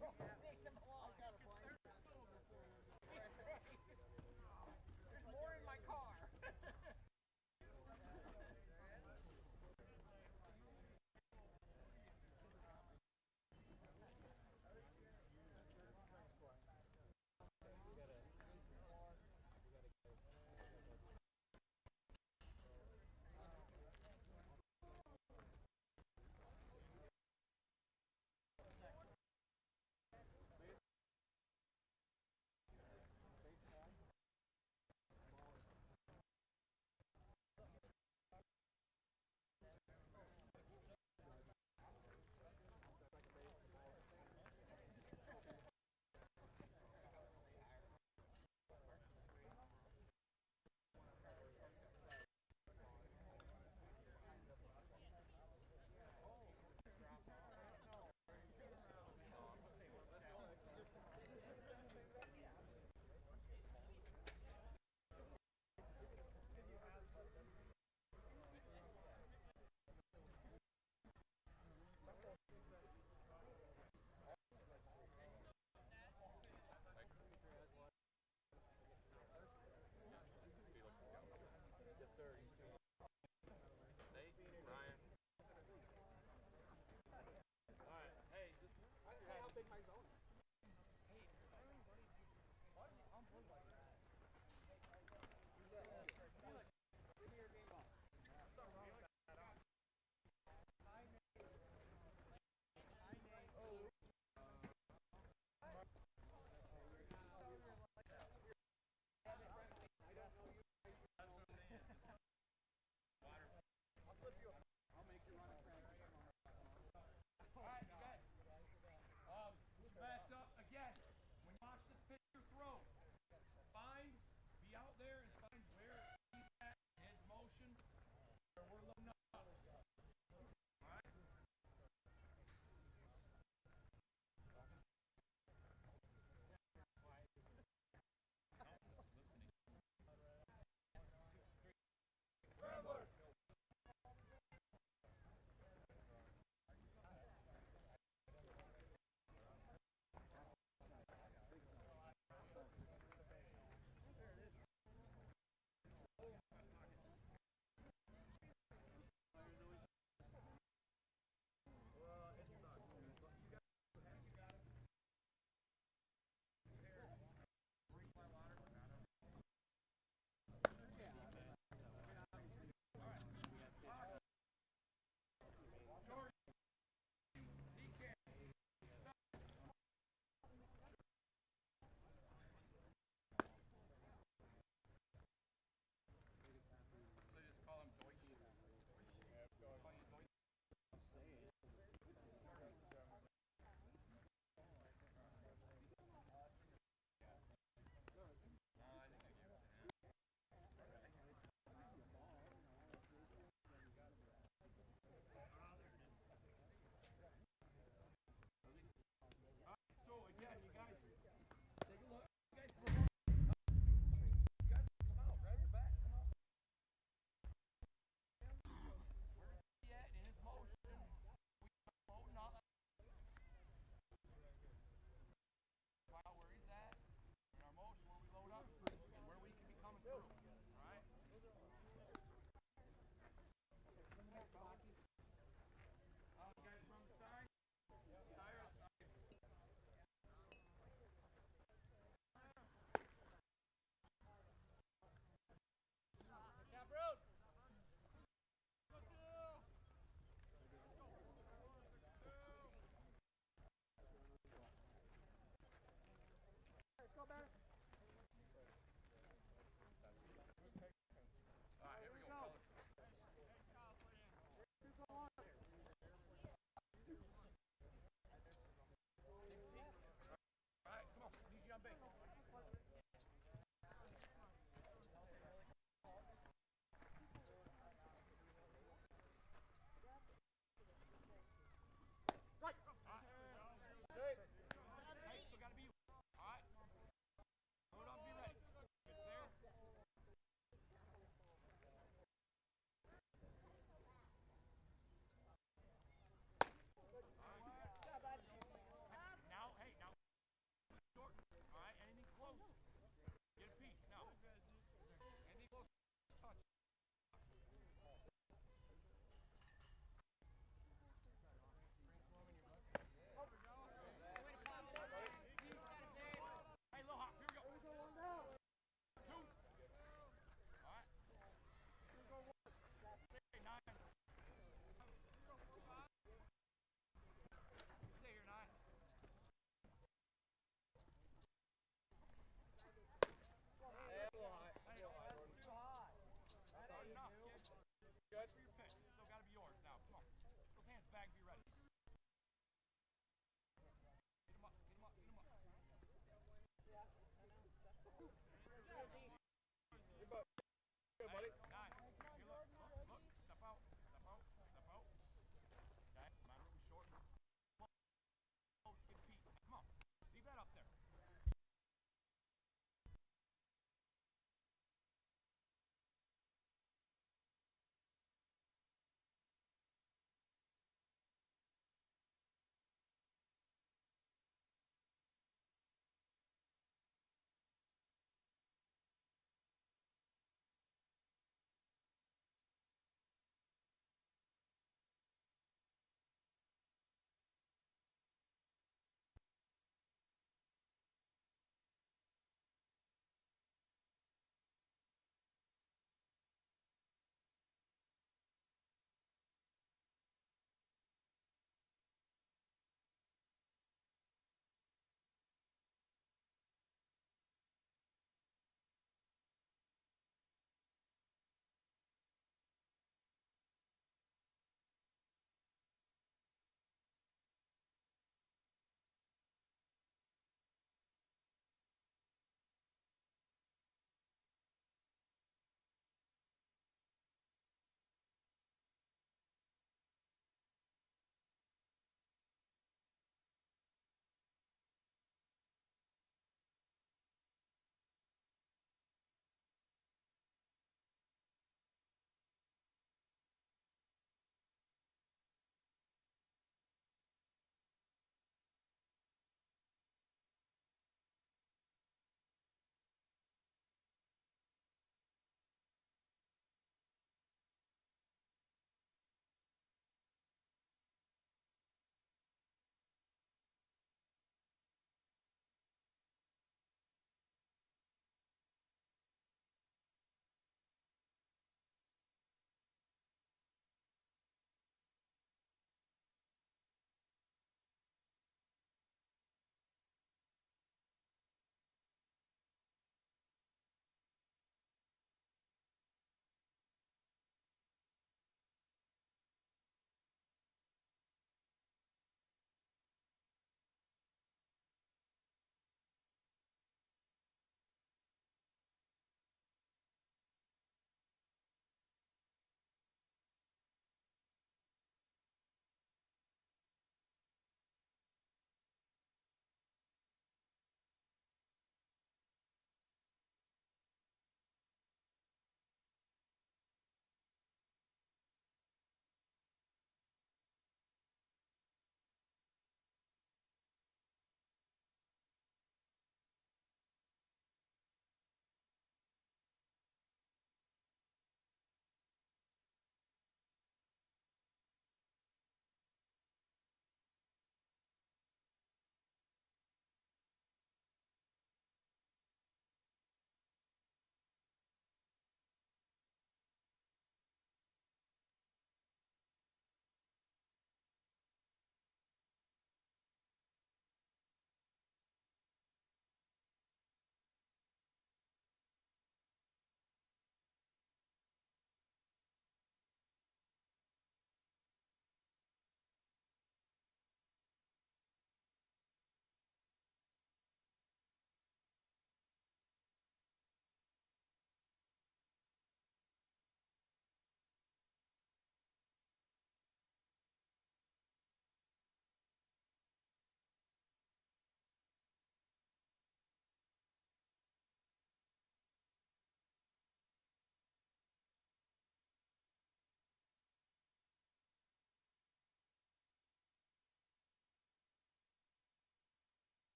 Take them along. I got a blanket. There's more in my car.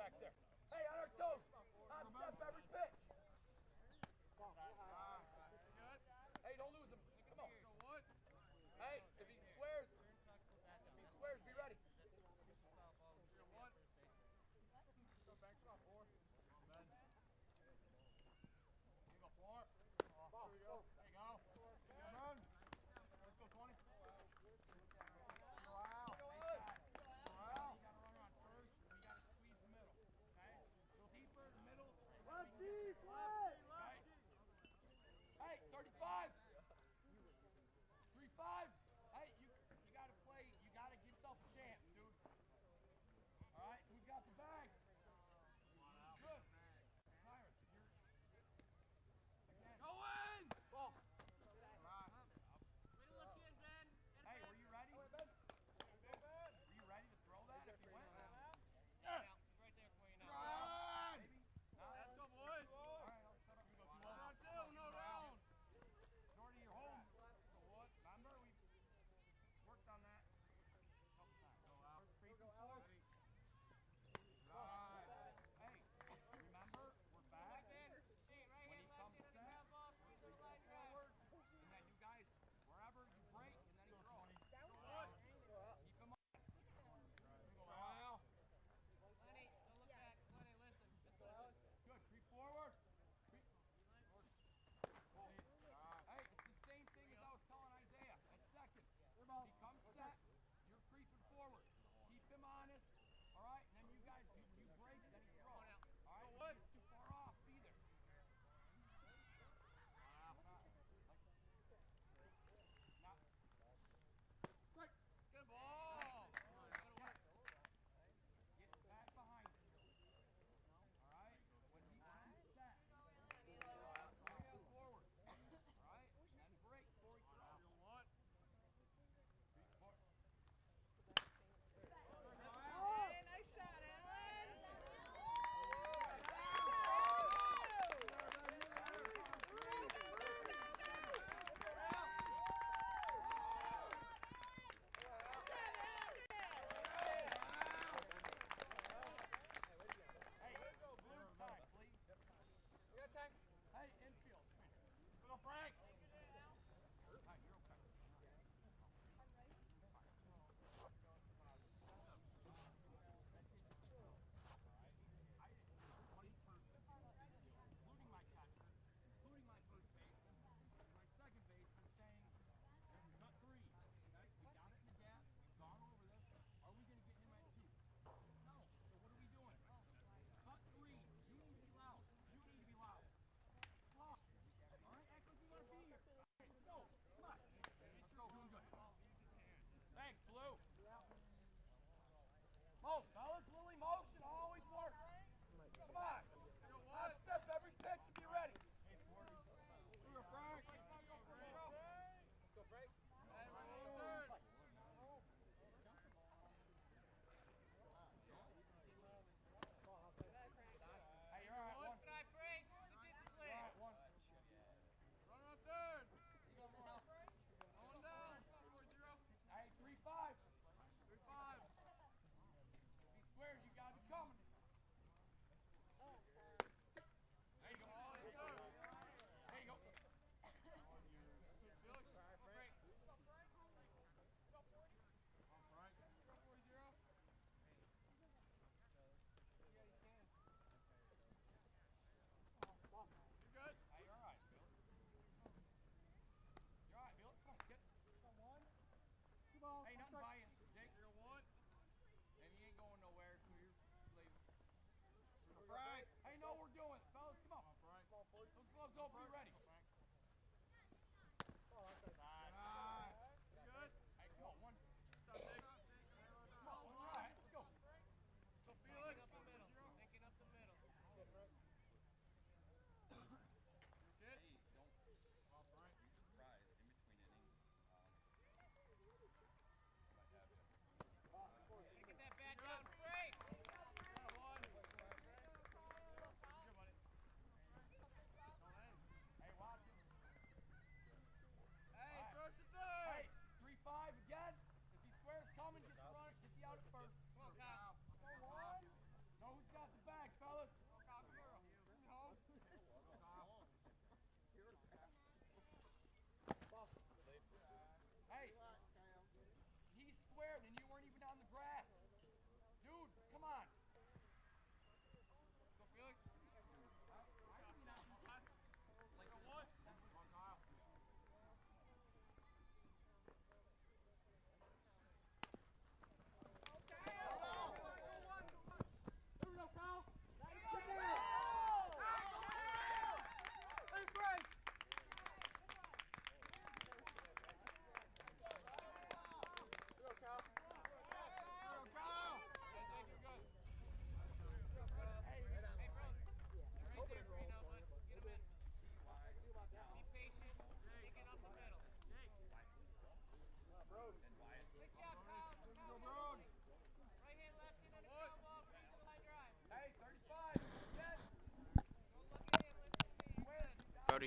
back there. Hey, on our toes. On step every pitch. Hey, don't lose him. Come on. Hey, if he swears, be ready.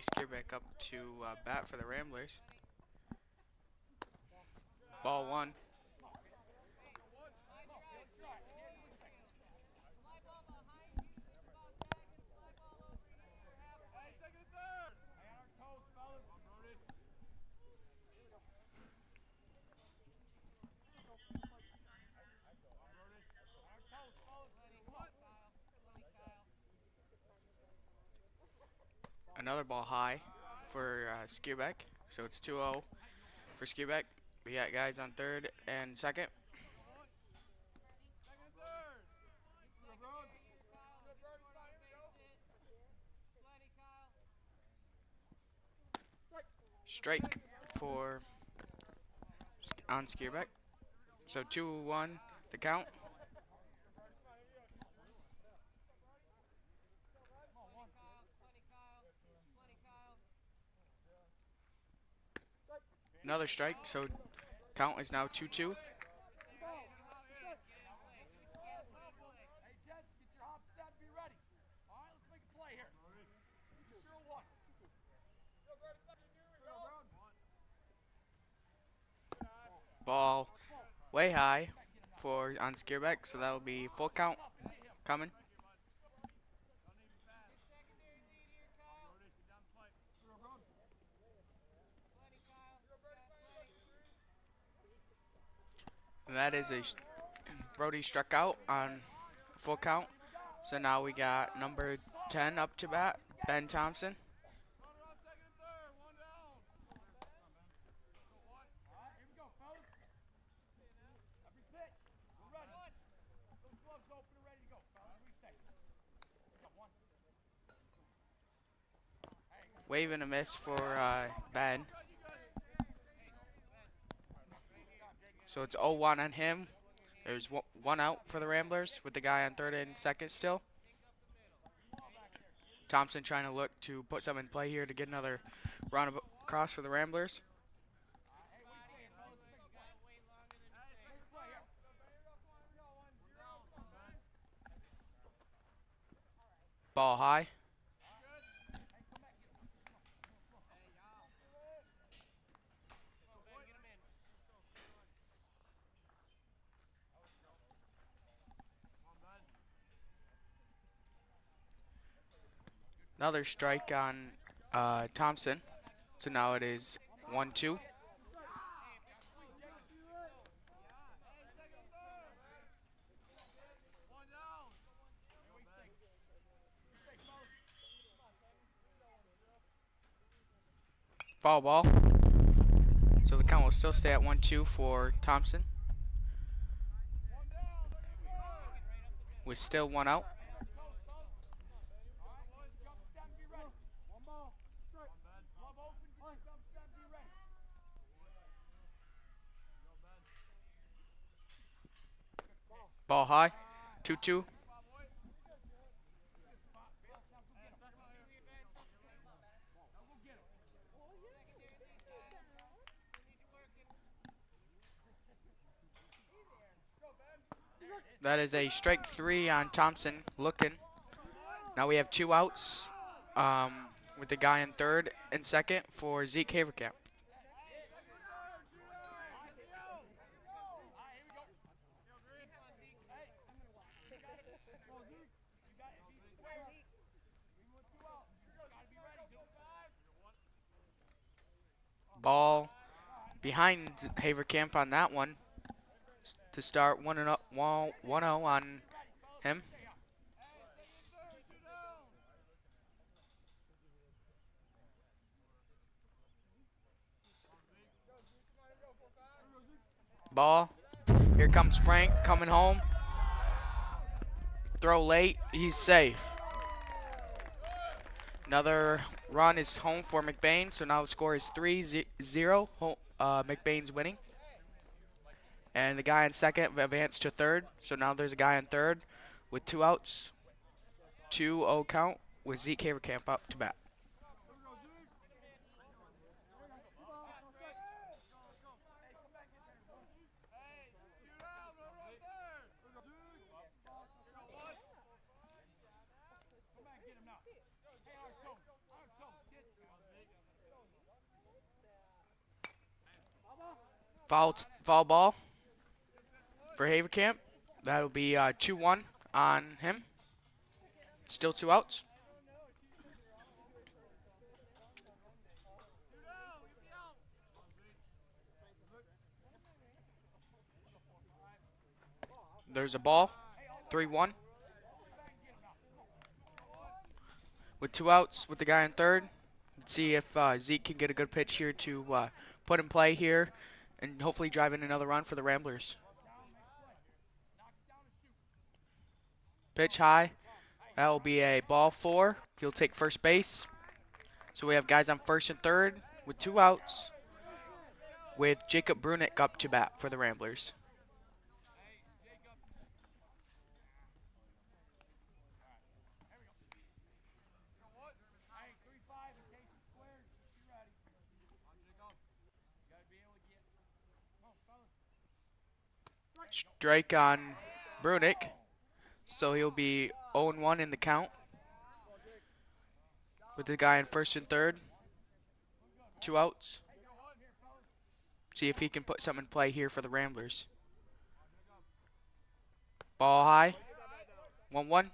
Brody Skierbeck up to bat for the Ramblers. Ball 1. Another ball high for Skierbeck. So it's 2-0 for Skierbeck. We got guys on third and second. Strike for on Skierbeck. So 2-1 the count. Another strike, so count is now 2-2. Hey, Jets, get your hop set and be ready. All right, let's make a play here. You sure what? Ball way high for on Skierbeck, so that will be full count coming. And that is Brody struck out on full count. So now we got number 10 up to bat, Ben Thompson. Wave and a miss for Ben. So it's 0-1 on him. There's one out for the Ramblers with the guy on third and second still. Thompson trying to look to put some in play here to get another run across for the Ramblers. Ball high. Another strike on Thompson. So now it is 1-2. Foul ball. So the count will still stay at 1-2 for Thompson. With still one out. Ball high, 2-2. That is a strike 3 on Thompson looking. Now we have 2 outs with the guy in third and second for Zeke Haverkamp. Ball behind Haverkamp on that one to start 1-0 on him. Ball. Here comes Frank coming home. Throw late. He's safe. Another run is home for McBain, so now the score is 3-0. McBain's winning. And the guy in second advanced to third, so now there's a guy in third with 2 outs. 2-0 count with Zeke Haverkamp up to bat. Foul ball for Havercamp. That'll be 2-1 on him. Still 2 outs. There's a ball. 3-1. With 2 outs with the guy in third. Let's see if Zeke can get a good pitch here to put in play here and hopefully drive in another run for the Ramblers. Pitch high. That will be a ball 4. He'll take first base. So we have guys on first and third with 2 outs with Jacob Brunick up to bat for the Ramblers. Strike on Brunick. So he'll be 0-1 in the count with the guy in first and third. 2 outs. See if he can put something in play here for the Ramblers. Ball high. 1-1.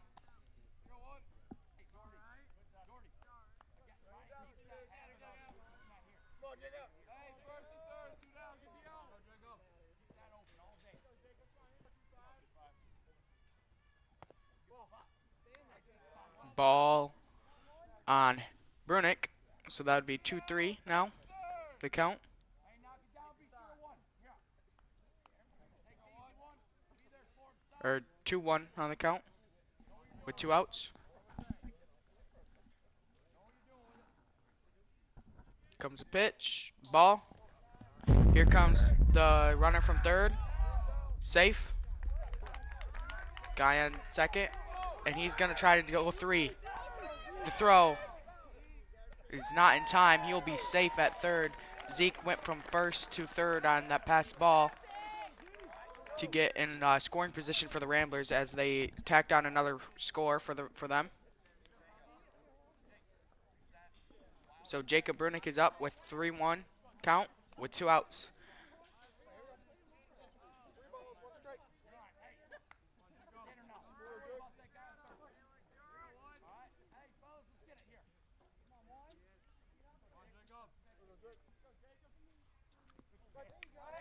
Ball on Brunick. So that would be 2-3 now, the count. Or 2-1 on the count with 2 outs. Comes a pitch. Ball. Here comes the runner from third. Safe. Guy on second. And he's going to try to go 3. The throw is not in time. He'll be safe at third. Zeke went from first to third on that passed ball to get in scoring position for the Ramblers as they tacked on another score for them. So Jacob Brunick is up with 3-1 count with 2 outs.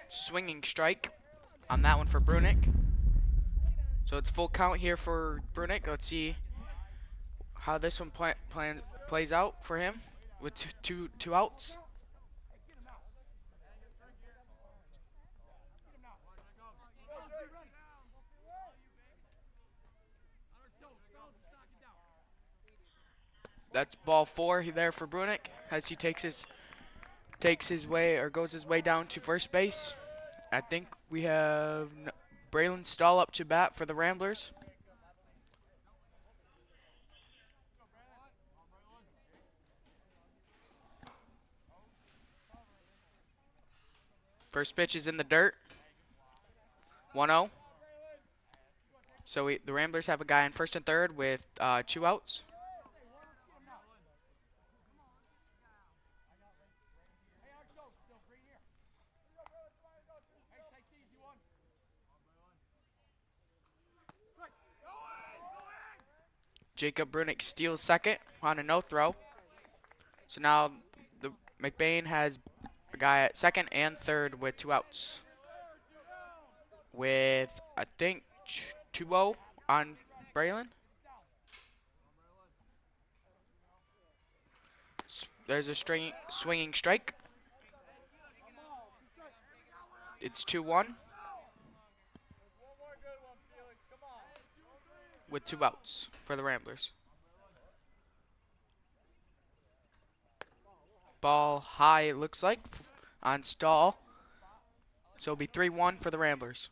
Swinging strike on that one for Brunick. So it's full count here for Brunick. Let's see how this one plays out for him with two outs. That's ball 4 there for Brunick as he takes his way or goes his way down to first base. I think we have Braylon Stahl up to bat for the Ramblers. First pitch is in the dirt. 1-0. So the Ramblers have a guy in first and third with 2 outs. Jacob Brunick steals second on a no throw. So now the McBain has a guy at second and third with 2 outs. With, I think, 2-0 on Braylon. There's a swinging strike. It's 2-1. With 2 outs for the Ramblers. Ball high, it looks like, on Stahl. So it'll be 3-1 for the Ramblers.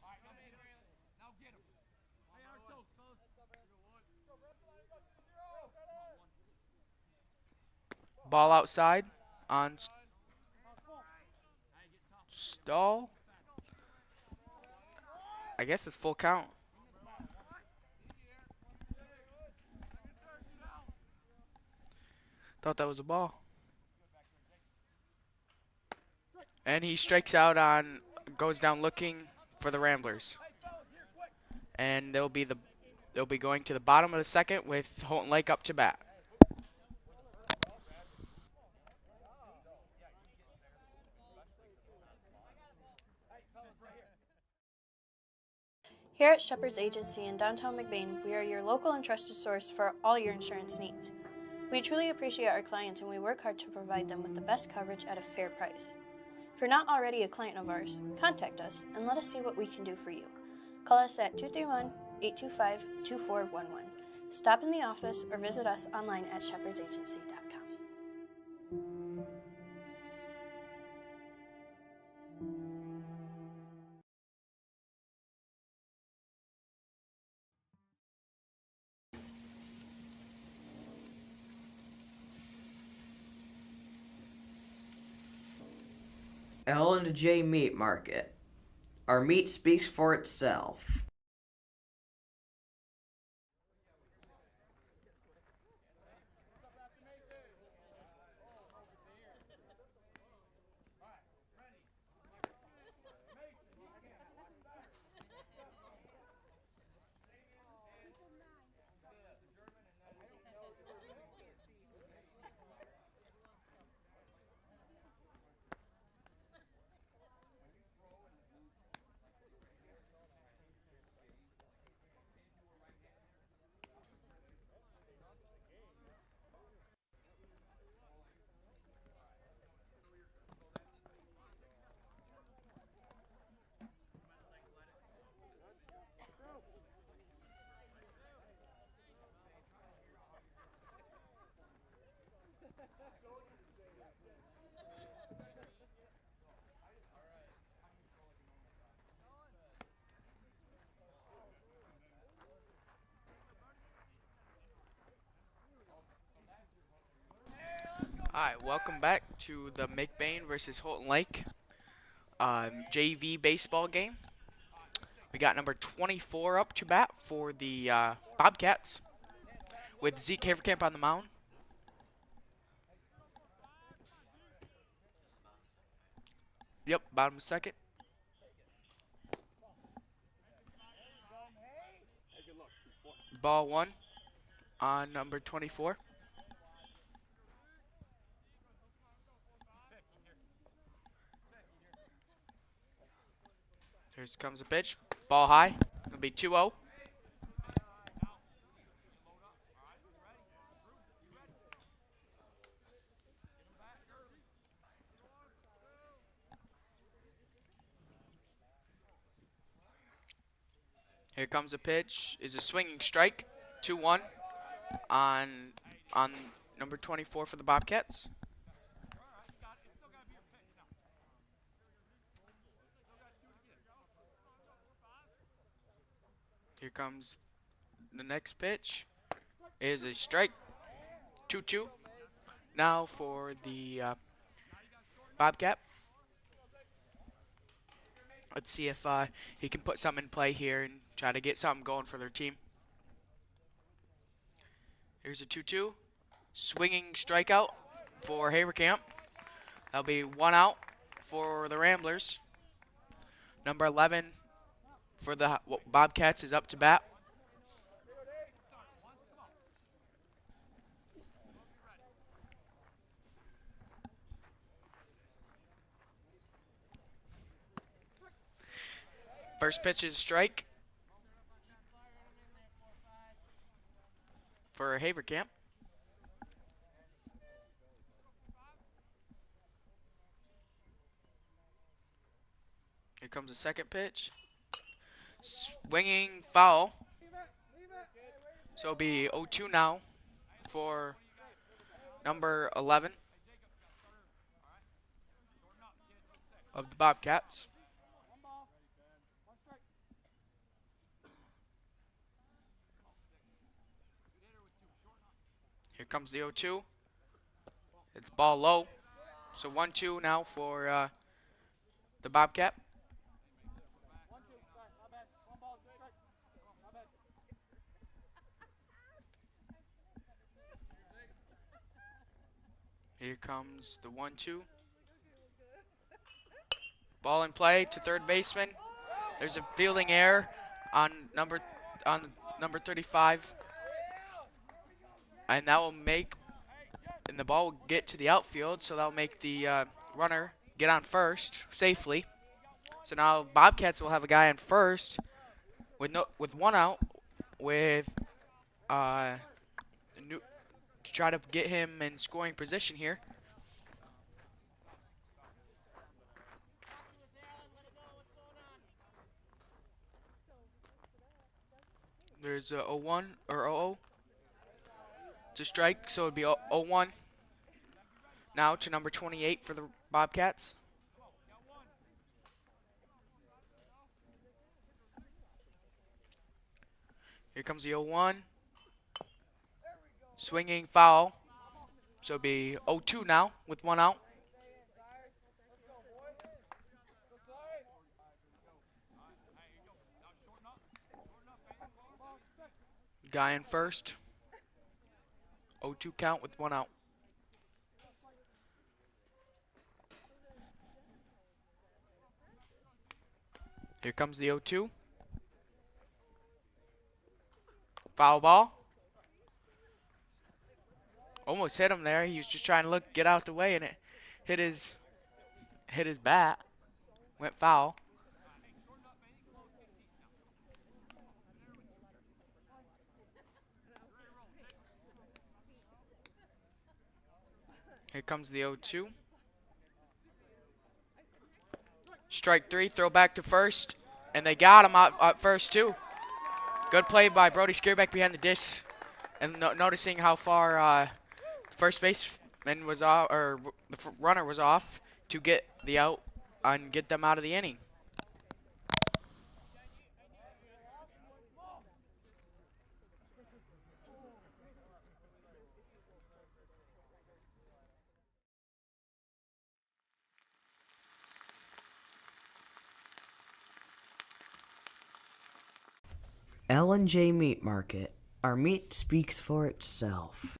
Ball outside on Stahl. I guess it's full count. Thought that was a ball. And he strikes out on goes down looking for the Ramblers. And they'll be going to the bottom of the second with Houghton Lake up to bat. Here at Shepherd's Agency in downtown McBain, we are your local and trusted source for all your insurance needs. We truly appreciate our clients and we work hard to provide them with the best coverage at a fair price. If you're not already a client of ours, contact us and let us see what we can do for you. Call us at 231-825-2411. Stop in the office or visit us online at shepherdsagency.com. L&J Meat Market. Our meat speaks for itself. Hi, welcome back to the McBain versus Houghton Lake JV baseball game. We got number 24 up to bat for the Bobcats with Zeke Haverkamp on the mound. Yep, bottom of second. Ball one on number 24. Here comes a pitch. Ball high. It'll be 2-0. Here comes a pitch. Is a swinging strike. 2-1 on number 24 for the Bobcats. Here comes the next pitch. Is a strike. 2-2 now for the Bobcat. Let's see if he can put something in play here and try to get something going for their team. Here's a 2-2. Swinging strikeout for Haverkamp. That'll be 1 out for the Ramblers. Number 11 for the Bobcats is up to bat. First pitch is a strike for Haverkamp. Here comes the second pitch. Swinging foul. So it'll be 0-2 now for number 11 of the Bobcats. Here comes the 0-2. It's ball low. So 1-2 now for the Bobcat. Here comes the 1-2. Ball in play to third baseman. There's a fielding error on number 35, and that will make, and the ball will get to the outfield, so that will make the runner get on first safely. So now Bobcats will have a guy on first with one out, with to try to get him in scoring position here. There's a 0-1 or 0-0 to strike, so it'd be 0-1 now to number 28 for the Bobcats. Here comes the 0-1. Swinging foul. So it'll be 0-2 now with one out. Guy in first. 0-2 count with one out. Here comes the 0-2. Foul ball. Almost hit him there. He was just trying to get out the way, and it hit his bat. Went foul. Here comes the 0-2. Strike three, throw back to first, and they got him out at first too. Good play by Brody Skierbeck behind the dish, and noticing how far first baseman was off, or the runner was off, to get the out and get them out of the inning. L&J Meat Market. Our meat speaks for itself.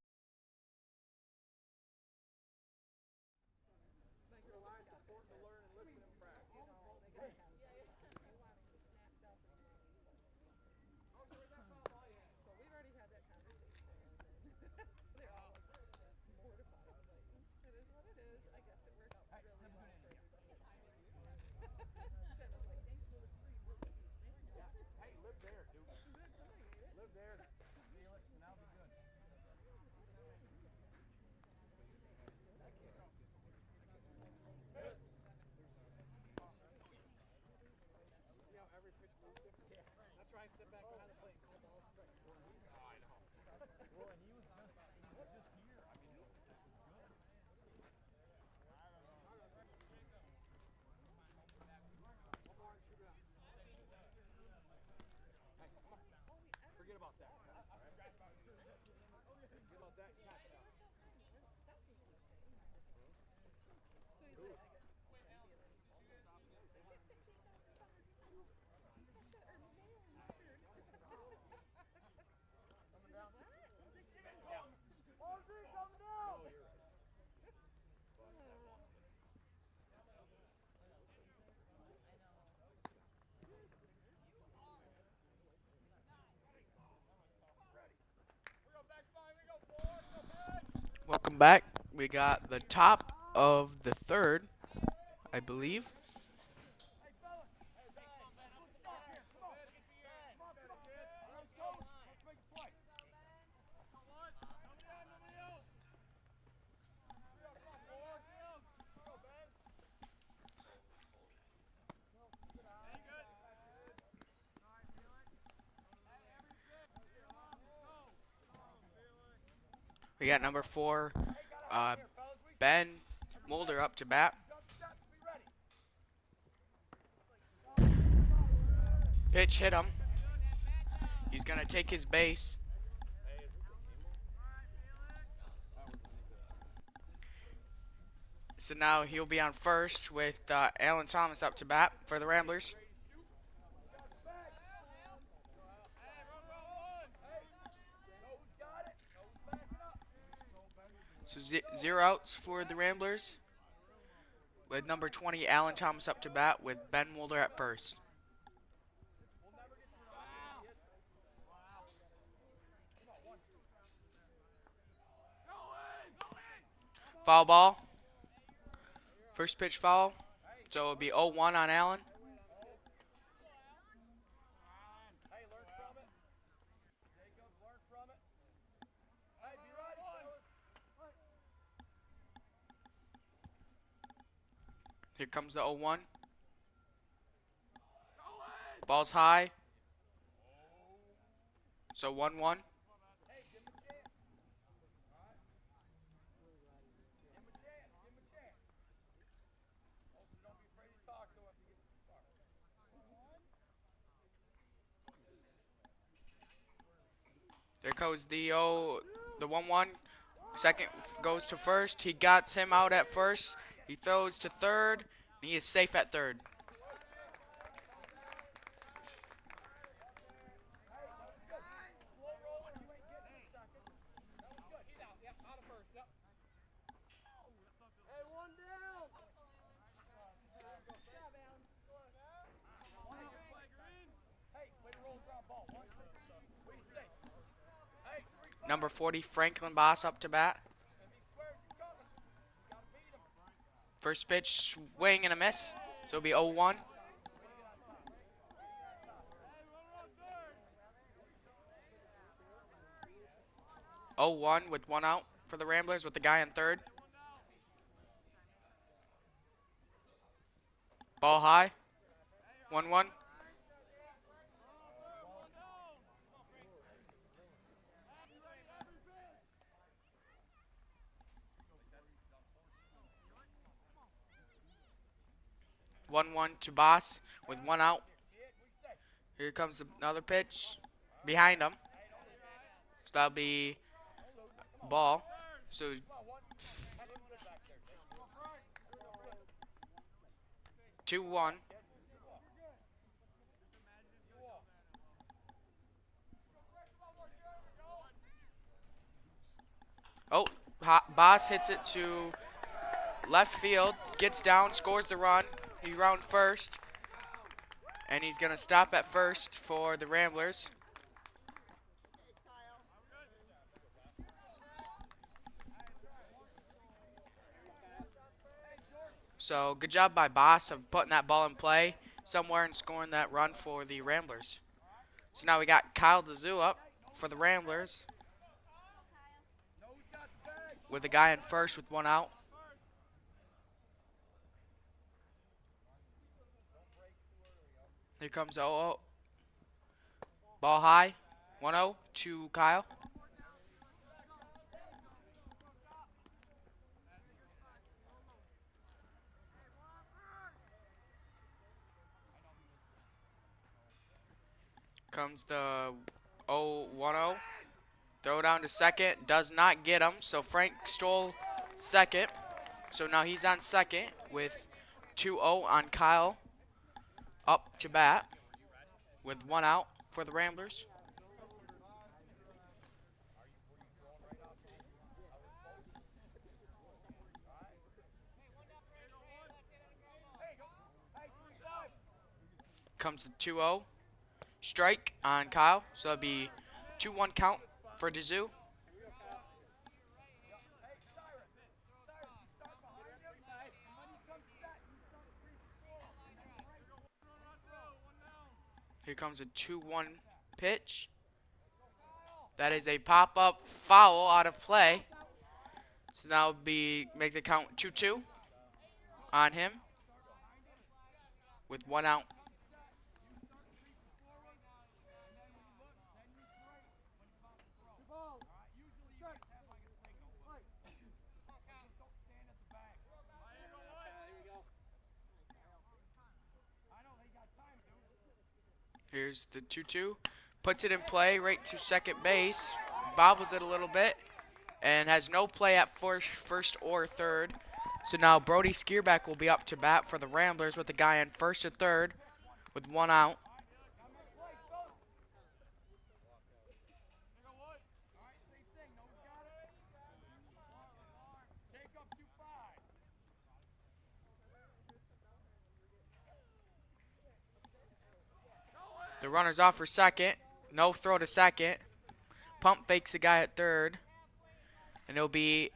Welcome back. We got the top of the third, I believe. We got number 4, Ben Mulder up to bat. Pitch hit him. He's going to take his base. So now he'll be on first with Alan Thomas up to bat for the Ramblers. So 0 outs for the Ramblers with number 20, Alan Thomas up to bat with Ben Mulder at first. Foul ball. First pitch foul. So it'll be 0-1 on Allen. Here comes the 0-1. Ball's high. So 1-1. There goes the 1-1. Second goes to first. He got him out at first. He throws to third. And he is safe at third. Number 40, Franklin Boss up to bat. First pitch, swing and a miss. So it'll be 0-1. With 1 out for the Ramblers with the guy in third. Ball high. 1-1. To Boss with 1 out. Here comes another pitch behind him. So that'll be ball. So 2-1. Oh, Boss hits it to left field, gets down, scores the run. He round first, and he's going to stop at first for the Ramblers. So good job by Boss of putting that ball in play somewhere and scoring that run for the Ramblers. So now we got Kyle DeZoo up for the Ramblers with a guy in first with 1 out. Here comes 0-0. Ball high. 1-0 to Kyle. Comes the 0-1-0. Throw down to second. Does not get him. So Frank stole second. So now he's on second with 2-0 on Kyle. Up to bat with 1 out for the Ramblers. Comes the 2-0. Strike on Kyle. So it'll be 2-1 count for DeZoo. Here comes a 2-1 pitch. That is a pop-up foul out of play. So now it'll be make the count 2-2 on him with 1 out. Here's the 2-2. Puts it in play right to second base. Bobbles it a little bit. And has no play at first or third. So now Brody Skierback will be up to bat for the Ramblers with the guy in first or third with 1 out. The runner's off for second. No throw to second. Pump fakes the guy at third. And it'll be...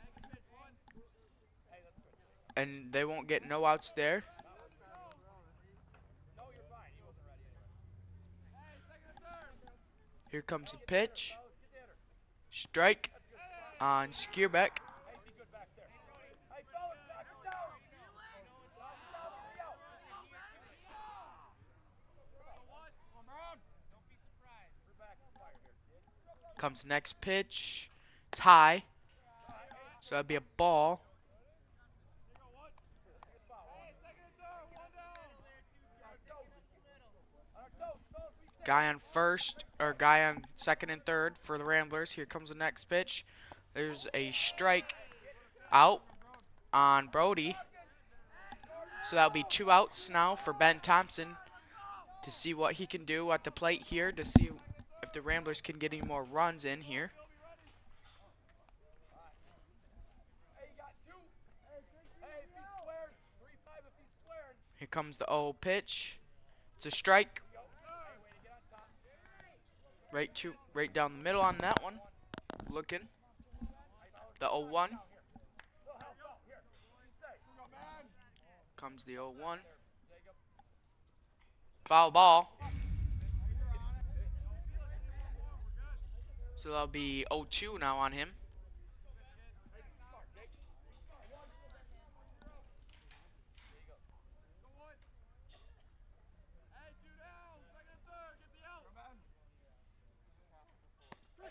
And they won't get no outs there. Here comes the pitch. Strike on Skierbeck. Comes next pitch. It's high. So that'd be a ball. Guy on first, or guy on second and third for the Ramblers. Here comes the next pitch. There's a strike out on Brody. So that'll be 2 outs now for Ben Thompson to see what he can do at the plate here, to see if the Ramblers can get any more runs in here. Here comes the 0 pitch. It's a strike. Right down the middle on that one. Looking. The 0-1. Comes the 0-1. Foul ball. So that'll be 0-2 now on him.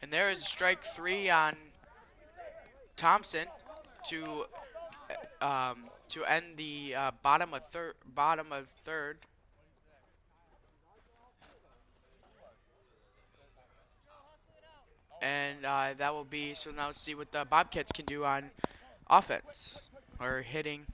And there is strike 3 on Thompson to end the bottom of third. And that will be, so now let's see what the Bobcats can do on offense or hitting.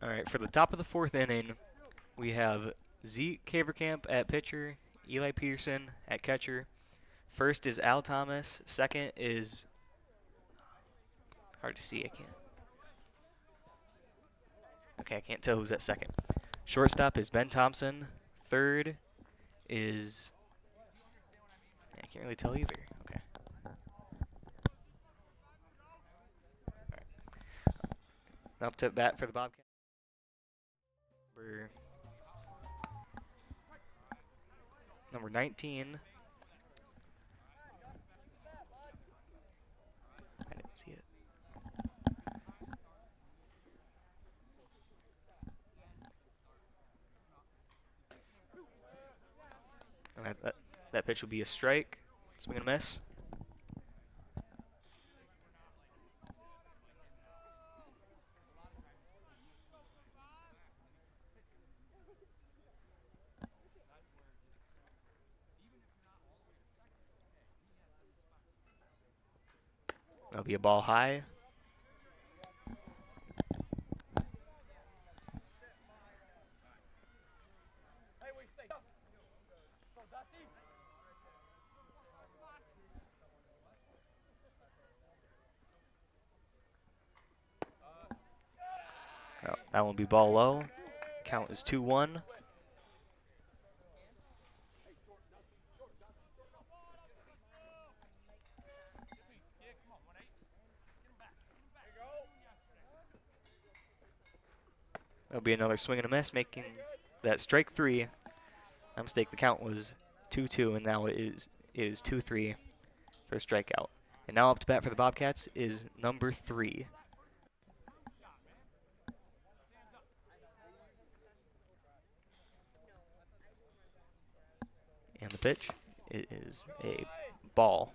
All right, for the top of the 4th inning, we have Zeke Cavercamp at pitcher, Eli Peterson at catcher. First is Al Thomas. Second is, hard to see, I can't tell who's at second. Shortstop is Ben Thompson. Third is, I can't really tell either. Okay. All right. Up to bat for the Bobcats. Number 19. I didn't see it. And that pitch will be a strike. Swing and a miss. That'll be a ball high. No, that won't be ball low. Count is 2-1. That'll be another swing and a miss, making that strike 3. My mistake, the count was 2-2, and now it is 2-3 for a strikeout. And now up to bat for the Bobcats is number 3. And the pitch, it is a ball.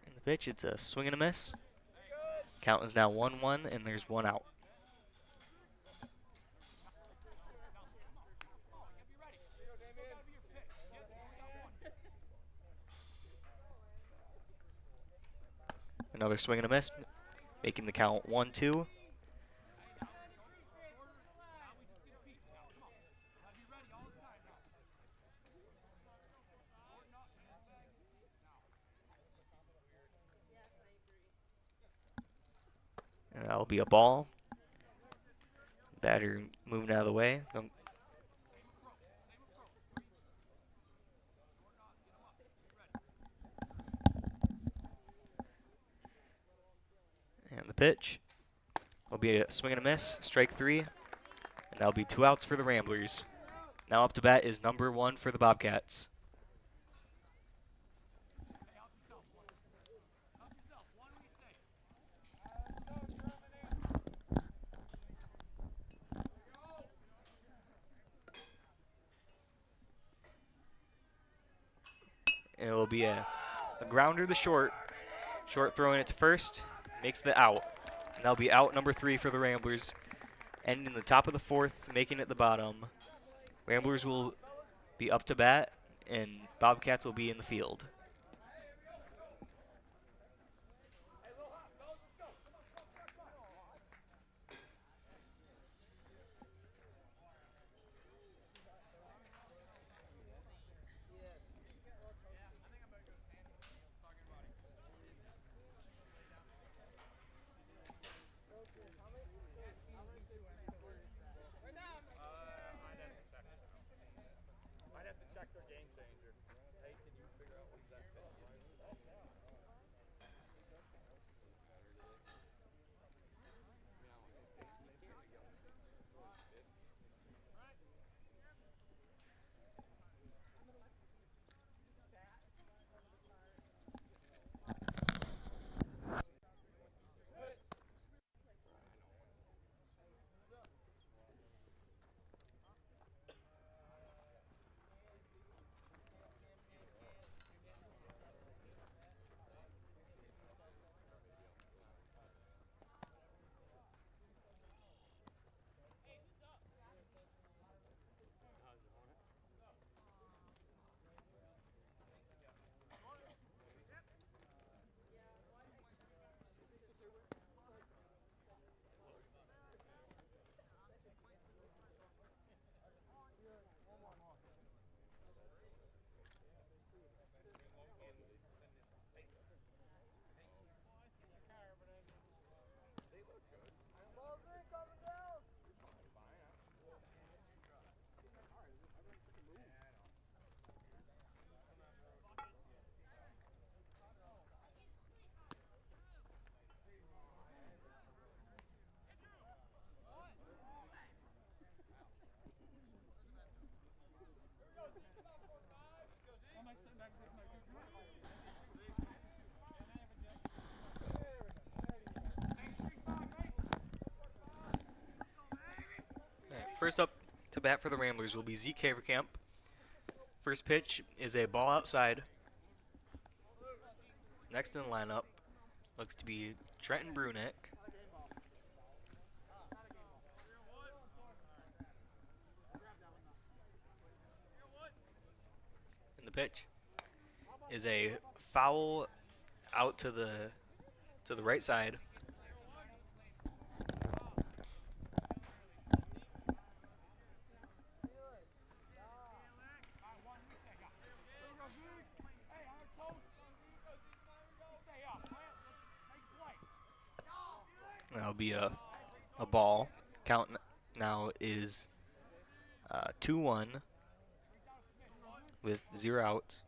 And the pitch, it's a swing and a miss. Count is now 1-1, and there's 1 out. Another swing and a miss, making the count 1-2. And that'll be a ball. Batter moving out of the way. And the pitch will be a swing and a miss, strike 3. And that'll be 2 outs for the Ramblers. Now up to bat is number 1 for the Bobcats. And it'll be a grounder to short. Short throwing it to first, makes the out. And that'll be out number 3 for the Ramblers. Ending the top of the 4th, making it the bottom. Ramblers will be up to bat, and Bobcats will be in the field. First up to bat for the Ramblers will be Zeke Haverkamp. First pitch is a ball outside. Next in the lineup looks to be Trenton Brunick. And the pitch is a foul out to the right side. That'll be a ball. Count now is 2-1 with 0 outs.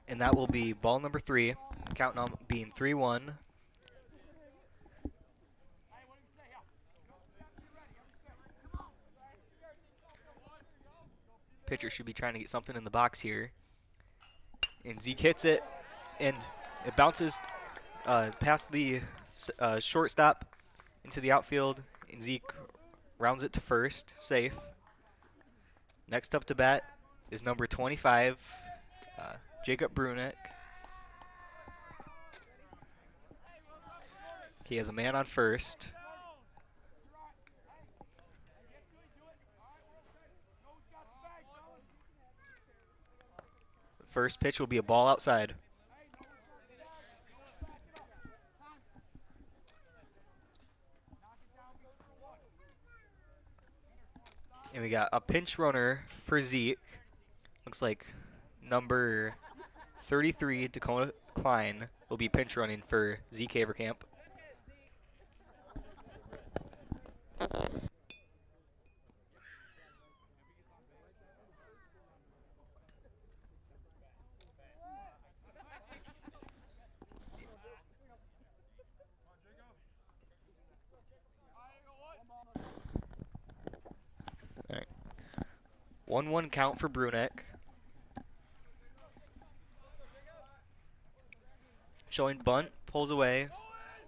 And that will be ball number 3, count now being 3-1. Pitcher should be trying to get something in the box here. And Zeke hits it, and it bounces past the shortstop into the outfield, and Zeke rounds it to first, safe. Next up to bat is number 25, Jacob Brunick. He has a man on first. First pitch will be a ball outside. And we got a pinch runner for Zeke. Looks like number 33, Dakota Klein, will be pinch running for Zeke Haverkamp. All right. 1-1 count for Brunick. Showing bunt, pulls away,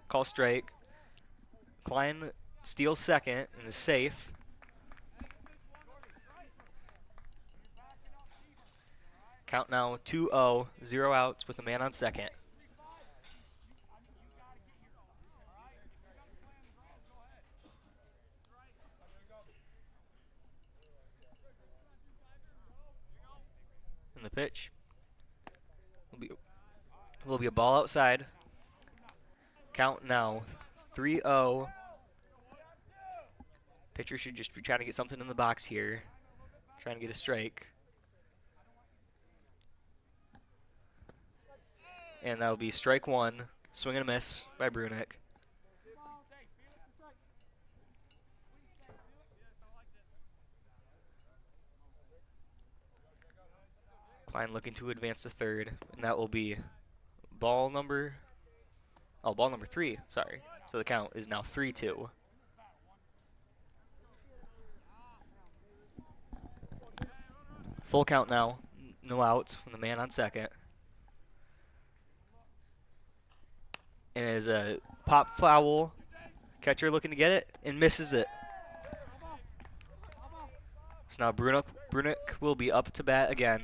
call strike. Klein steals second and is safe. Count now 2-0, 0 outs with a man on second. And the pitch will be a ball outside. Count now 3-0. Pitcher should just be trying to get something in the box here. Trying to get a strike. And that'll be strike 1. Swing and a miss by Brunick. Klein looking to advance to third, and that will be ball number 3, sorry. So the count is now 3-2. Full count now, no outs from the man on second. And as a pop foul, catcher looking to get it and misses it. So now Brunick will be up to bat again.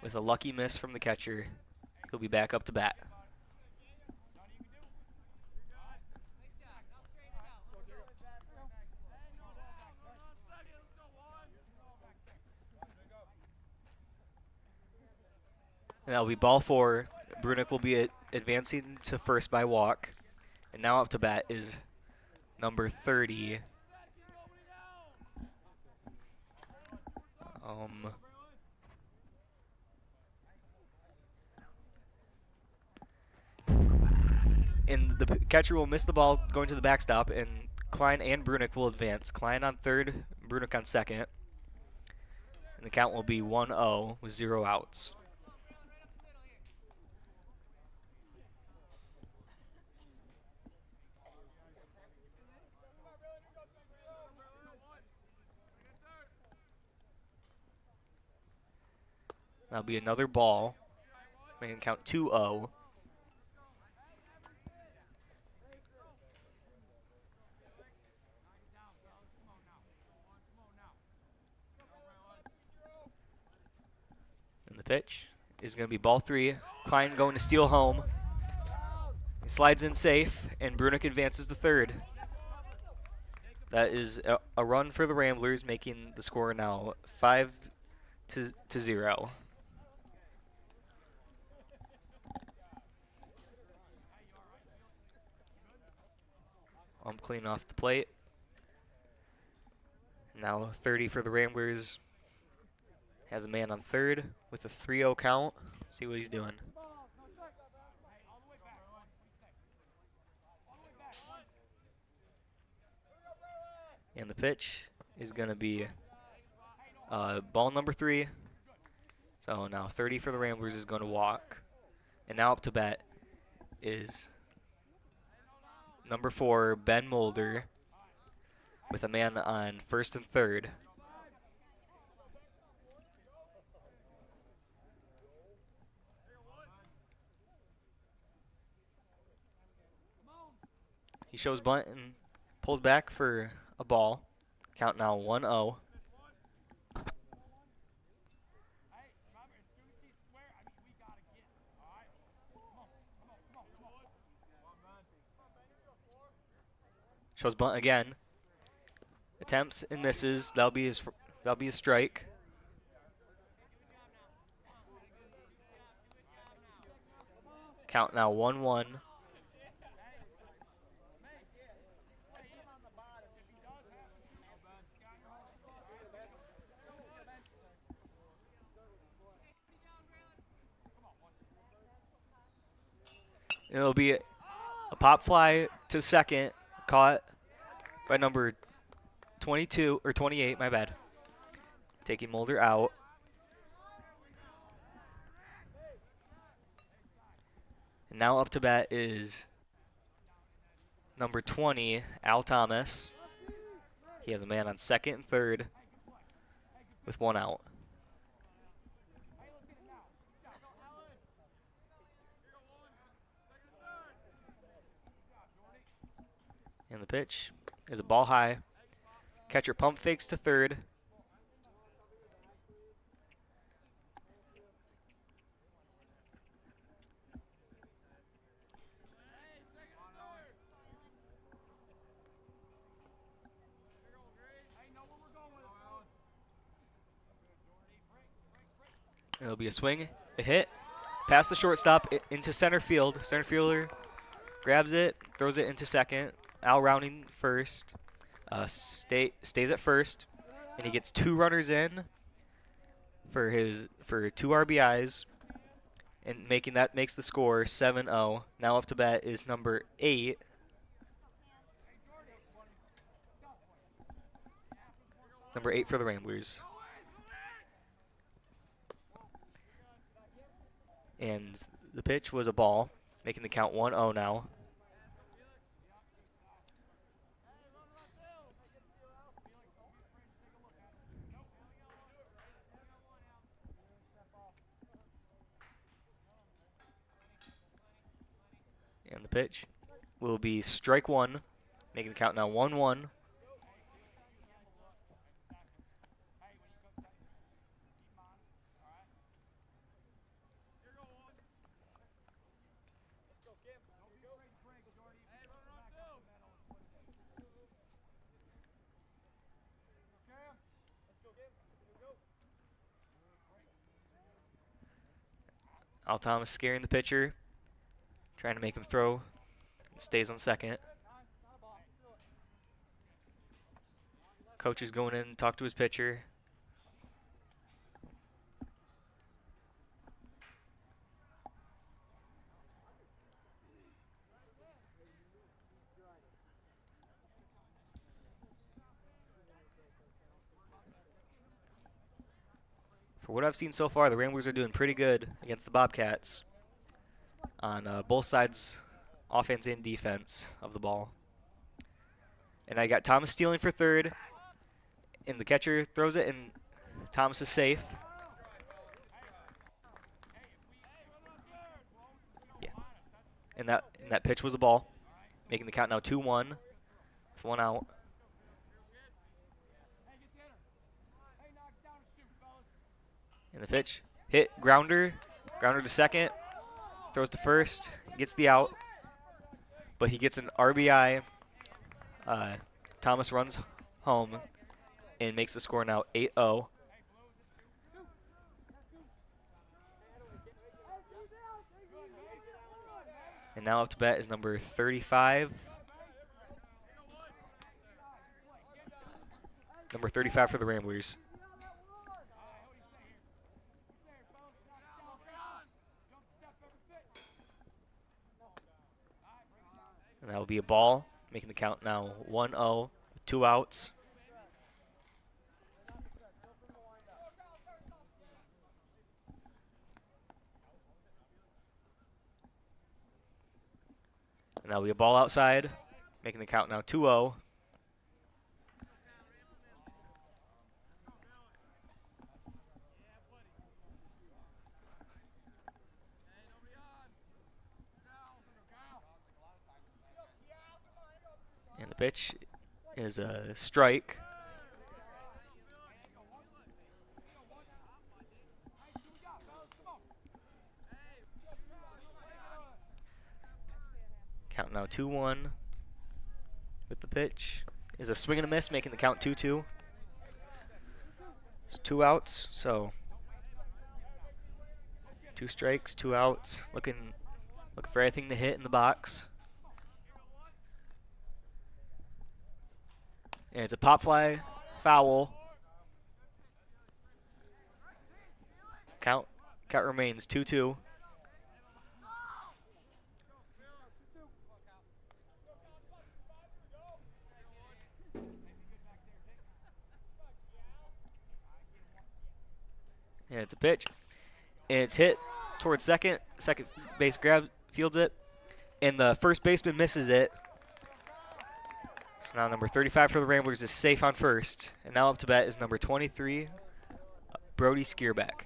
With a lucky miss from the catcher, he'll be back up to bat. And that'll be ball 4. Brunick will be advancing to first by walk. And now up to bat is number 30. And the catcher will miss the ball going to the backstop, and Klein and Brunick will advance. Klein on third, Brunick on second. And the count will be 1-0 with 0 outs. That'll be another ball. Making count 2-0. And the pitch is going to be ball 3. Klein going to steal home. He slides in safe, and Brunick advances to third. That is a run for the Ramblers, making the score now 5-0. I'm clean off the plate. Now 30 for the Ramblers. Has a man on third with a 3-0 count. See what he's doing. And the pitch is going to be ball number 3. So now 30 for the Ramblers is going to walk. And now up to bat is number 4, Ben Mulder, with a man on first and third. He shows bunt and pulls back for a ball. Count now 1-0. Shows bunt again. Attempts and misses. That'll be a strike. Count now 1-1. It'll be a pop fly to second, caught by number 22 or 28, my bad. Taking Mulder out. And now up to bat is number 20, Al Thomas. He has a man on second and third with 1 out. And the pitch is a ball high. Catcher pump fakes to third. It'll be a swing, a hit, past the shortstop into center field. Center fielder grabs it, throws it into second. Al rounding first, stays at first, and he gets 2 runners in for 2 RBIs, and makes the score 7-0. Now up to bat is number 8. Number 8 for the Ramblers. And the pitch was a ball, making the count 1-0 now. And the pitch will be strike 1, making the count now 1-1. Al Thomas scaring the pitcher, trying to make him throw. Stays on second. Coach is going in to talk to his pitcher. For what I've seen so far, the Ramblers are doing pretty good against the Bobcats on both sides, offense and defense of the ball. And I got Thomas stealing for third, and the catcher throws it, and Thomas is safe. Yeah, and that pitch was a ball, making the count now 2-1 with 1 out. And the pitch, hit, grounder to second, throws to first, gets the out, but he gets an RBI. Thomas runs home and makes the score now 8-0. And now up to bat is number 35. Number 35 for the Ramblers. And that will be a ball, making the count now 1-0 with 2 outs. And that'll be a ball outside, making the count now 2-0. And the pitch is a strike. Count now 2-1 with the pitch. Is a swing and a miss, making the count 2-2. It's 2 outs, so 2 strikes, 2 outs. Looking for anything to hit in the box. And it's a pop fly foul. Count remains 2-2. And it's a pitch. And it's hit towards second. Second base fields it. And the first baseman misses it. So now number 35 for the Ramblers is safe on first. And now up to bat is number 23, Brody Skierback.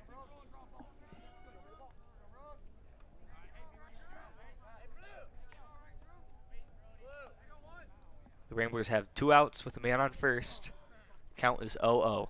The Ramblers have 2 outs with a man on first. Count is 0-0.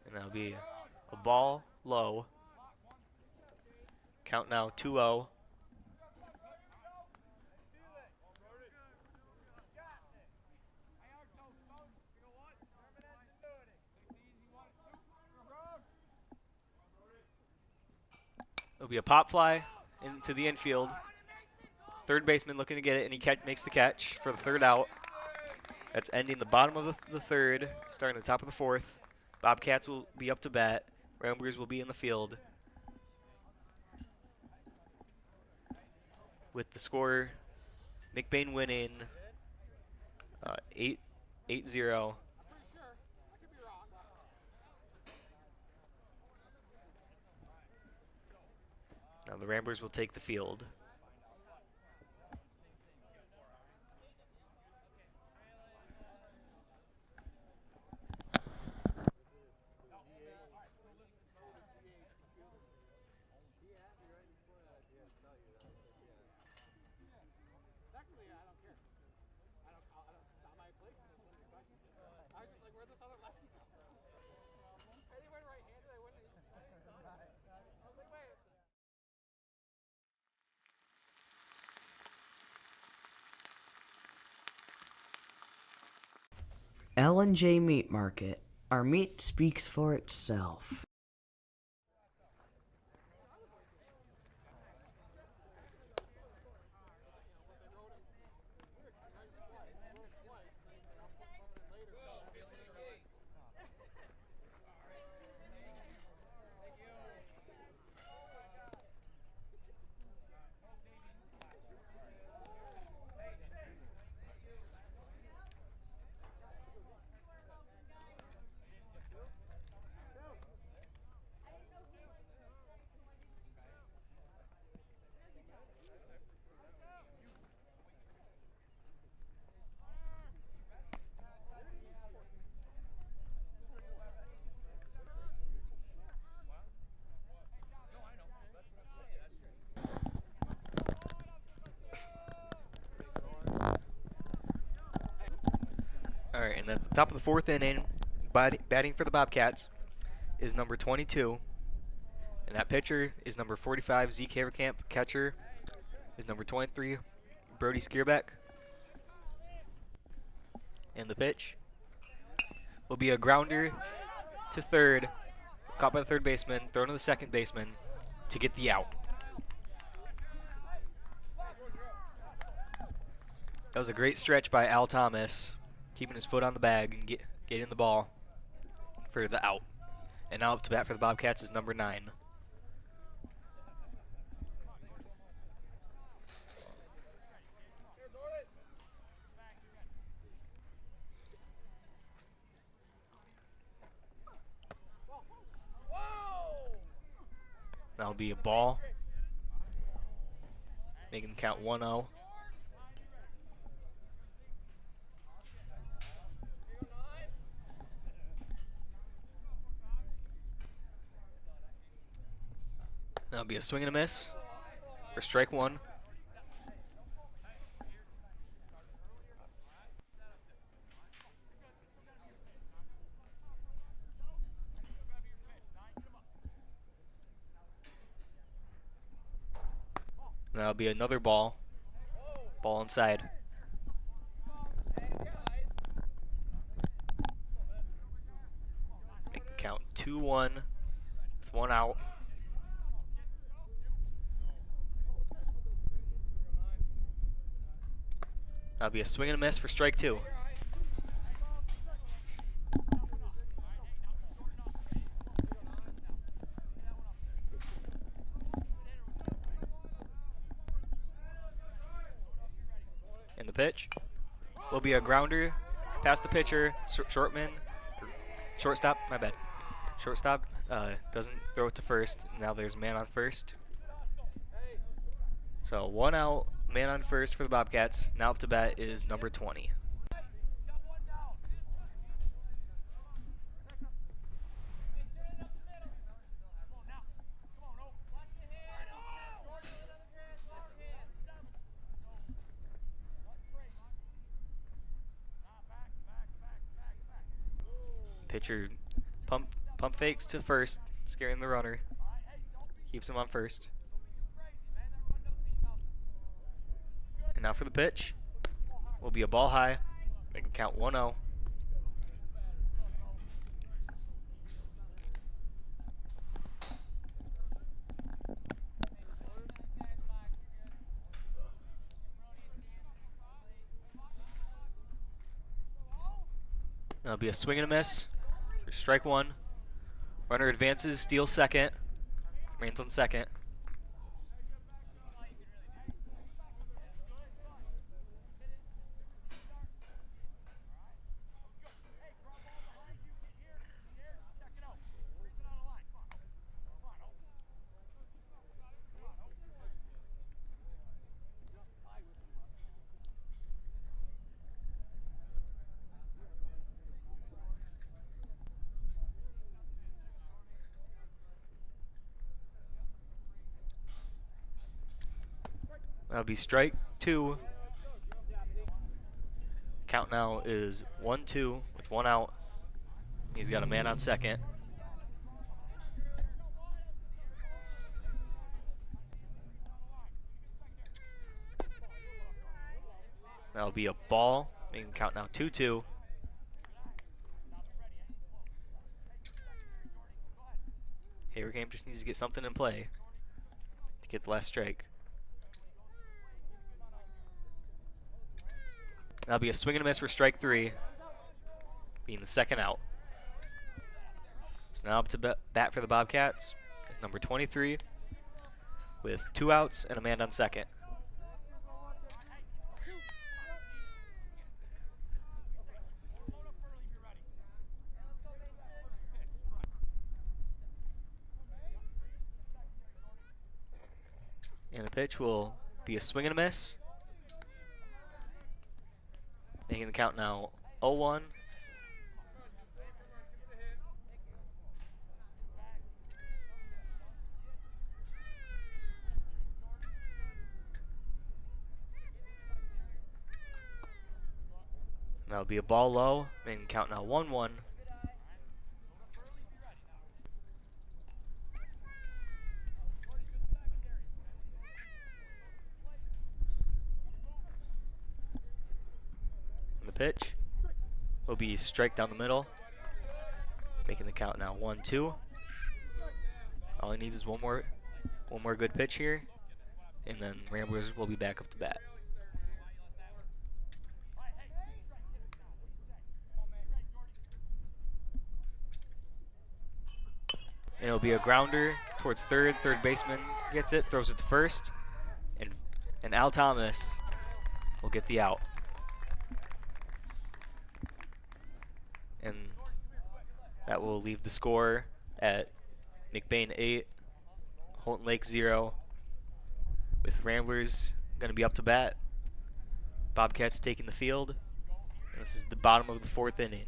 And that'll be a ball low. Count now 2-0. It'll be a pop fly into the infield. Third baseman looking to get it, and he makes the catch for the third out. That's ending the bottom of the third, starting the top of the fourth. Bobcats will be up to bat. Ramblers will be in the field. With the score, McBain winning 8-0. Now the Ramblers will take the field. L&J Meat Market. Our meat speaks for itself. All right, and at the top of the fourth inning, batting for the Bobcats is number 22. And that pitcher is number 45, Zeke Haverkamp. Catcher is number 23, Brody Skierback. And the pitch will be a grounder to third, caught by the third baseman, thrown to the second baseman to get the out. That was a great stretch by Al Thomas, keeping his foot on the bag and getting the ball for the out. And now up to bat for the Bobcats is number 9. That'll be a ball, making the count 1-0. That'll be a swing and a miss for strike 1. That'll be another ball. Ball inside. Make the count 2-1 with 1 out. That'll be a swing and a miss for strike 2. And the pitch will be a grounder past the pitcher. Shortstop, my bad. Shortstop doesn't throw it to first. Now there's man on first. So 1 out, man on first for the Bobcats. Now up to bat is number 20. Pitcher pump fakes to first, scaring the runner. Keeps him on first. And now for the pitch. Will be a ball high. Make him count 1-0. That'll be a swing and a miss for strike 1. Runner advances, steals second. Remains on second. That'll be strike 2. Count now is 1-2 with 1 out. He's got a man on second. That'll be a ball. Making count now 2-2. Pregame just needs to get something in play to get the last strike. That'll be a swing and a miss for strike 3, being the second out. So now up to bat for the Bobcats is number 23 with 2 outs and a man on second. And the pitch will be a swing and a miss. Making the count now 0-1. That'll be a ball low, making the count now 1-1. Pitch will be strike down the middle. making the count now 1-2. All he needs is one more good pitch here, and then Ramblers will be back up to bat. And it'll be a grounder towards third. Third baseman gets it, throws it to first, and Al Thomas will get the out. And that will leave the score at McBain 8, Houghton Lake 0, with Ramblers going to be up to bat. Bobcats taking the field. And this is the bottom of the 4th inning.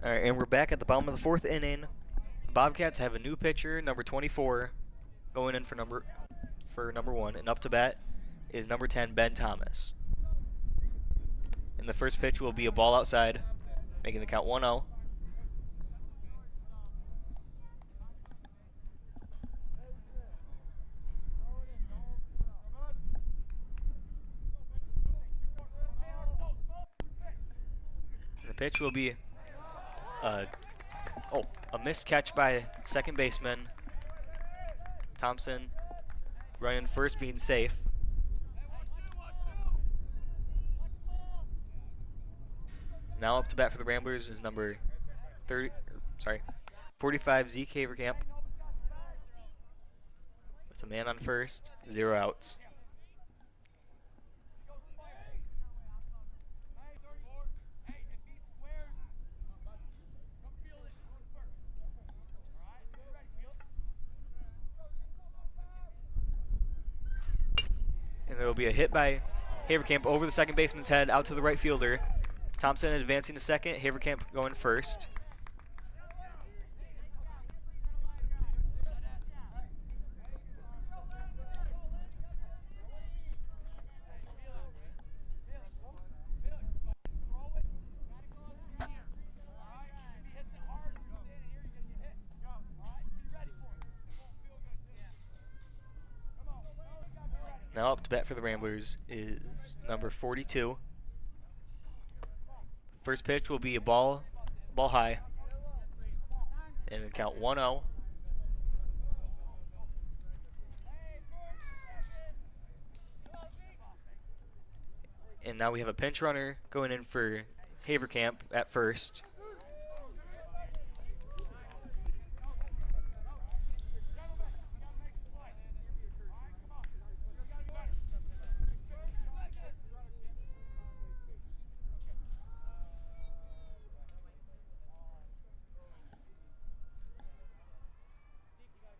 All right, and we're back at the bottom of the 4th inning. Bobcats have a new pitcher, number 24, going in for number 1, and up to bat is number 10, Ben Thomas. And the first pitch will be a ball outside, making the count 1-0. And the pitch will be a missed catch by second baseman Thompson, running first, being safe. Now up to bat for the Ramblers is number 45 Zeke Haverkamp, with a man on first, 0 outs. And there will be a hit by Haverkamp over the second baseman's head out to the right fielder. Thompson advancing to second, Haverkamp going first. Now up to bat for the Ramblers is number 42. First pitch will be a ball high, and it'll count 1-0. And now we have a pinch runner going in for Haverkamp at first.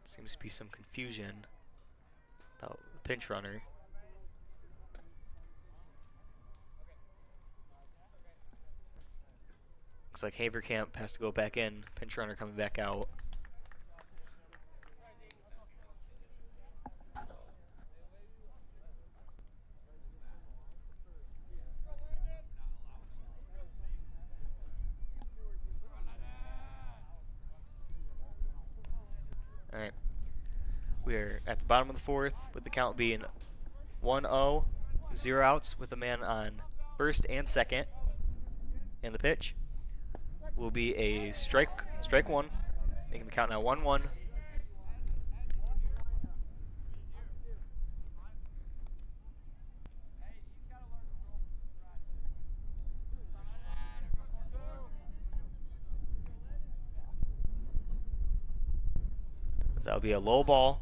Seems to be some confusion about the pinch runner. Looks like Haverkamp has to go back in. Pinch runner coming back out. All right. We're at the bottom of the fourth with the count being 1-0, 0 outs with a man on first and second. And the pitch will be a strike one, making the count now 1-1. That'll be a low ball.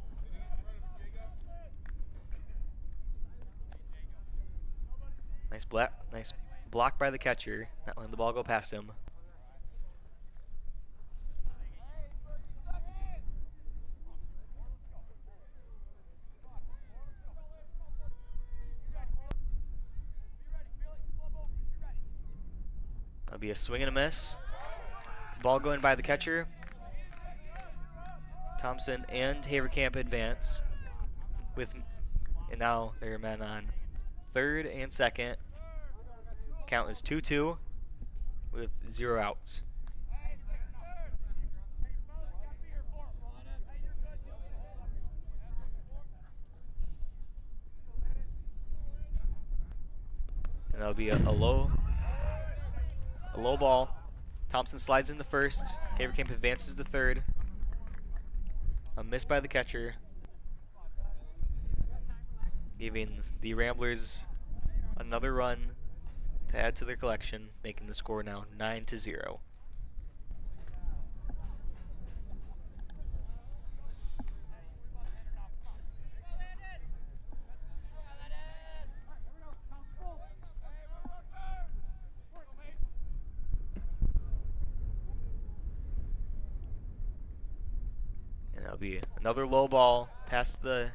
Nice block by the catcher, not letting the ball go past him. That'll be a swing and a miss. Ball going by the catcher. Thompson and Haverkamp advance and now there are men on third and second. Count is 2-2 with 0 outs. And that'll be a low ball. Thompson slides into first. Haverkamp advances to third. A miss by the catcher, giving the Ramblers another run to add to their collection, making the score now 9-0. That'll be another low ball past the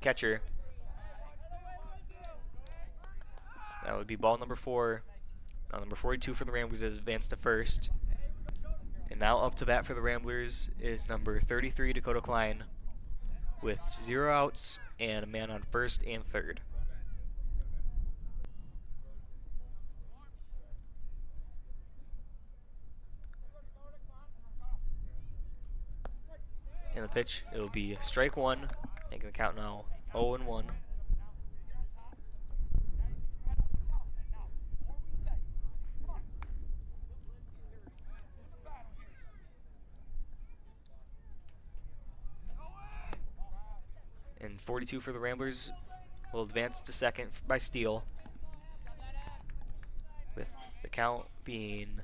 catcher. That would be ball number 4. Number 42 for the Ramblers has advanced to first. And now up to bat for the Ramblers is number 33, Dakota Klein, with 0 outs and a man on first and third. And the pitch, it will be strike one, making the count now 0-1. And 42 for the Ramblers will advance to second by steal, with the count being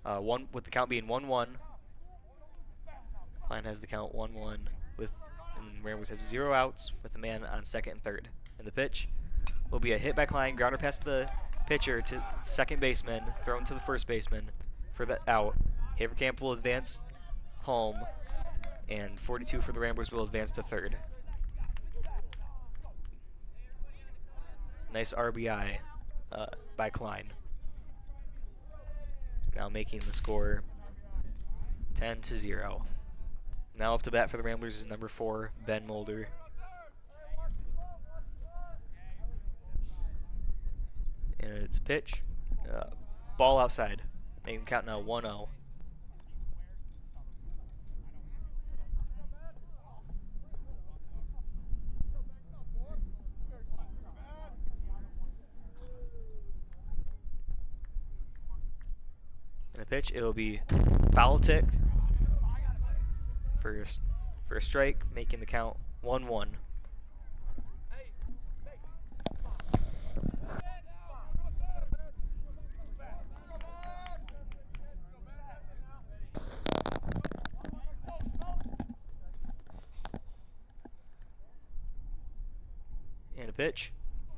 1-1. Klein has the count 1-1 and the Ramblers have 0 outs with a man on second and third. And the pitch will be a hit by Klein, grounder past the pitcher to second baseman, thrown to the first baseman for the out. Haverkamp will advance home, and 42 for the Ramblers will advance to third. Nice RBI by Klein. Now making the score 10-0. Now up to bat for the Ramblers is number 4, Ben Mulder. And it's a pitch. Ball outside. Making the count now 1-0. the pitch, it'll be foul ticked for a strike, making the count 1-1. And a pitch,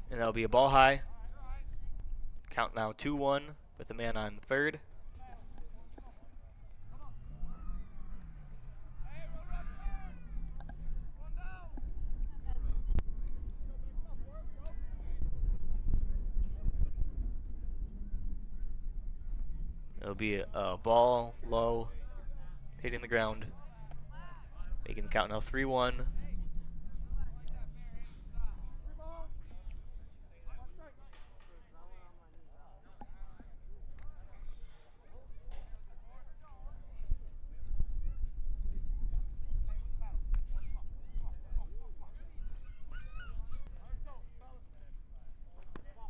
and that'll be a ball high. Count now 2-1 with a man on third. It'll be a ball low, hitting the ground, making the count now 3-1.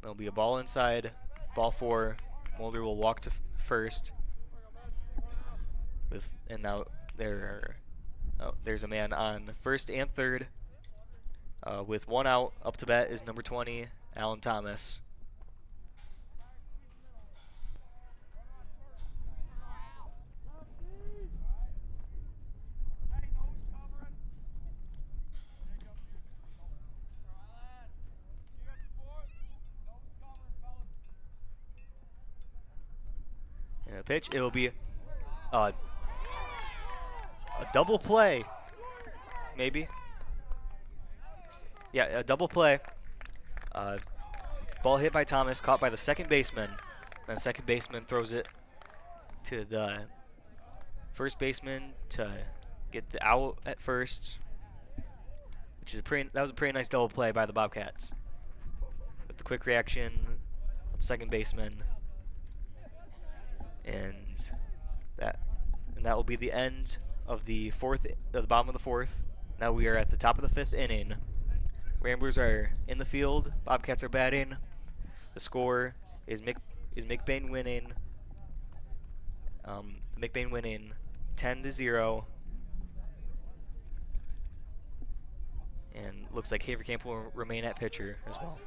There'll be a ball inside, ball 4. Mulder will walk to first. And now there's a man on first and third. With 1 out, up to bat is number 20, Alan Thomas. And a pitch, it'll be a double play, maybe. Yeah, a double play. Ball hit by Thomas, caught by the second baseman. And the second baseman throws it to the first baseman to get the out at first, which is that was a pretty nice double play by the Bobcats. With the quick reaction of second baseman. And that will be the end of the bottom of the fourth. Now we are at the top of the 5th inning. Ramblers are in the field. Bobcats are batting. The score is McBain winning. McBain winning 10-0. And looks like Haverkamp will remain at pitcher as well.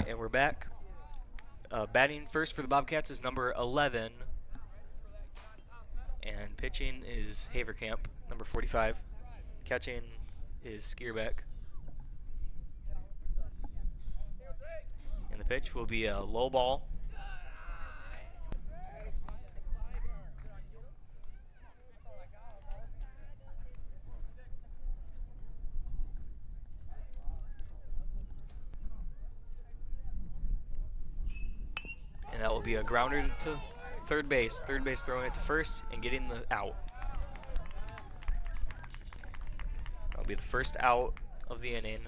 And we're back. Batting first for the Bobcats is number 11. And pitching is Haverkamp, number 45. Catching is Skierbeck. And the pitch will be a low ball. And that will be a grounder to third base. Third base throwing it to first and getting the out. That'll be the first out of the inning.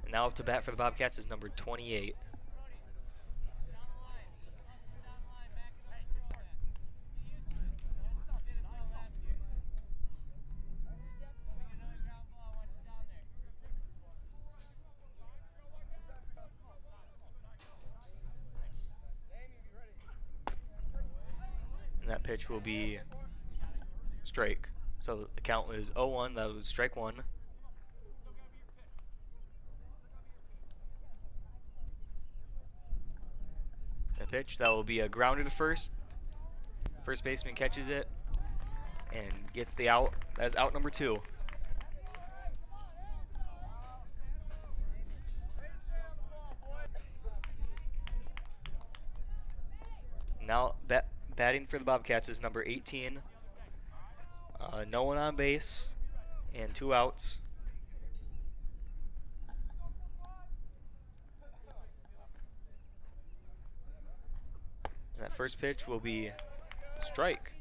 And now up to bat for the Bobcats is number 28. pitch will be strike. So the count was 0-1. That was strike one. The pitch, that will be a grounder to first. First baseman catches it and gets the out. That's out number 2. Now batting for the Bobcats is number 18. No one on base and 2 outs. And that first pitch will be strike.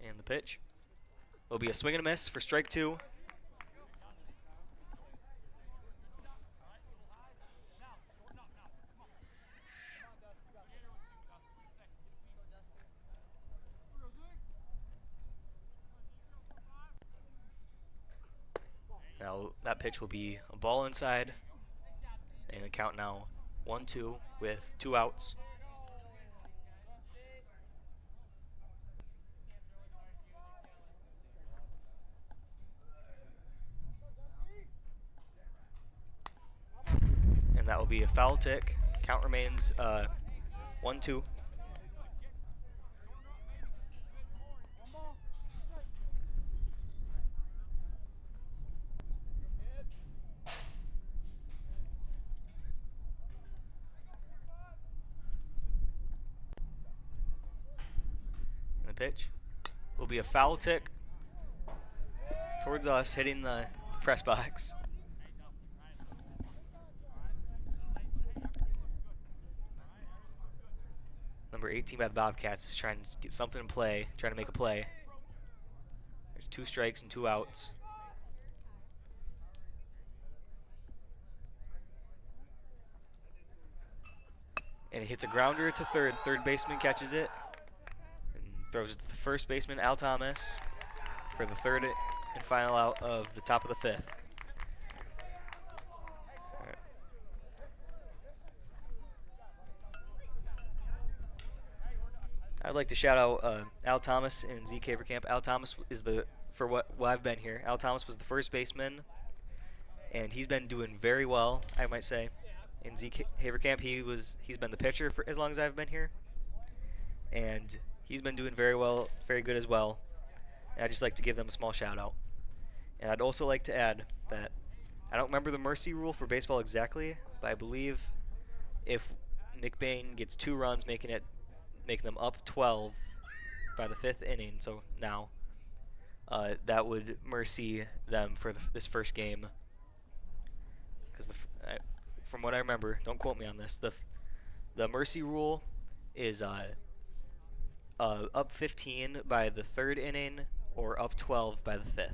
And the pitch will be a swing and a miss for strike 2. Now that pitch will be a ball inside, and the count now 1-2 with 2 outs. And that will be a foul tick. Count remains 1-2. Pitch will be a foul tick towards us, hitting the press box. Number 18 by the Bobcats is trying to get something in play, trying to make a play. There's 2 strikes and 2 outs. And it hits a grounder to third. Third baseman catches it. Throws it to the first baseman, Al Thomas, for the third and final out of the top of the 5th. Right. I'd like to shout out Al Thomas and Zeke Haverkamp. Al Thomas is for what I've been here, Al Thomas was the first baseman, and he's been doing very well, I might say. In Zeke Haverkamp, he's been the pitcher for as long as I've been here, and he's been doing very well, very good as well. And I'd just like to give them a small shout out. And I'd also like to add that I don't remember the mercy rule for baseball exactly, but I believe if McBain gets 2 runs, making them up 12 by the 5th inning, so now, that would mercy them for this first game. Because from what I remember, don't quote me on this, the mercy rule is up 15 by the 3rd inning or up 12 by the 5th.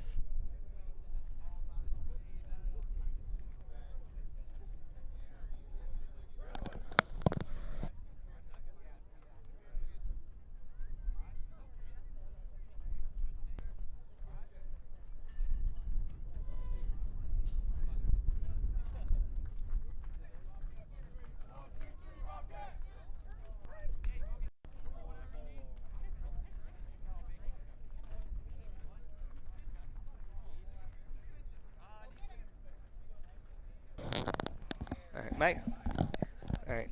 Alright,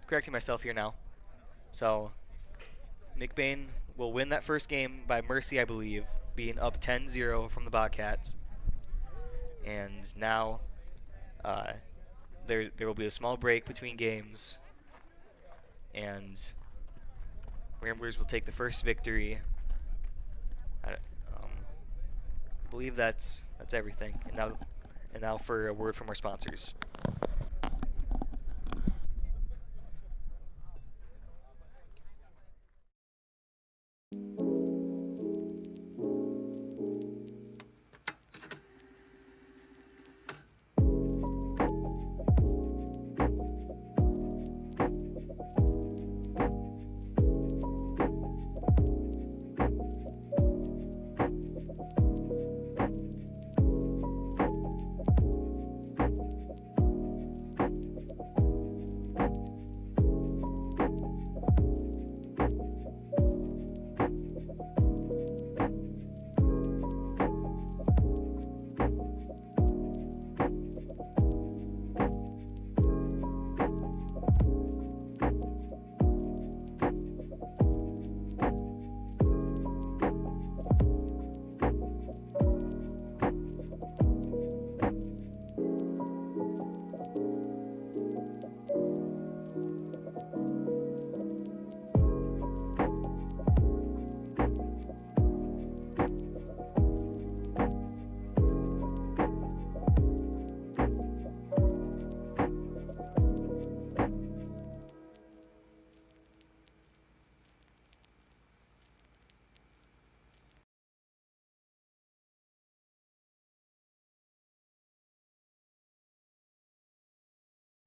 correcting myself here now. So, McBain will win that first game by mercy, I believe, being up 10-0 from the Bobcats. And now, there will be a small break between games, and Ramblers will take the first victory. I believe that's everything. And now for a word from our sponsors.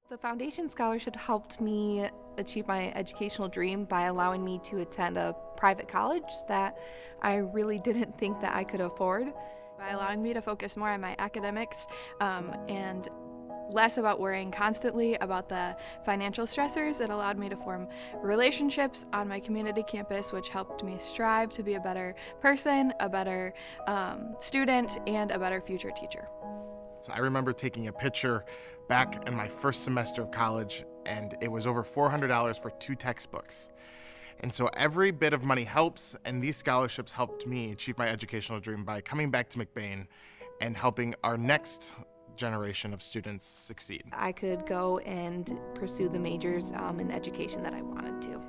The foundation scholarship helped me achieve my educational dream by allowing me to attend a private college that I really didn't think that I could afford. By allowing me to focus more on my academics and less about worrying constantly about the financial stressors, it allowed me to form relationships on my community campus, which helped me strive to be a better person, a better student, and a better future teacher. So I remember taking a picture back in my first semester of college, and it was over $400 for 2 textbooks. And so every bit of money helps, and these scholarships helped me achieve my educational dream by coming back to McBain and helping our next generation of students succeed. I could go and pursue the majors in education that I wanted to.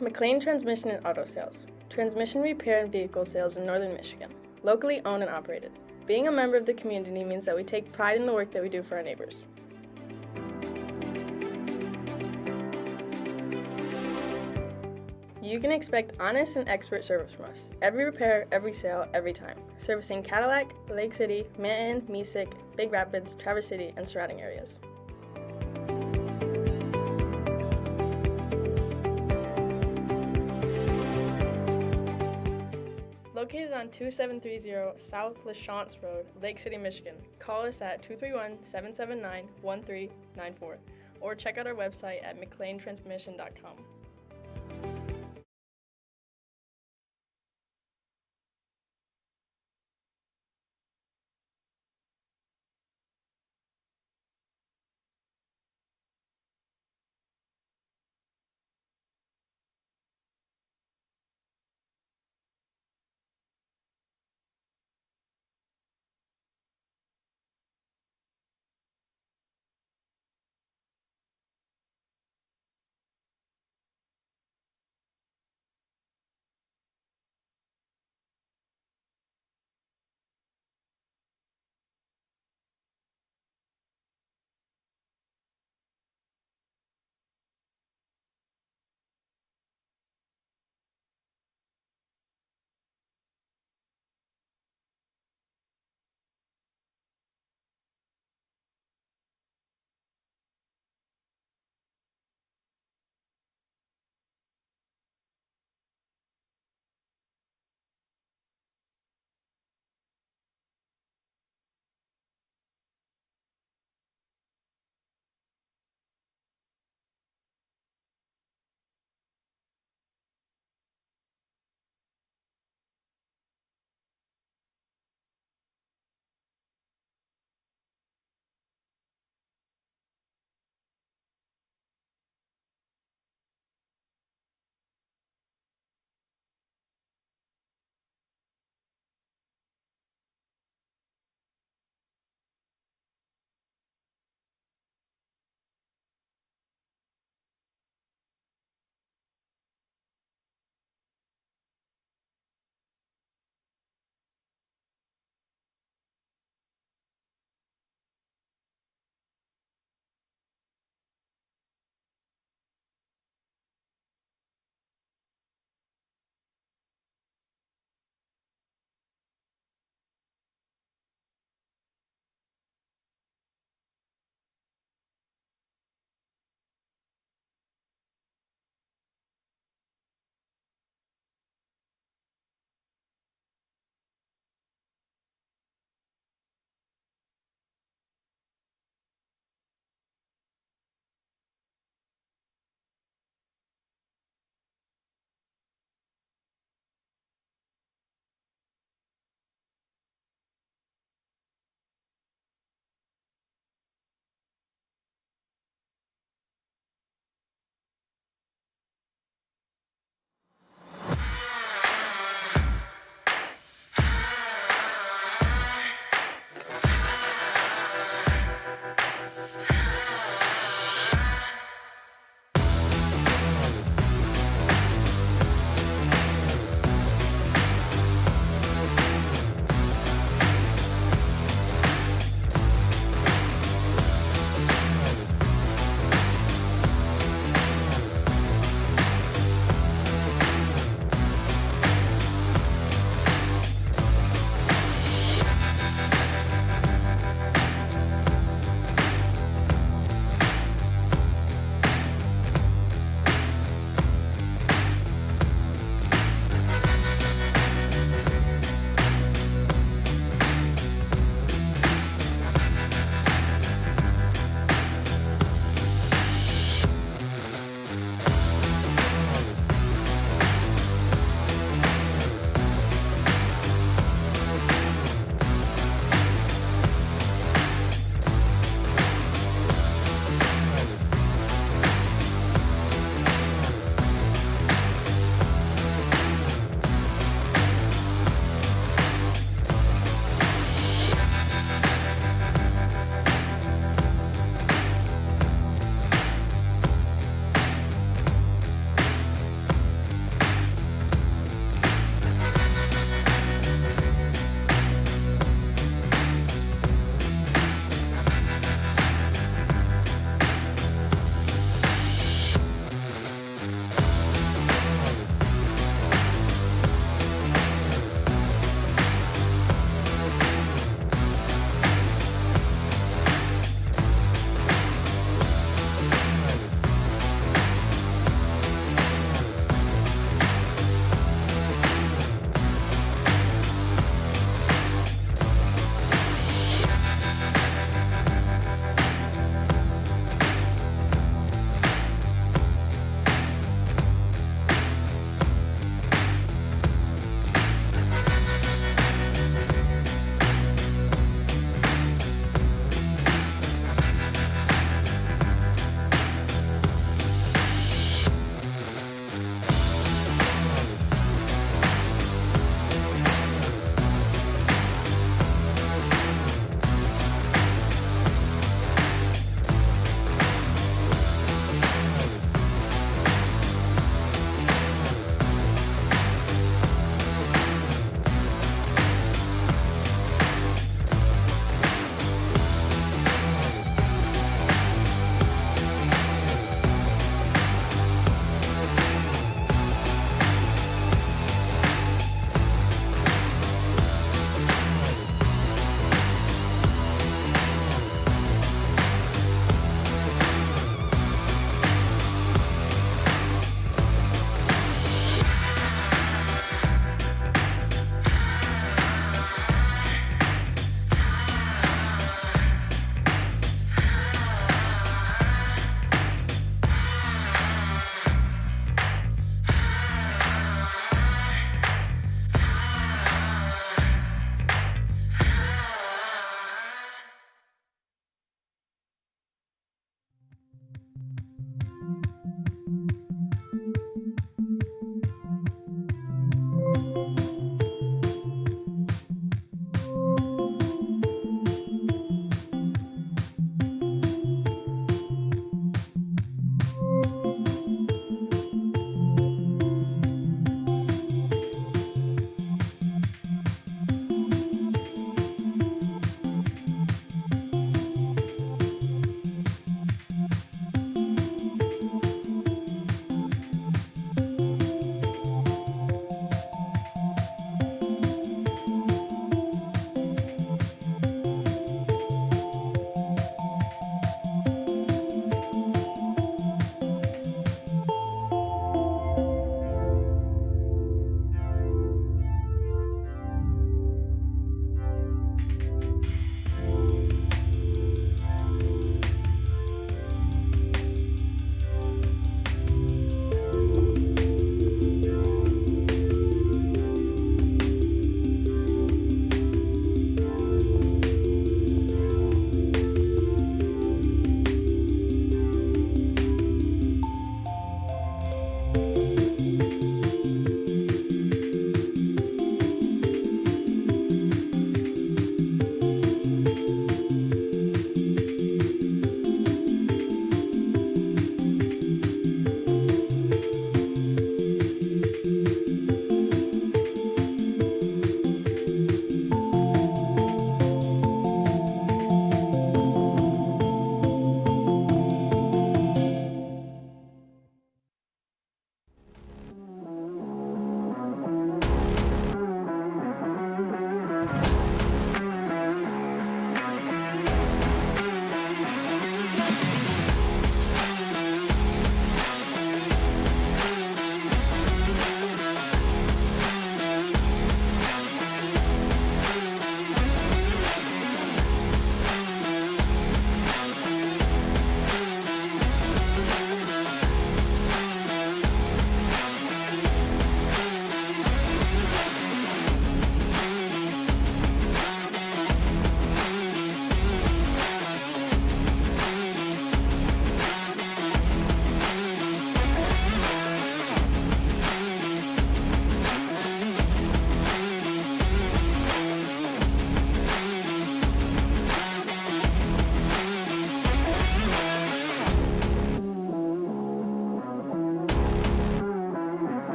McLain Transmission and Auto Sales. Transmission repair and vehicle sales in northern Michigan. Locally owned and operated. Being a member of the community means that we take pride in the work that we do for our neighbors. You can expect honest and expert service from us. Every repair, every sale, every time. Servicing Cadillac, Lake City, Manton, Mesick, Big Rapids, Traverse City, and surrounding areas. Located on 2730 South LaChance Road, Lake City, Michigan. Call us at 231-779-1394 or check out our website at mclaintransmission.com.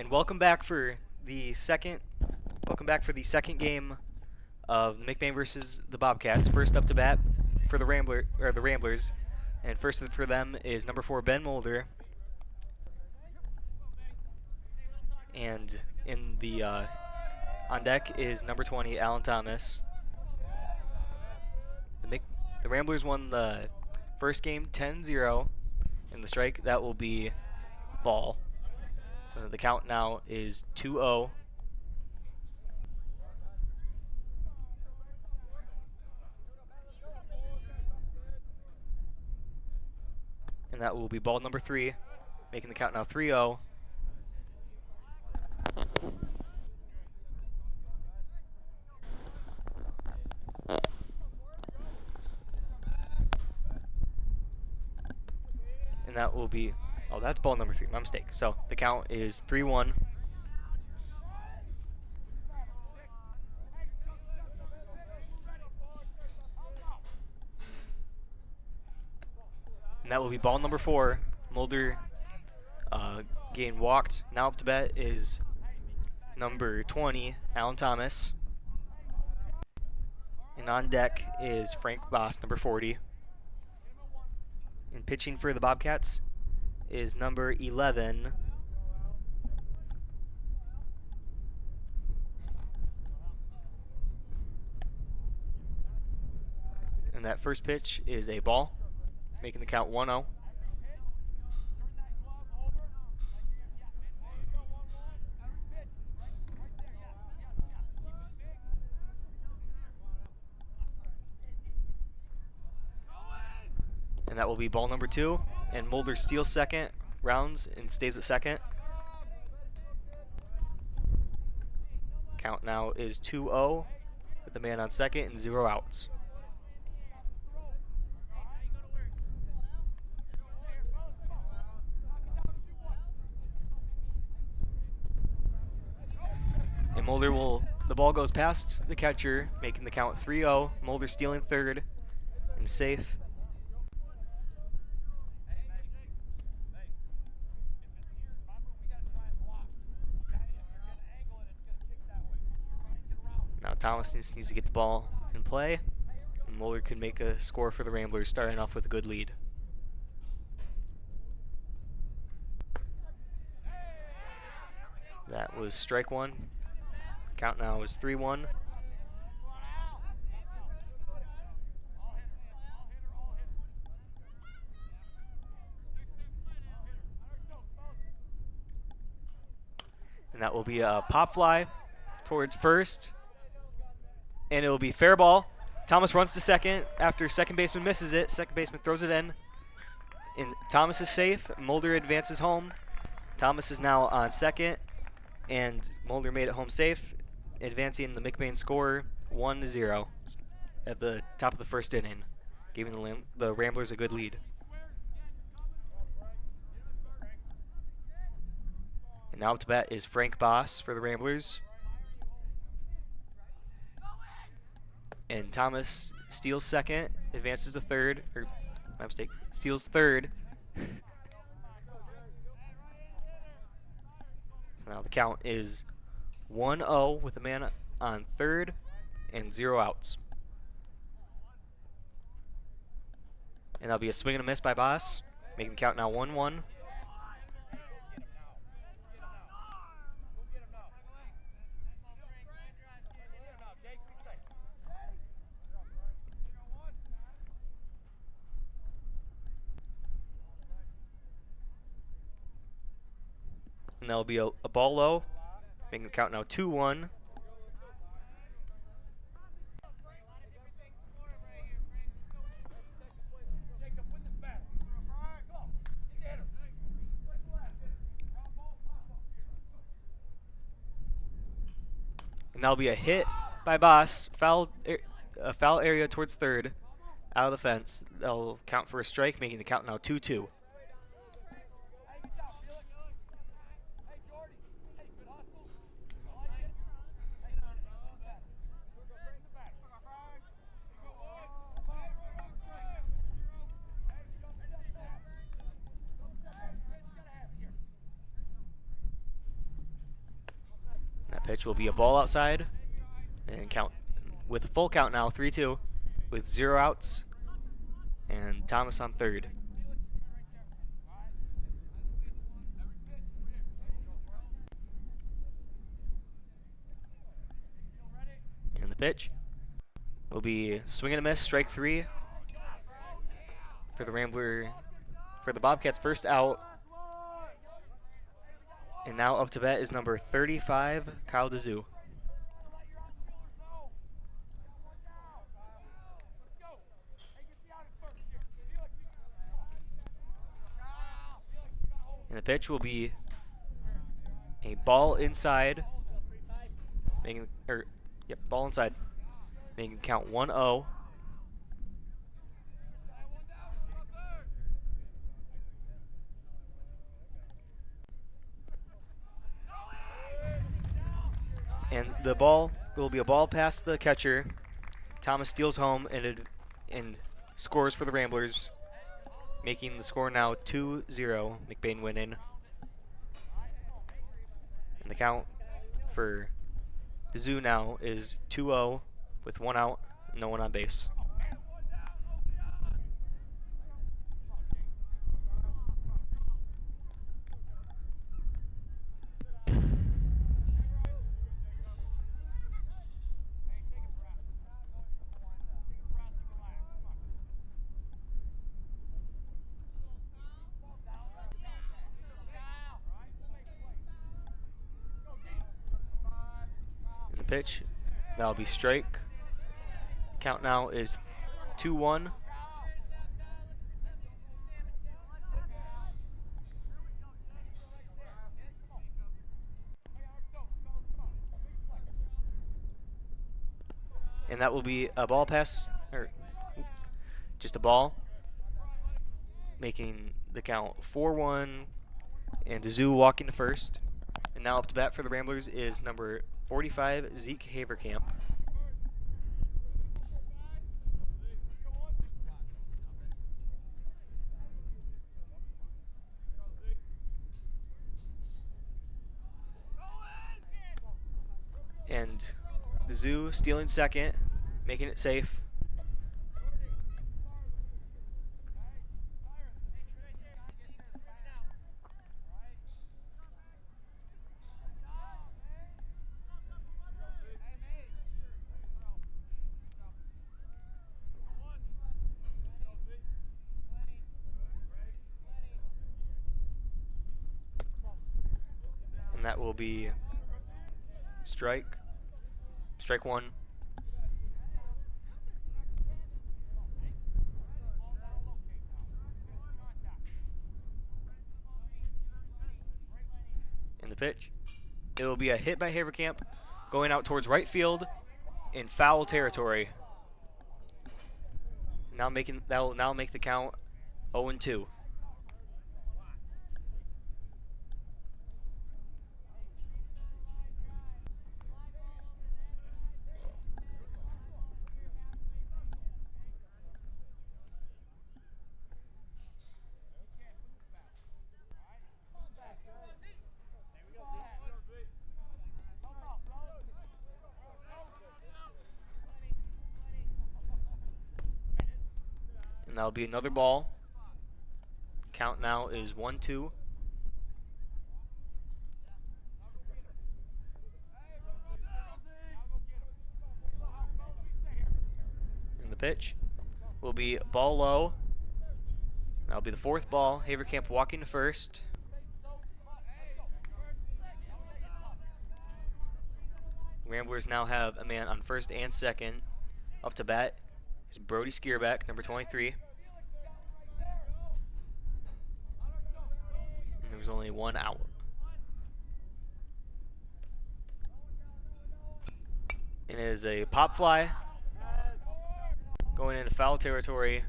And welcome back for the second game of the McBain versus the Bobcats. First up to bat for the Ramblers, and first for them is number 4 Ben Mulder, and in the on deck is number 20 Alan Thomas. The Ramblers won the first game 10-0, and the strike that will be ball. So the count now is 2-0. And that will be ball number 3, making the count now 3-0. And that will be, oh, that's ball number 3, my mistake. So the count is 3-1. And that will be ball number 4. Mulder getting walked. Now up to bat is number 20, Alan Thomas. And on deck is Frank Boss, number 40. And pitching for the Bobcats is number 11, and that first pitch is a ball, making the count 1-0. And that will be ball number 2, and Mulder steals second, rounds, and stays at second. Count now is 2-0 with the man on second and 0 outs. And Mulder the ball goes past the catcher, making the count 3-0. Mulder stealing third and safe. Now Thomas needs to get the ball in play, and Mulder can make a score for the Ramblers, starting off with a good lead. That was strike 1. Count now is 3-1. And that will be a pop fly towards first. And it will be fair ball. Thomas runs to second after second baseman misses it. Second baseman throws it in. And Thomas is safe. Mulder advances home. Thomas is now on second. And Mulder made it home safe, advancing the McBain score 1-0 at the top of the first inning, giving the Ramblers a good lead. And now up to bat is Frank Boss for the Ramblers. And Thomas steals second, advances to third, or my mistake, steals third. So now the count is 1-0 with a man on third and 0 outs. And that'll be a swing and a miss by Boss, making the count now 1-1. And that'll be a ball low, making the count now 2-1. And that'll be a hit by Boss, a foul area towards third, out of the fence. That'll count for a strike, making the count now 2-2. Pitch will be a ball outside and count with a full count now, 3-2 with 0 outs and Thomas on third. And the pitch will be swing and a miss, strike 3 for the Bobcats' first out. And now up to bat is number 35, Kyle DeZoo. And the pitch will be a ball inside, ball inside, making count 1-0. And the ball will be a ball past the catcher. Thomas steals home and scores for the Ramblers, making the score now 2-0, McBain winning. And the count for the Zoo now is 2-0 with 1 out, no one on base. Pitch, that'll be strike. Count now is 2-1. And that will be a ball pass, or just a ball, making the count 4-1, and the Zoo walking to first. And now up to bat for the Ramblers is number 45, Zeke Haverkamp. And the Zoo stealing second, making it safe. That will be strike 1. And the pitch, it will be a hit by Haverkamp going out towards right field in foul territory. That will now make the count 0-2. And that'll be another ball. Count now is 1-2. And the pitch will be ball low. That'll be the 4th ball. Haverkamp walking to first. Ramblers now have a man on first and second. Up to bat is Brody Skierbeck, number 23. And there's only 1 out. And it is a pop fly going into foul territory,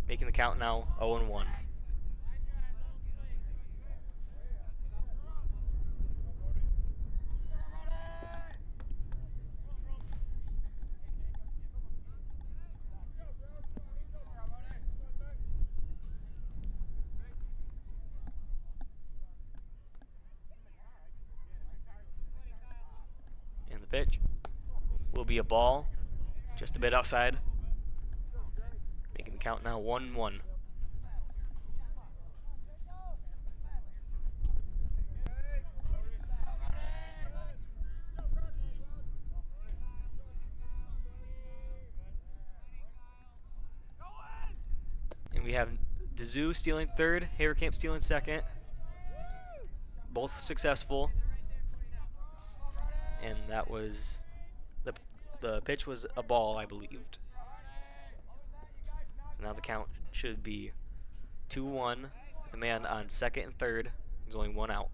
making the count now 0-1. pitch will be a ball, just a bit outside. Making the count now 1-1. And we have DeZoo stealing third, Haverkamp stealing second. Both successful. And that was, the pitch was a ball, I believed. So now the count should be 2-1. The man on second and third. There's only one out.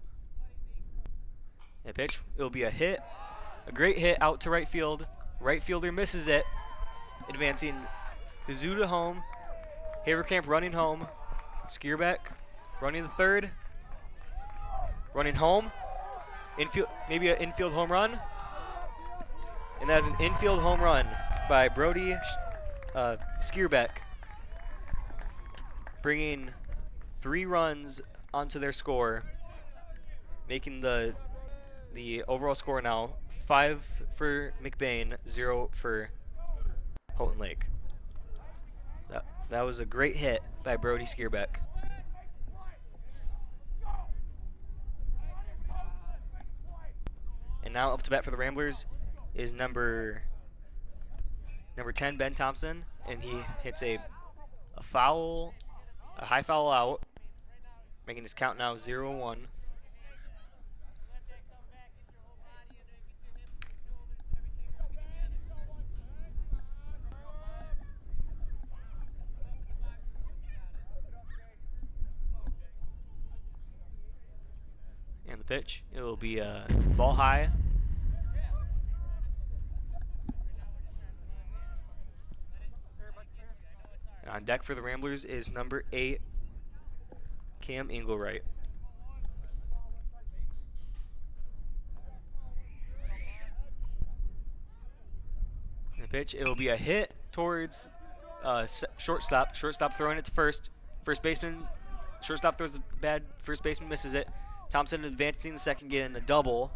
And the pitch, it'll be a hit. A great hit out to right field. Right fielder misses it. Advancing DeZoo to home. Haverkamp running home. Skierbeck running the third. Running home. Infield, maybe an infield home run. And that's an infield home run by Brody Skierbeck, bringing 3 runs onto their score, making the overall score now 5 for McBain, 0 for Houghton Lake. That was a great hit by Brody Skierbeck. And now up to bat for the Ramblers is number 10, Ben Thompson, and he hits a foul, a high foul out, making his count now 0-1. And the pitch, it will be a ball high. And on deck for the Ramblers is number 8, Cam Engelwright. And the pitch, it will be a hit towards shortstop. Shortstop throwing it to first. First baseman, shortstop throws the bad, first baseman misses it. Thompson advancing the second, getting a double.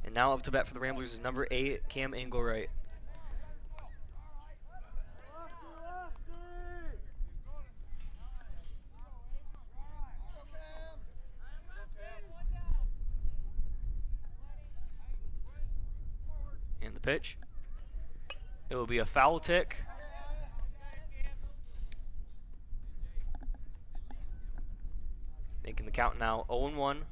And now up to bat for the Ramblers is number 8, Cam Engelwright. And the pitch, it will be a foul tick. Making the count now 0-1.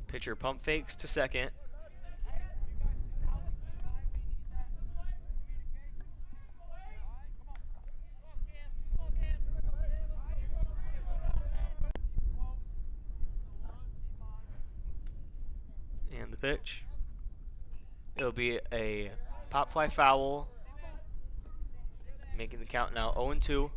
Pitcher pump fakes to second. And the pitch, it'll be a pop fly foul, making the count now 0-2.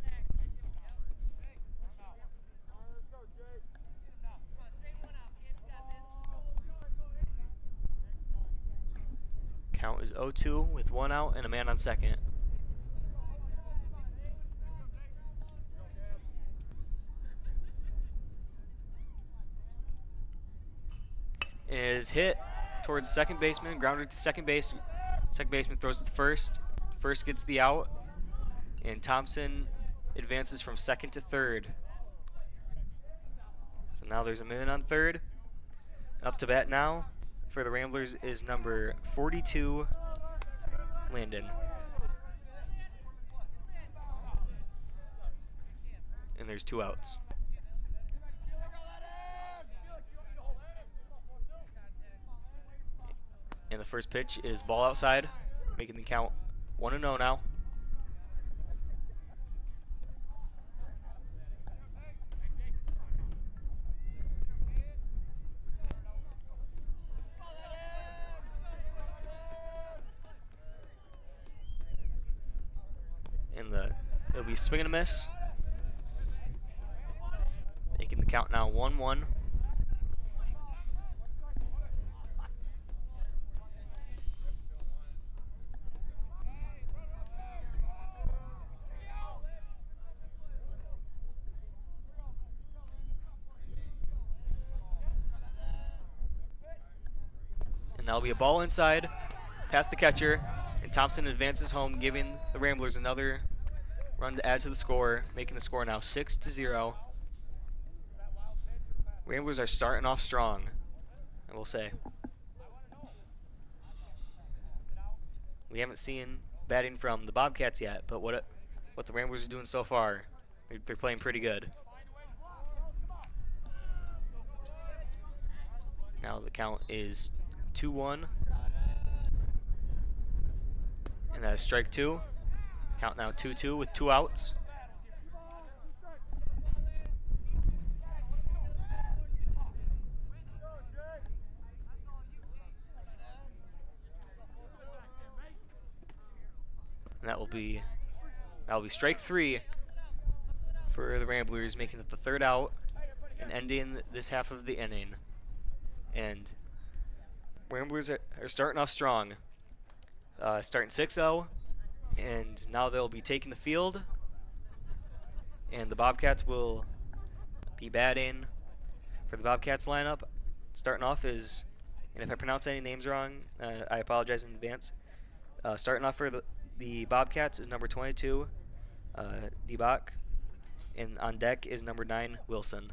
Count is 0-2 with 1 out and a man on second. And it is hit towards second baseman, grounded to second base. Second baseman throws it to first. First gets the out, and Thompson advances from second to third. So now there's a man on third. Up to bat now for the Ramblers is number 42, Landon. And there's 2 outs. And the first pitch is ball outside, making the count 1-0 now. And it'll be swing and a miss. making the count now 1-1. And that'll be a ball inside, past the catcher, and Thompson advances home, giving the Ramblers another run to add to the score, making the score now 6-0. Ramblers are starting off strong, I will say. We haven't seen batting from the Bobcats yet, but what the Ramblers are doing so far, they're playing pretty good. Now the count is 2-1, and that is strike two. Count now 2-2 with 2 outs. And that will be strike 3 for the Ramblers, making it the 3rd out and ending this half of the inning. And Ramblers are starting off strong, starting 6-0, and now they'll be taking the field, and the Bobcats will be batting. For the Bobcats lineup, starting off is, and if I pronounce any names wrong, I apologize in advance. Starting off for the Bobcats is number 22, Debach, and on deck is number 9, Wilson.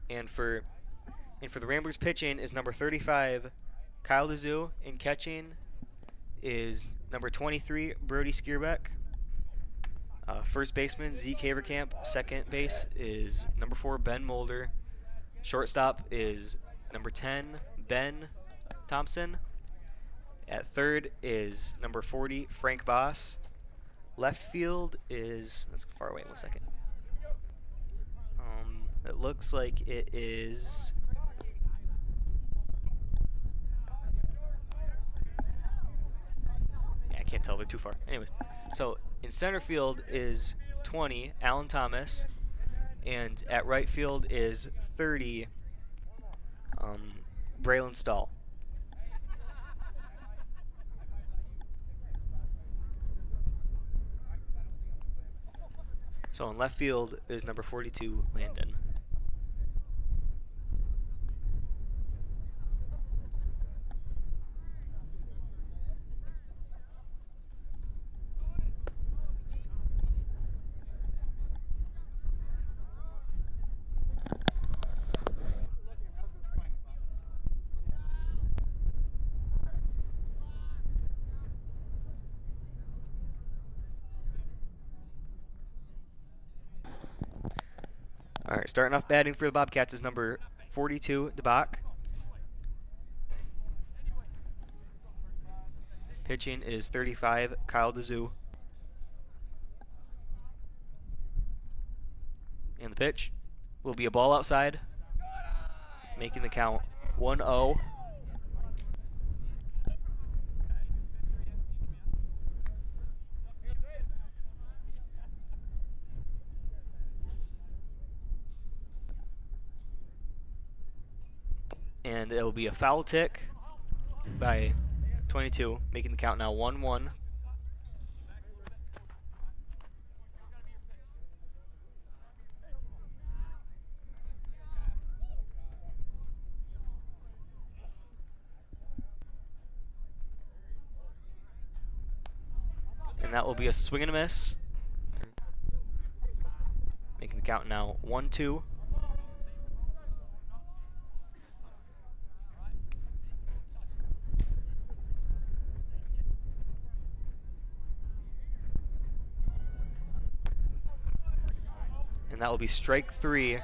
And for the Ramblers pitching is number 35, Kyle DeZoo, and catching is number 23, Brody Skierbeck. First baseman, Zeke Haverkamp. Second base is number 4, Ben Mulder. Shortstop is number 10, Ben Thompson. At third is number 40, Frank Boss. Left field is, that's far away, 1 second. It looks like it is I can't tell, they're too far. Anyways, so in center field is 20, Alan Thomas, and at right field is 30, Braylon Stahl. So in left field is number 42, Landon. All right, starting off batting for the Bobcats is number 42, Debach. Pitching is 35, Kyle DeZoo. And the pitch will be a ball outside, making the count 1-0. And it will be a foul tick by 22, making the count now 1-1. And that will be a swing and a miss, making the count now 1-2. And that will be strike 3,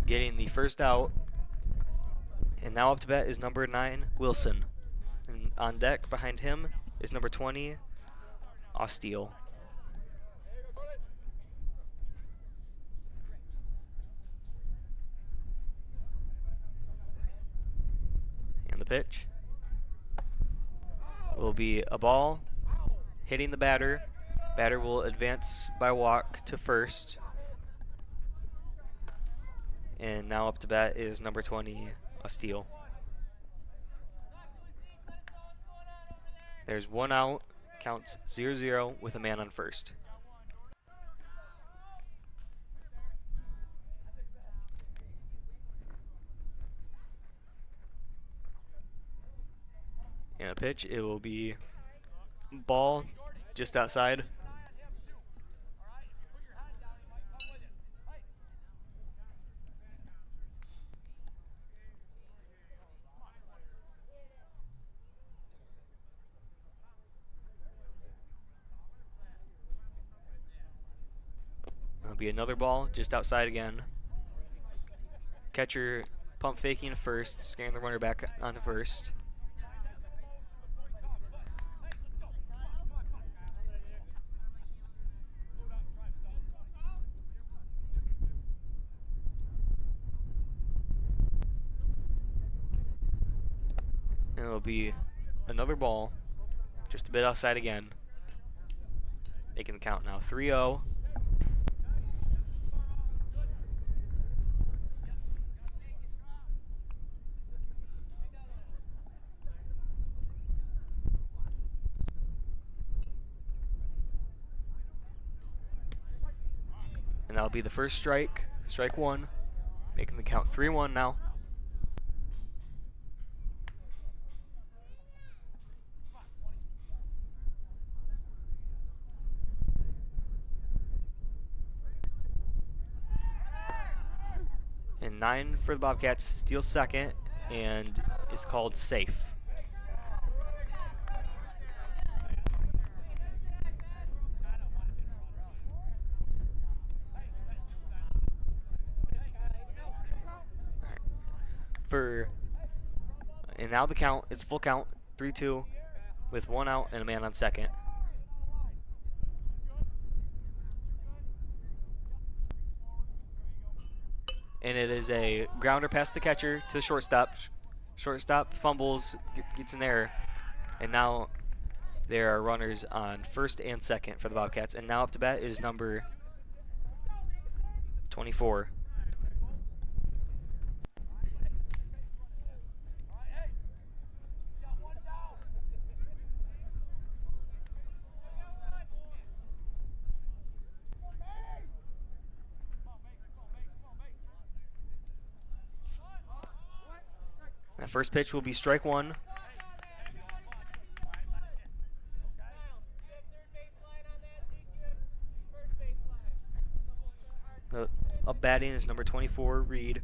getting the first out. And now up to bat is number 9, Wilson. And on deck behind him is number 20, Osteal. And the pitch will be a ball hitting the batter. Batter will advance by walk to first. And now up to bat is number 20, a steal. There's one out, counts 0-0 with a man on first. And a pitch, it will be ball just outside. It'll be another ball just outside again. Catcher pump faking to first, scaring the runner back onto first. And it'll be another ball, just a bit outside again. Making the count now 3-0. And that'll be the first strike, strike one, making the count 3-1 now. And 9 for the Bobcats, steals second, and is called safe. And now the count is full count, 3-2, with one out and a man on second. And it is a grounder past the catcher to the shortstop. Shortstop fumbles, gets an error, and now there are runners on first and second for the Bobcats. And now up to bat is number 24. That first pitch will be strike one. Up batting is number 24, Reed.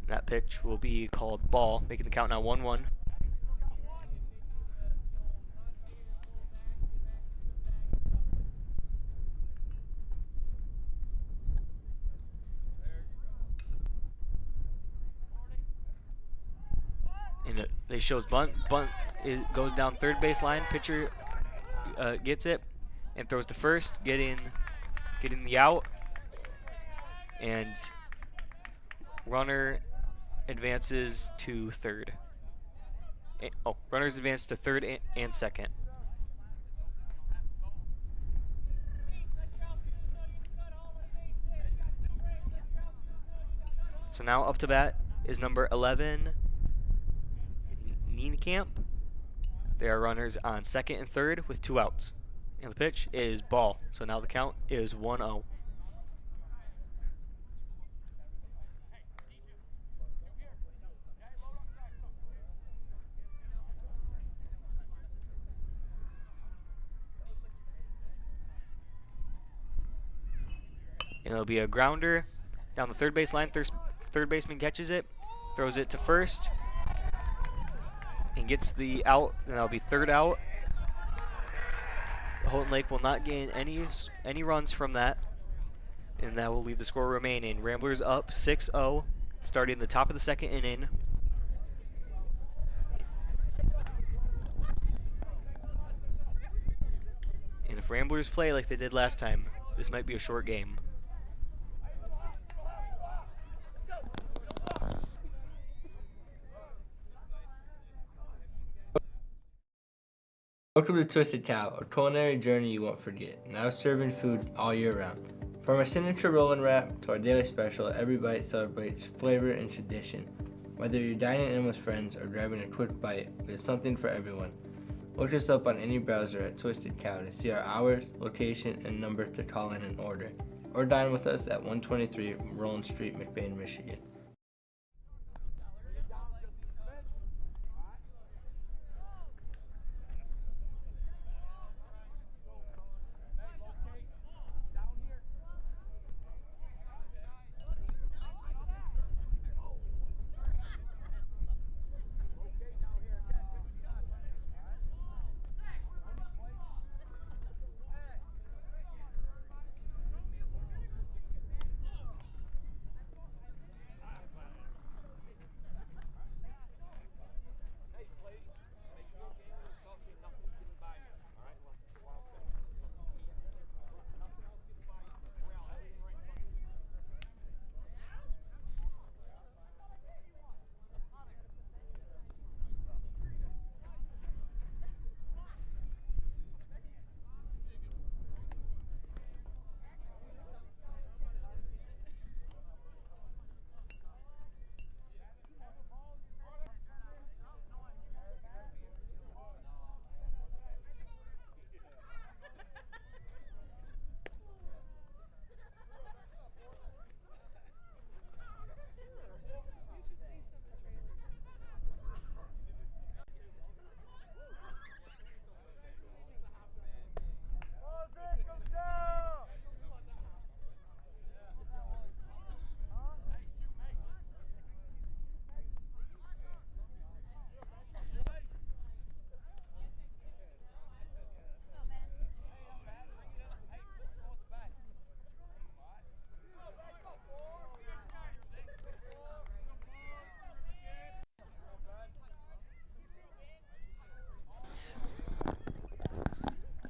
That pitch will be called ball, making the count now 1-1. And they shows bunt. Bunt goes down third base line. Pitcher gets it and throws to first, getting the out. And runner advances to third. Runners advance to third and second. So now up to bat is number 11, Camp. There are runners on second and third with two outs. And the pitch is ball. So now the count is 1-0. And it'll be a grounder down the third base line. Third baseman catches it, throws it to first, and gets the out, and that'll be third out. Houghton Lake will not gain any runs from that, and that will leave the score remaining. Ramblers up 6-0, starting the top of the second inning. And if Ramblers play like they did last time, this might be a short game. Welcome to Twisted Cow, a culinary journey you won't forget. Now serving food all year round. From our signature roll and wrap to our daily special, every bite celebrates flavor and tradition. Whether you're dining in with friends or grabbing a quick bite, we have something for everyone. Look us up on any browser at Twisted Cow to see our hours, location, and number to call in and order. Or dine with us at 123 Roland Street, McBain, Michigan.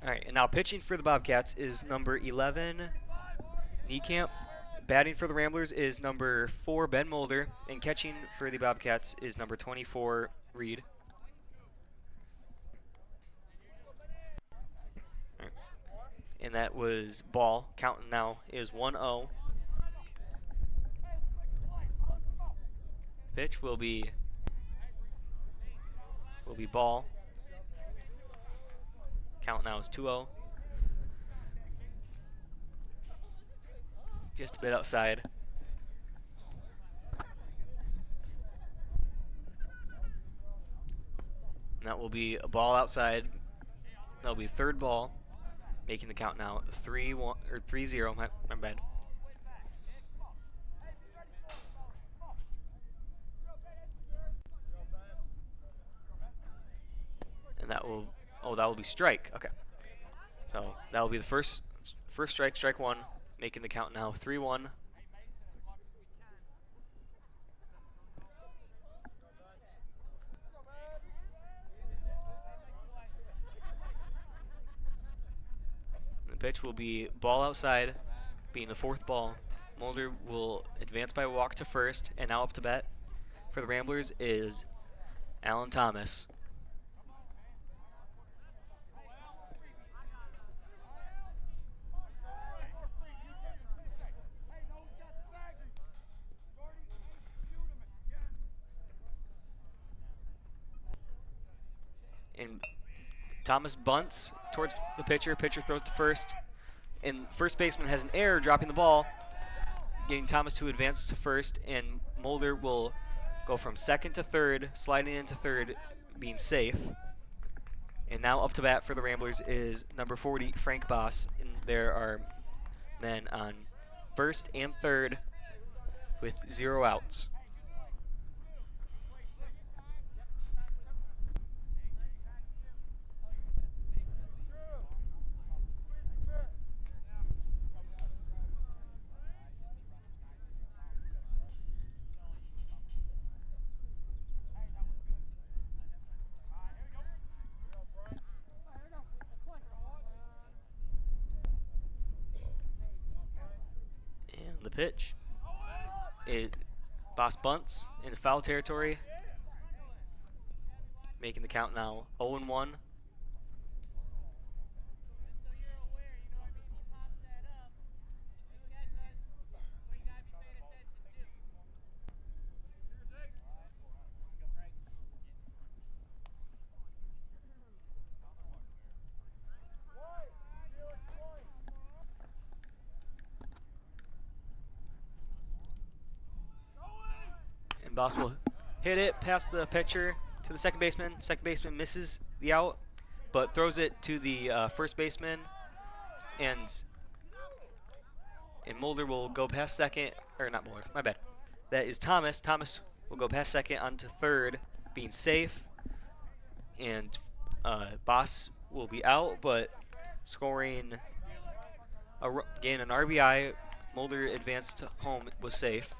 All right, and now pitching for the Bobcats is number 11, Niekamp. Batting for the Ramblers is number 4, Ben Mulder. And catching for the Bobcats is number 24, Reed. All right. And that was ball. Counting now is 1-0. Pitch will be ball. Count now is 2-0. Just a bit outside. And that will be a ball outside. That'll be third ball, making the count now 3-1 or 3-0. My bad. And that will be strike. Okay. So that will be the first strike, strike one, making the count now 3-1. The pitch will be ball outside, being the fourth ball. Mulder will advance by a walk to first, and now up to bat for the Ramblers is Alan Thomas. And Thomas bunts towards the pitcher. Pitcher throws to first. And first baseman has an error, dropping the ball, getting Thomas to advance to first. And Mulder will go from second to third, sliding into third, being safe. And now up to bat for the Ramblers is number 40, Frank Boss. And there are men on first and third with 0 outs. The pitch. Boss bunts into foul territory, making the count now 0-1. Boss will hit it past the pitcher to the second baseman. Second baseman misses the out, but throws it to the first baseman, and Mulder will go past second, or not Mulder, my bad. That is Thomas. Thomas will go past second onto third, being safe, and Boss will be out, but scoring gain an RBI. Mulder advanced home, was safe.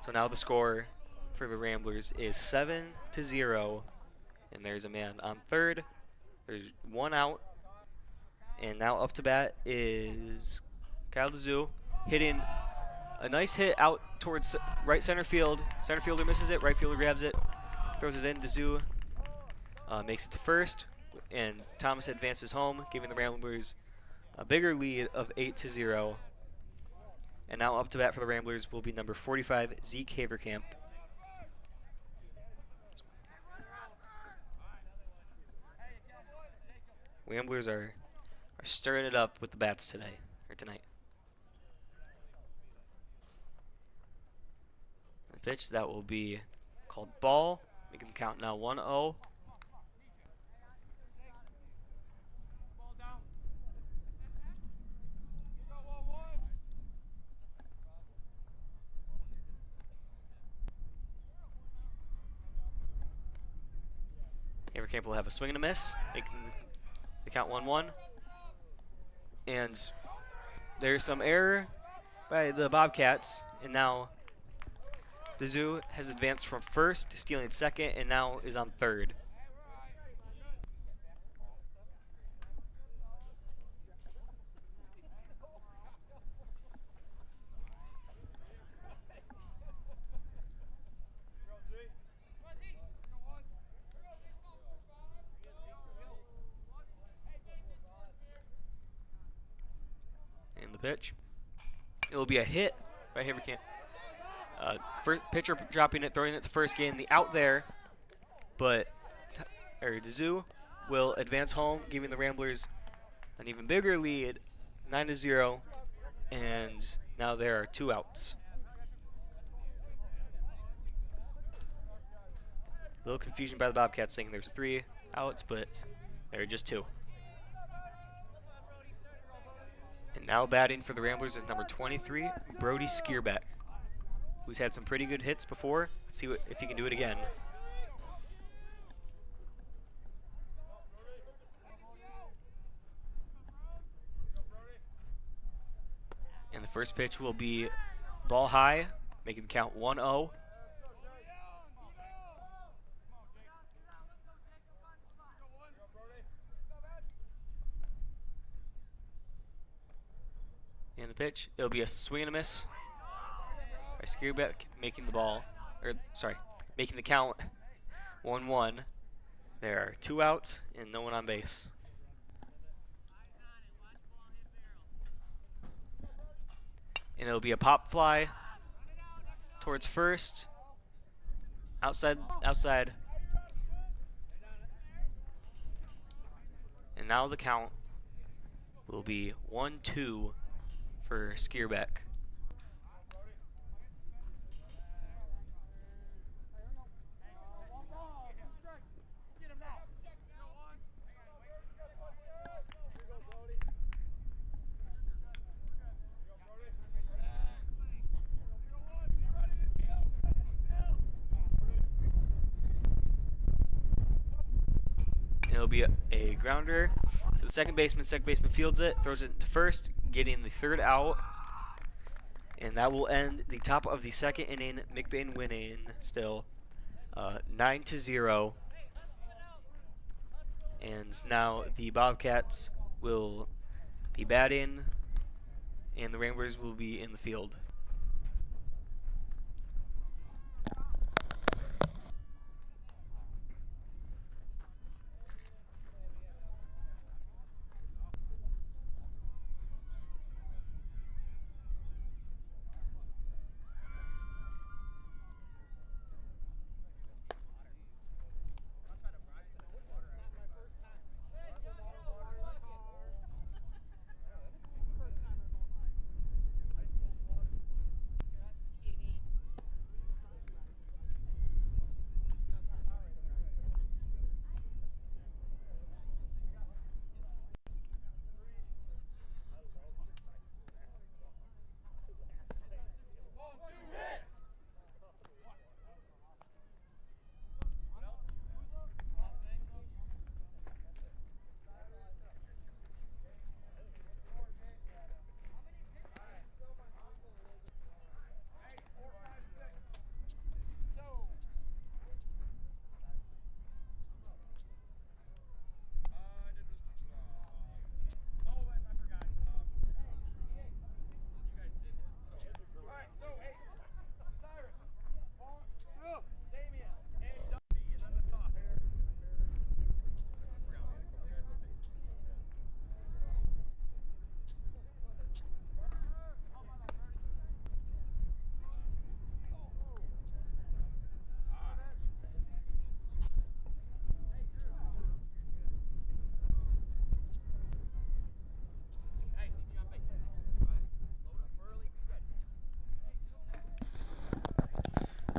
So now the score for the Ramblers is 7-0, and there's a man on third. There's one out, and now up to bat is Kyle DeZoo, hitting a nice hit out towards right center field. Center fielder misses it, right fielder grabs it, throws it in. DeZoo makes it to first, and Thomas advances home, giving the Ramblers a bigger lead of 8-0. And now up to bat for the Ramblers will be number 45, Zeke Haverkamp. Ramblers are stirring it up with the bats today, or tonight. The pitch, that will be called ball. Making the count now 1-0. Haverkamp will have a swing and a miss, making the count 1-1. And there's some error by the Bobcats, and now the Zoo has advanced from first, stealing second, and now is on third. Pitch. It will be a hit by Haverkamp. First pitcher dropping it, throwing it to first, getting the out there, but DeZoo will advance home, giving the Ramblers an even bigger lead, 9-0, and now there are 2 outs. A little confusion by the Bobcats, saying there's 3 outs, but there are just 2. And now batting for the Ramblers is number 23, Brody Skierbeck, who's had some pretty good hits before. Let's see if he can do it again. And the first pitch will be ball high, making the count 1-0. And the pitch, it'll be a swing and a miss by Skierbeck, making the count 1-1. There are 2 outs and no one on base. And it'll be a pop fly towards first, outside. And now the count will be 1-2 for Skierbeck. It'll be a grounder to the second baseman. Second baseman fields it, throws it to first, getting the 3rd out. And that will end the top of the 2nd inning. McBain winning still 9-0. And now the Bobcats will be batting, and the Ramblers will be in the field.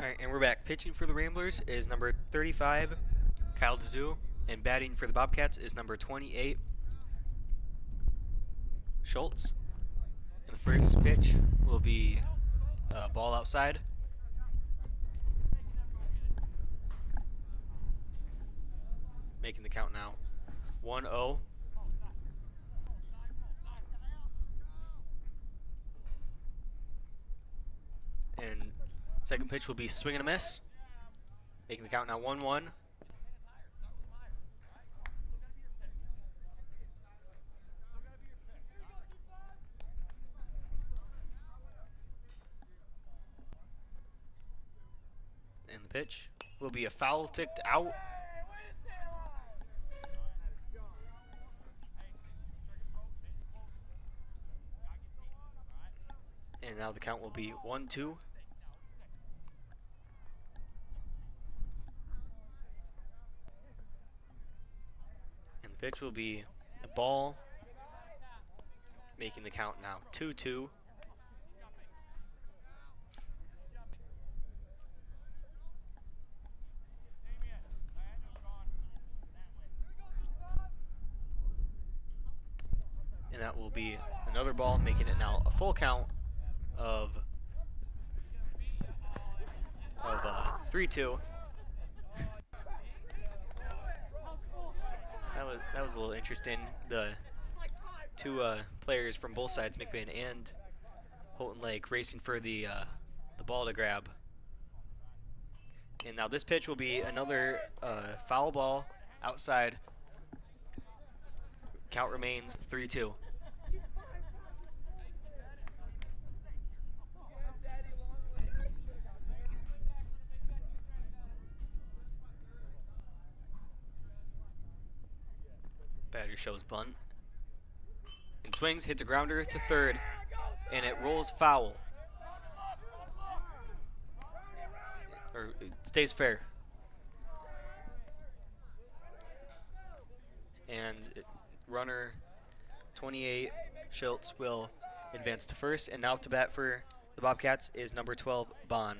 Alright, and we're back. Pitching for the Ramblers is number 35, Kyle Dazoo, and batting for the Bobcats is number 28, Schultz. And the first pitch will be ball outside. Making the count now 1-0. And second pitch will be swing and a miss. Making the count now 1-1. And the pitch will be a foul ticked out. And now the count will be 1-2. And the pitch will be a ball, making the count now 2-2. And that will be another ball, making it now a full count of 3-2. That was a little interesting. The two players from both sides, McBain and Houghton Lake, racing for the ball to grab. And now this pitch will be another foul ball outside. Count remains 3-2. Batter shows bunt and swings, hits a grounder to third, and it rolls foul. Or it stays fair. And runner 28, Schultz, will advance to first, and now to bat for the Bobcats is number 12, Bond.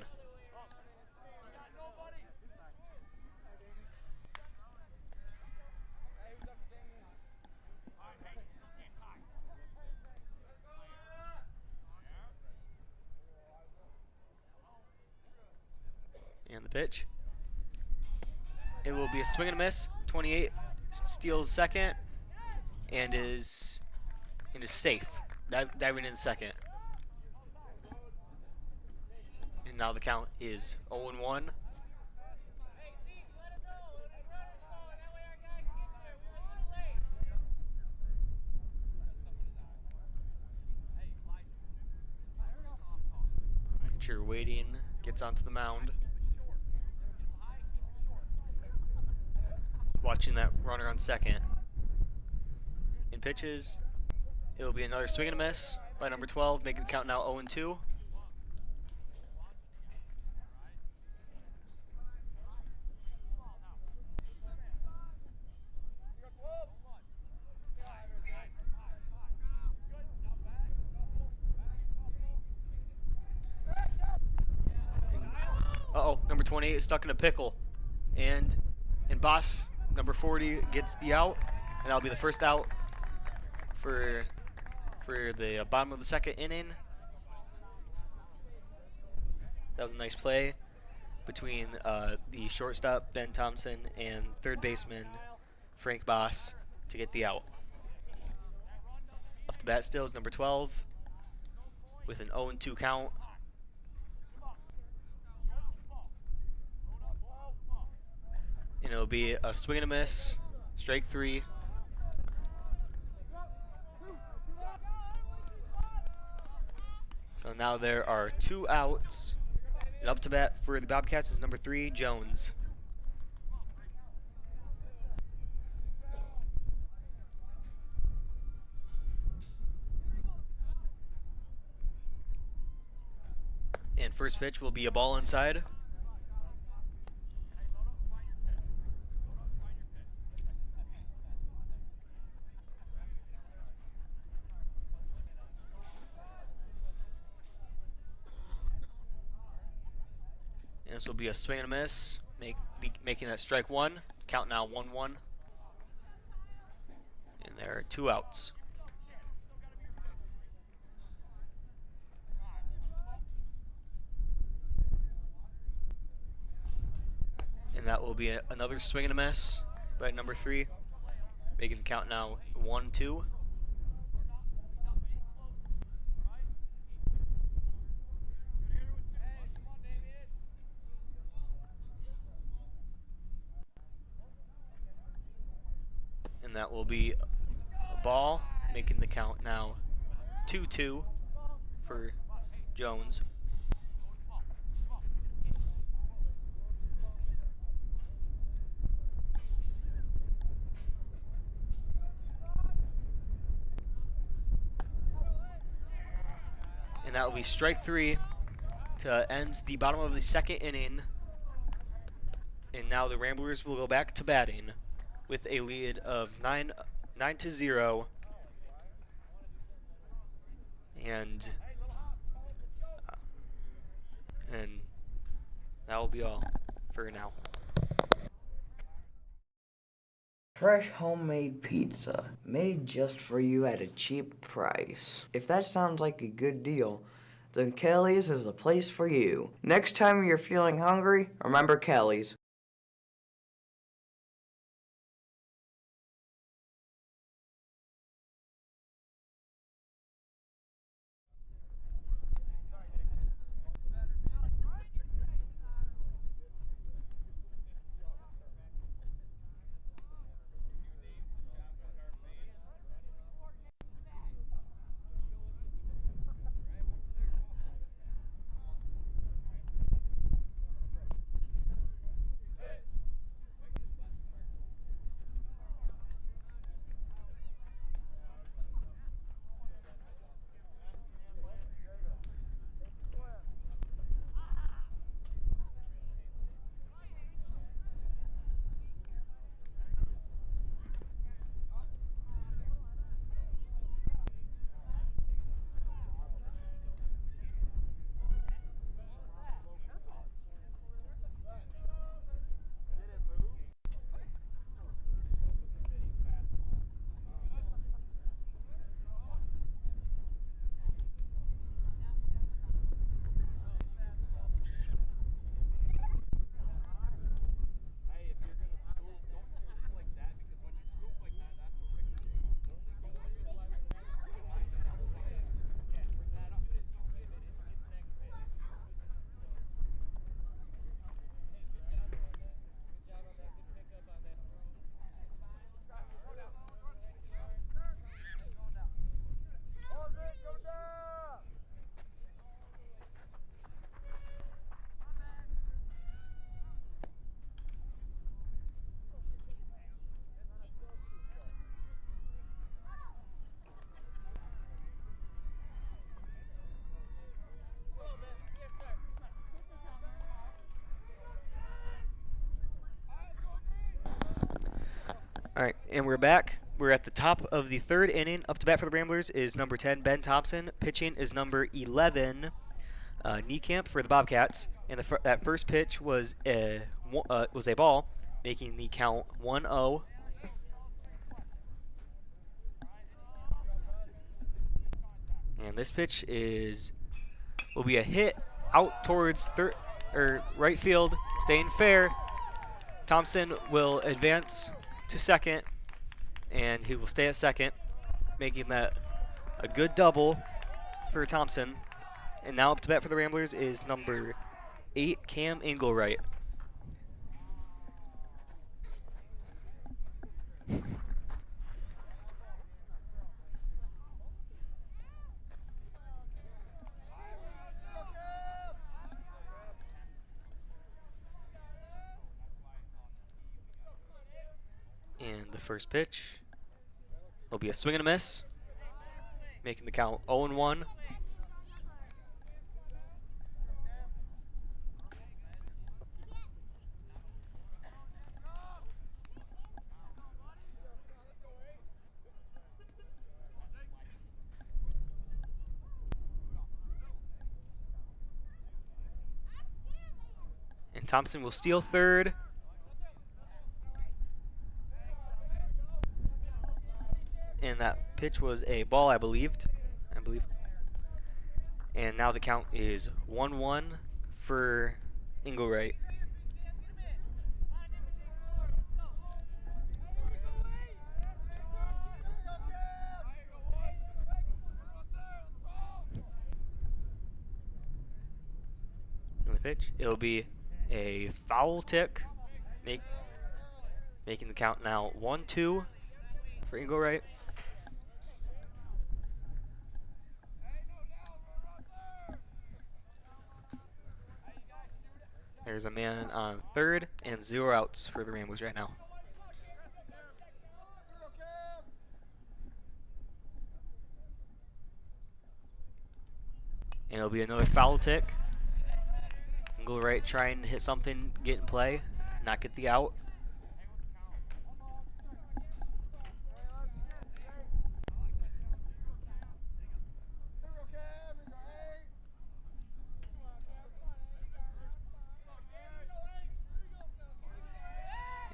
And the pitch. It will be a swing and a miss. 28 steals second and is safe. Diving in second. And now the count is 0-1. Pitcher waiting, gets onto the mound. Watching that runner on second. In pitches, it will be another swing and a miss by number 12, making the count now 0-2. Uh-oh, number 28 is stuck in a pickle. And Boss, number 40, gets the out, and that'll be the first out for the bottom of the second inning. That was a nice play between the shortstop, Ben Thompson, and third baseman, Frank Boss, to get the out. Up to bat still is number 12 with an 0-2 count. And it'll be a swing and a miss, strike 3. So now there are 2 outs. And up to bat for the Bobcats is number 3, Jones. And first pitch will be a ball inside. And this will be a swing and a miss, making that strike one. Count now 1-1. And there are 2 outs. And that will be another swing and a miss by number 3, making the count now 1-2. And that will be a ball, making the count now 2-2 for Jones. And that will be strike 3 to end the bottom of the 2nd inning. And now the Ramblers will go back to batting with a lead of 9-0. And that will be all for now. Fresh homemade pizza, made just for you at a cheap price. If that sounds like a good deal, then Kelly's is the place for you. Next time you're feeling hungry, remember Kelly's. All right, and we're back. We're at the top of the 3rd inning. Up to bat for the Ramblers is number 10, Ben Thompson. Pitching is number 11, Niekamp for the Bobcats. And that first pitch was a ball, making the count 1-0. And this pitch will be a hit out towards right field, staying fair. Thompson will advance to second, and he will stay at second, making that a good double for Thompson. And now up to bat for the Ramblers is number 8, Cam Engelwright. And the first pitch will be a swing and a miss, making the count 0-1. And Thompson will steal third. And that pitch was a ball, I believe. And now the count is 1-1 for Inglebright. And the pitch, it'll be a foul tick, making the count now 1-2 for Inglebright. There's a man on third and 0 outs for the Ramblers right now. And it'll be another foul tick. Inglebright trying to hit something, get in play, not get the out.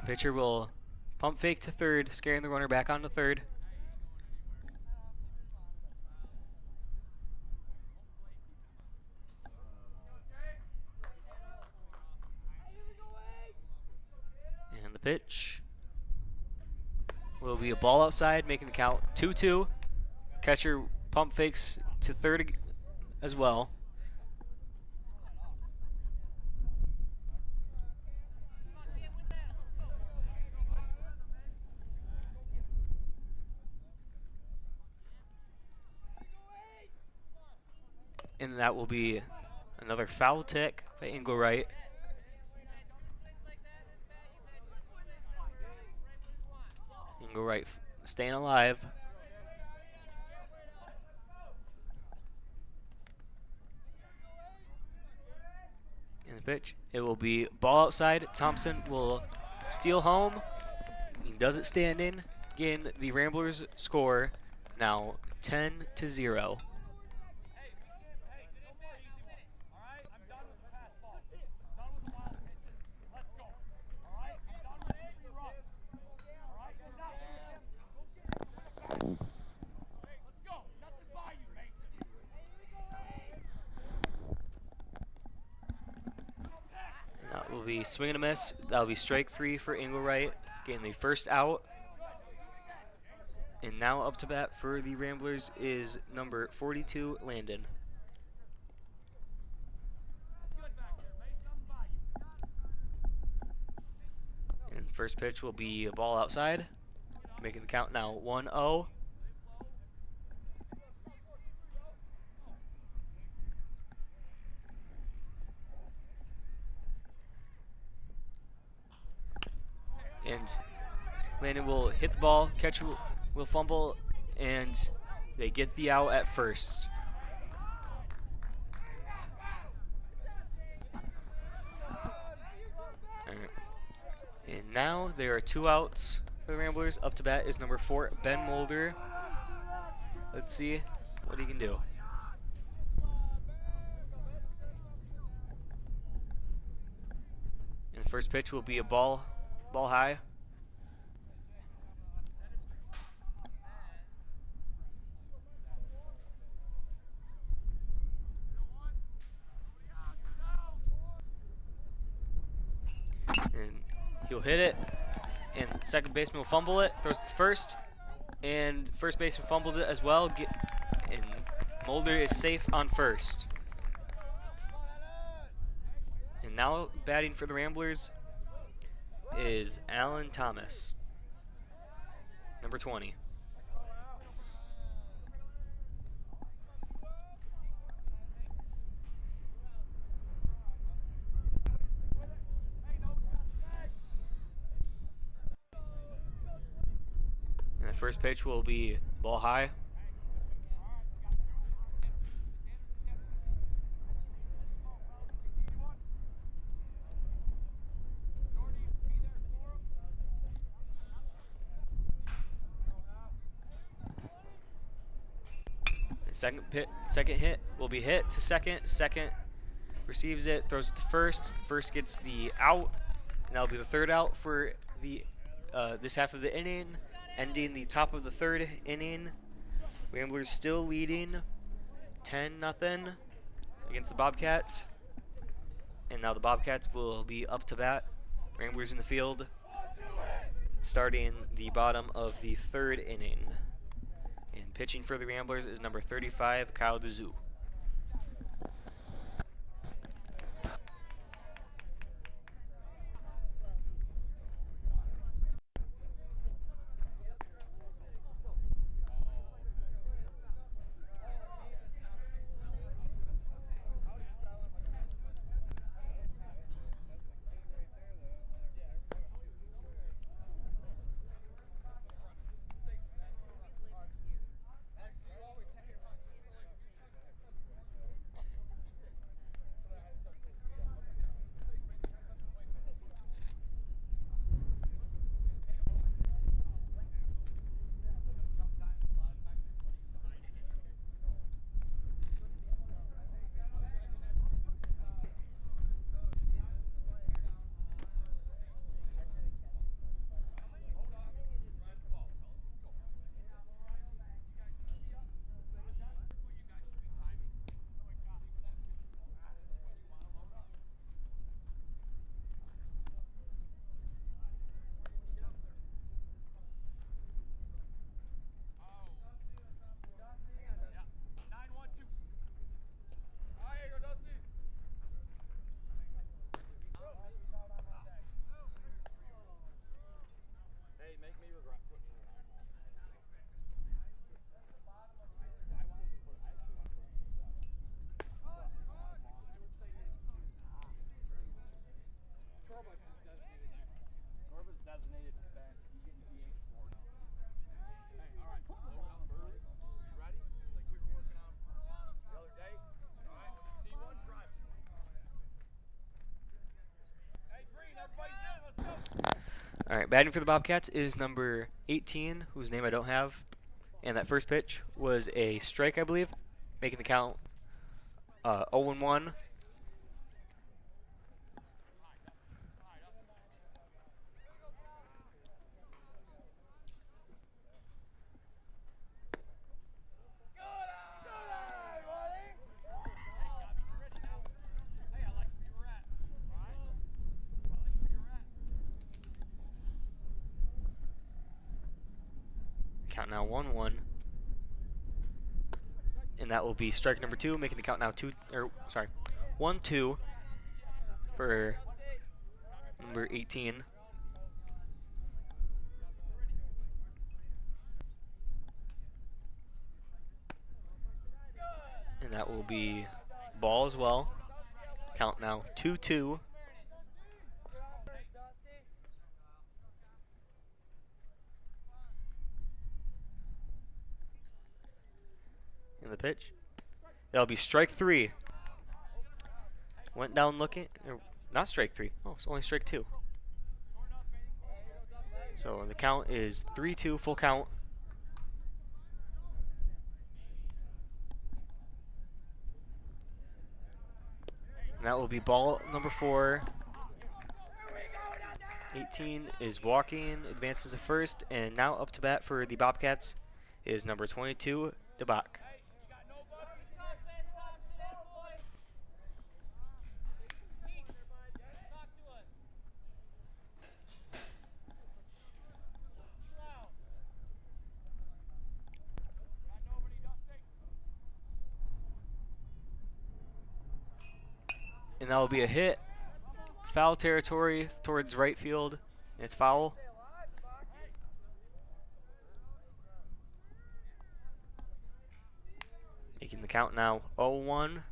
Pitcher will pump fake to third, scaring the runner back onto third. And the pitch will be a ball outside, making the count 2-2. Catcher pump fakes to third as well. And that will be another foul tick by Inglebright. Inglebright staying alive. And the pitch, it will be ball outside. Thompson will steal home. He does it standing. Again, the Ramblers score now 10-0. That will be swing and a miss. That will be strike 3 for Inglebright, getting the first out. And now up to bat for the Ramblers is number 42, Landon. And the first pitch will be a ball outside, making the count now 1-0. And Landon will hit the ball, catcher will fumble, and they get the out at first. All right. And now there are 2 outs for the Ramblers. Up to bat is number 4, Ben Mulder. Let's see what he can do. And the first pitch will be a ball high. And he'll hit it, and second baseman will fumble it, throws it to first, and first baseman fumbles it as well, and Mulder is safe on first. And now batting for the Ramblers is Alan Thomas, number 20. And the first pitch will be ball high. Second hit will be hit to second. Second receives it, throws it to first. First gets the out, and that'll be the third out for the this half of the inning, ending the top of the third inning. Ramblers still leading 10-0 against the Bobcats. And now the Bobcats will be up to bat. Ramblers in the field, starting the bottom of the third inning. And pitching for the Ramblers is number 35, Kyle DeZoo. All right, batting for the Bobcats is number 18, whose name I don't have. And that first pitch was a strike, I believe, making the count 0-1. Count now 1-1, and that will be strike number 2, making the count now 1-2 for number 18. And that will be ball as well. Count now 2-2. In the pitch. That'll be strike 3. Went down looking, or not strike 3. Oh, it's only strike 2. So the count is 3-2, full count. And that will be ball number 4. 18 is walking, advances to first, and now up to bat for the Bobcats is number 22, DeBach. And that will be a hit. Foul territory towards right field. And it's foul. Making the count now 0-1.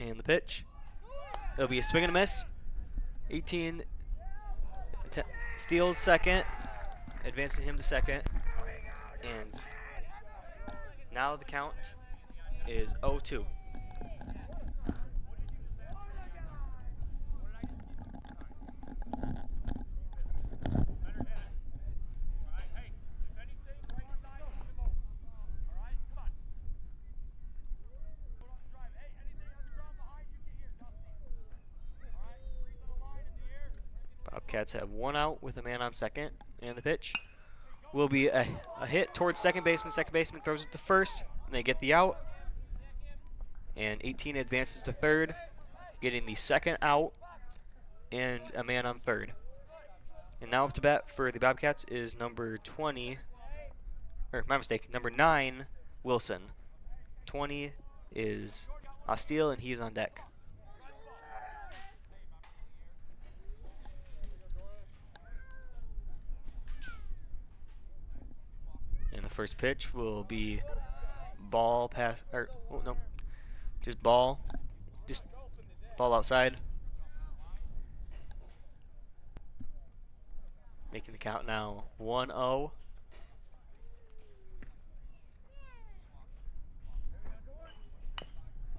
And the pitch. It'll be a swing and a miss. 18 steals second, advancing him to second, and now the count is 0-2. Bobcats have one out with a man on second, and the pitch will be a hit towards second baseman. Second baseman throws it to first, and they get the out. And 18 advances to third, getting the second out and a man on third. And now up to bat for the Bobcats is number 20, or my mistake, number 9, Wilson. 20 is Osteel, and he is on deck. And the first pitch will be ball pass, or oh no, just ball outside. Making the count now 1-0.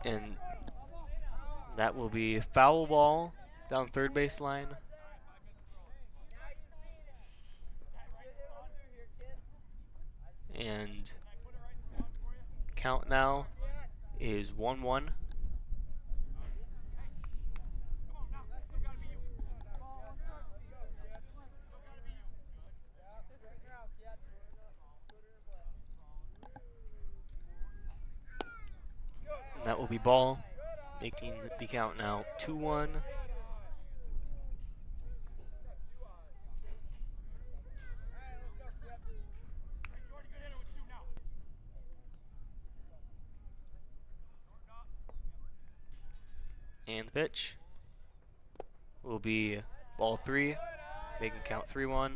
And that will be foul ball down third base line. And count now is 1-1. And that will be ball, making the count now 2-1. And the pitch will be ball 3, making count 3-1.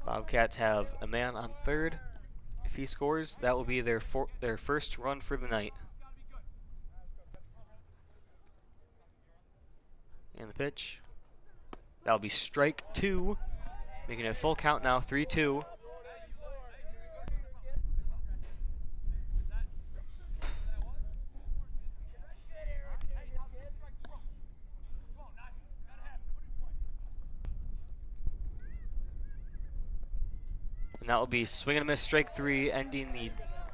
Bobcats have a man on third. If he scores, that will be their first run for the night. And the pitch, that will be strike 2, making it a full count now, 3-2. And that will be swing and a miss, strike 3, ending the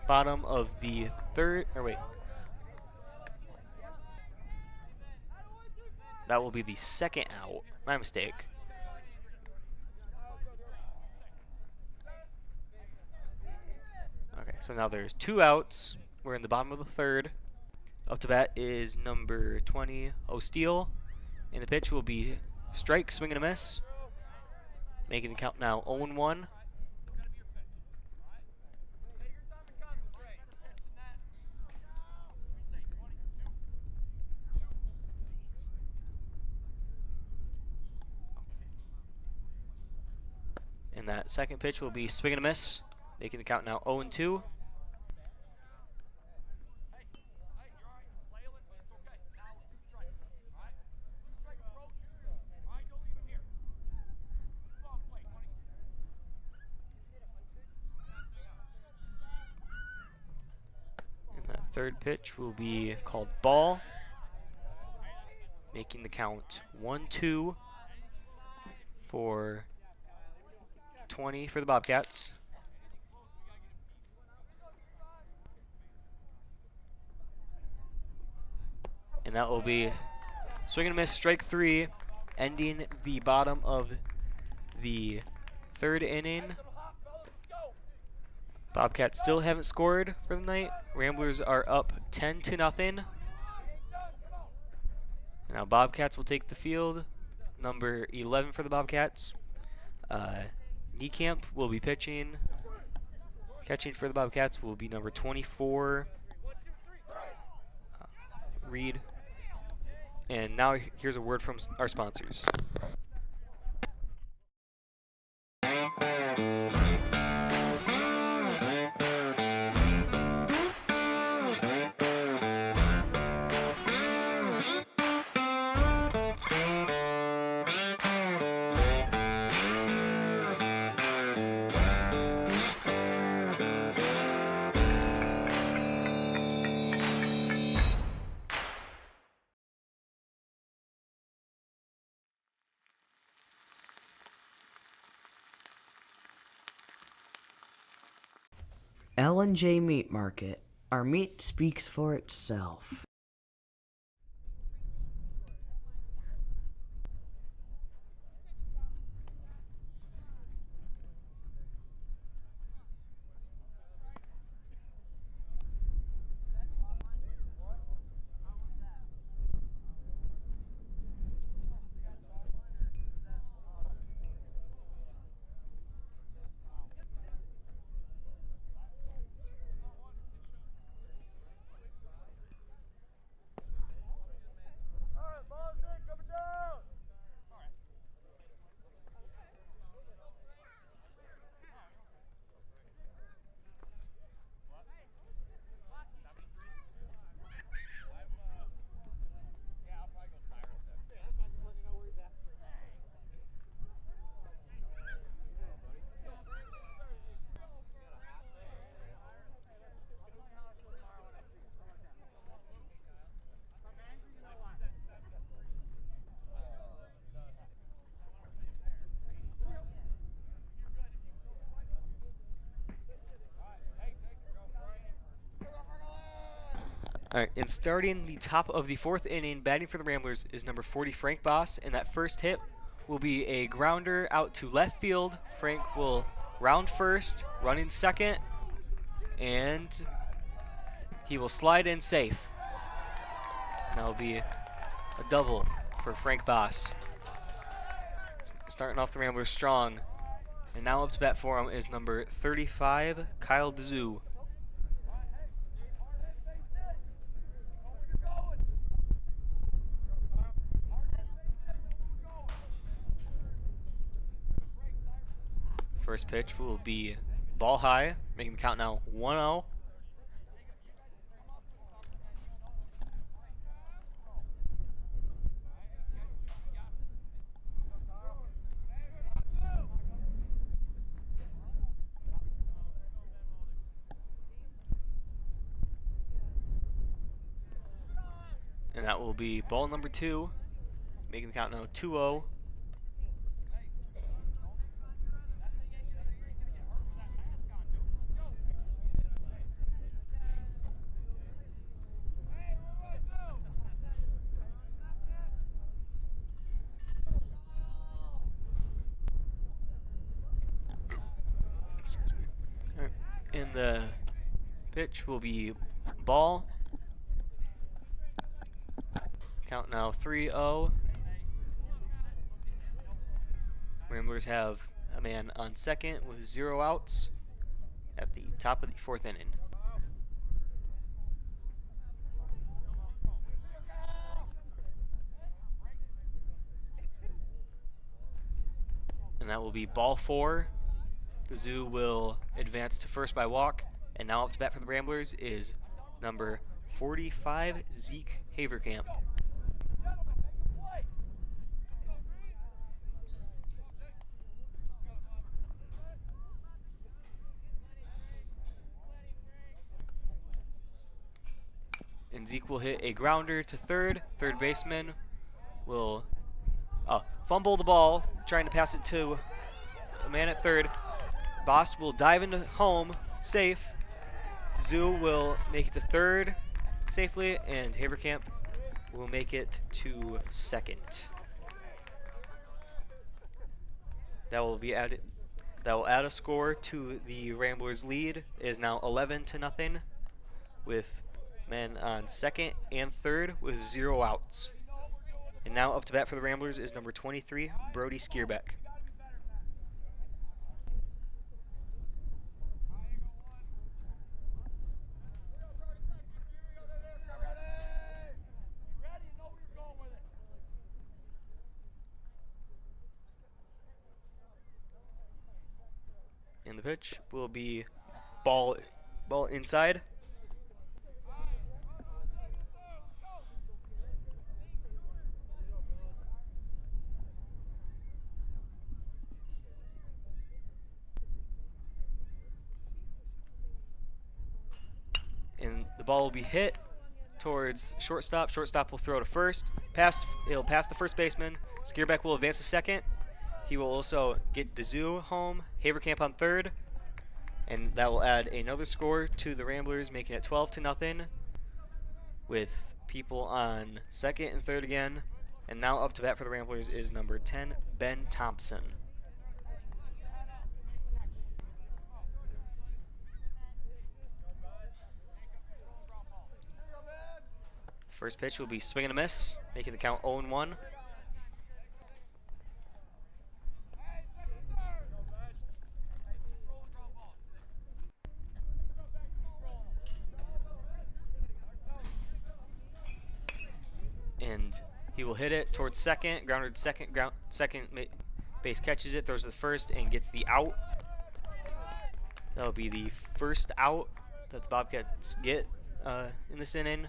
bottom of the third, or wait. That will be the second out. My mistake. Okay, so now there's 2 outs. We're in the bottom of the third. Up to bat is number 20, Osteel. And the pitch will be strike, swing and a miss. Making the count now 0-1. And that second pitch will be swing and a miss, making the count now 0-2. And that third pitch will be called ball, making the count 1-2 for 20 for the Bobcats. And that will be swing and a miss, strike 3, ending the bottom of the third inning. Bobcats still haven't scored for the night. Ramblers are up 10-0. Now Bobcats will take the field. Number 11 for the Bobcats. Niekamp will be pitching. Catching for the Bobcats will be number 24, Reed. And now here's a word from our sponsors. L&J Meat Market. Our meat speaks for itself. All right, and starting the top of the 4th inning, batting for the Ramblers is number 40, Frank Boss, and that first hit will be a grounder out to left field. Frank will round first, run in second, and he will slide in safe. And that'll be a double for Frank Boss. Starting off the Ramblers strong. And now up to bat for him is number 35, Kyle Dzoo. First pitch will be ball high, making the count now 1-0. And that will be ball number 2, making the count now 2-0. And the pitch will be ball. Count now 3-0. Ramblers have a man on second with 0 outs at the top of the 4th inning. And that will be ball 4. The Zoo will advance to first by walk, and now up to bat for the Ramblers is number 45, Zeke Haverkamp. And Zeke will hit a grounder to third. Third baseman will fumble the ball, trying to pass it to a man at third. Boss will dive into home, safe. Zoo will make it to third safely, and Haverkamp will make it to second. That will be added. That will add a score to the Ramblers' lead. It is now 11-0, with men on second and third with 0 outs. And now up to bat for the Ramblers is number 23, Brody Skierbeck. And the pitch will be ball inside. And the ball will be hit towards shortstop. Shortstop will throw to first. It'll pass the first baseman. Skierbeck will advance to second. He will also get Dzoo home, Haverkamp on third, and that will add another score to the Ramblers, making it 12-0, with people on second and third again. And now up to bat for the Ramblers is number 10, Ben Thompson. First pitch will be swing and a miss, making the count 0-1. And he will hit it towards second, grounder to second, second base catches it, throws to the first, and gets the out. That'll be the first out that the Bobcats get in this inning.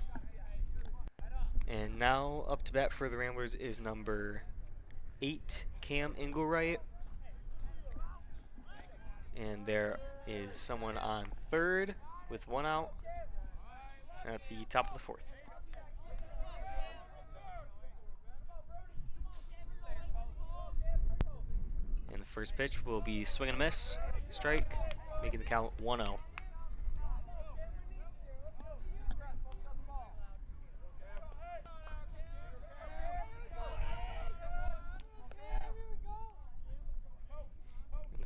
And now up to bat for the Ramblers is number 8, Cam Engelwright. And there is someone on third with 1 out at the top of the 4th. And the first pitch will be swing and a miss, strike, making the count 1-0.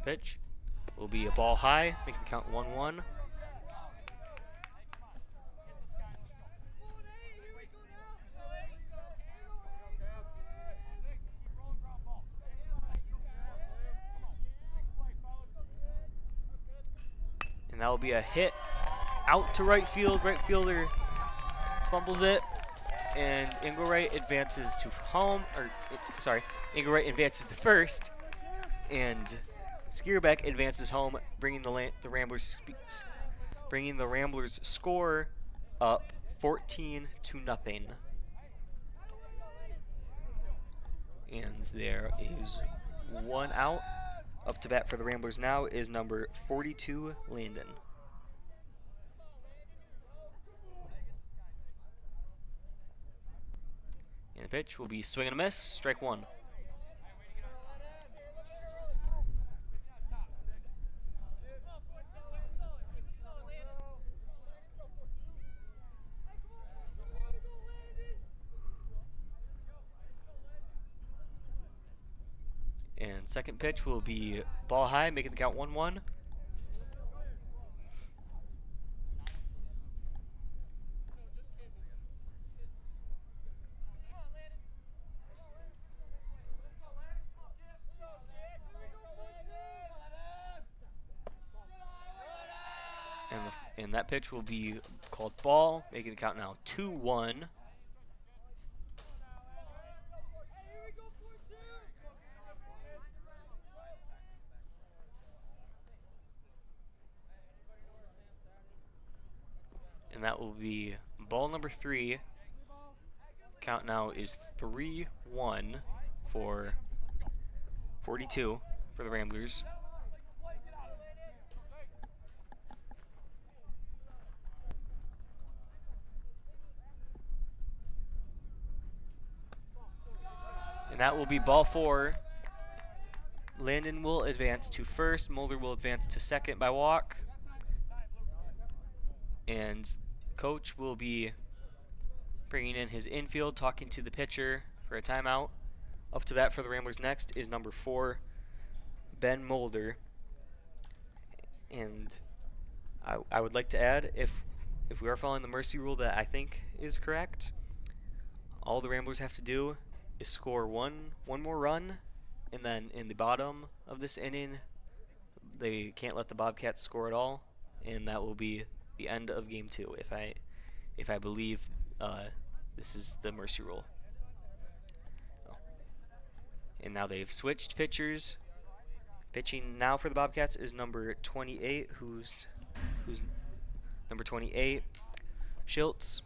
Pitch will be a ball high, making the count 1-1. And that will be a hit out to right field. Right fielder fumbles it, and Engelwright advances to home, or sorry, Engelwright advances to first, and Skierbeck advances home, bringing the Ramblers score up 14-0. And there is one out. Up to bat for the Ramblers now is number 42, Landon. And the pitch will be swing and a miss, strike one. And second pitch will be ball high, making the count 1-1. And that pitch will be called ball, making the count now 2-1. And that will be ball number 3. Count now is 3-1 for 42 for the Ramblers. And that will be ball 4. Landon will advance to first. Mulder will advance to second by walk. And coach will be bringing in his infield, talking to the pitcher for a timeout. Up to bat for the Ramblers next is number 4, Ben Mulder. And I would like to add, if we are following the mercy rule that I think is correct, all the Ramblers have to do is score one more run, and then in the bottom of this inning, they can't let the Bobcats score at all, and that will be the end of game 2, if I believe this is the mercy rule. And now they've switched pitchers. Pitching now for the Bobcats is number 28, who's number 28, Schiltz.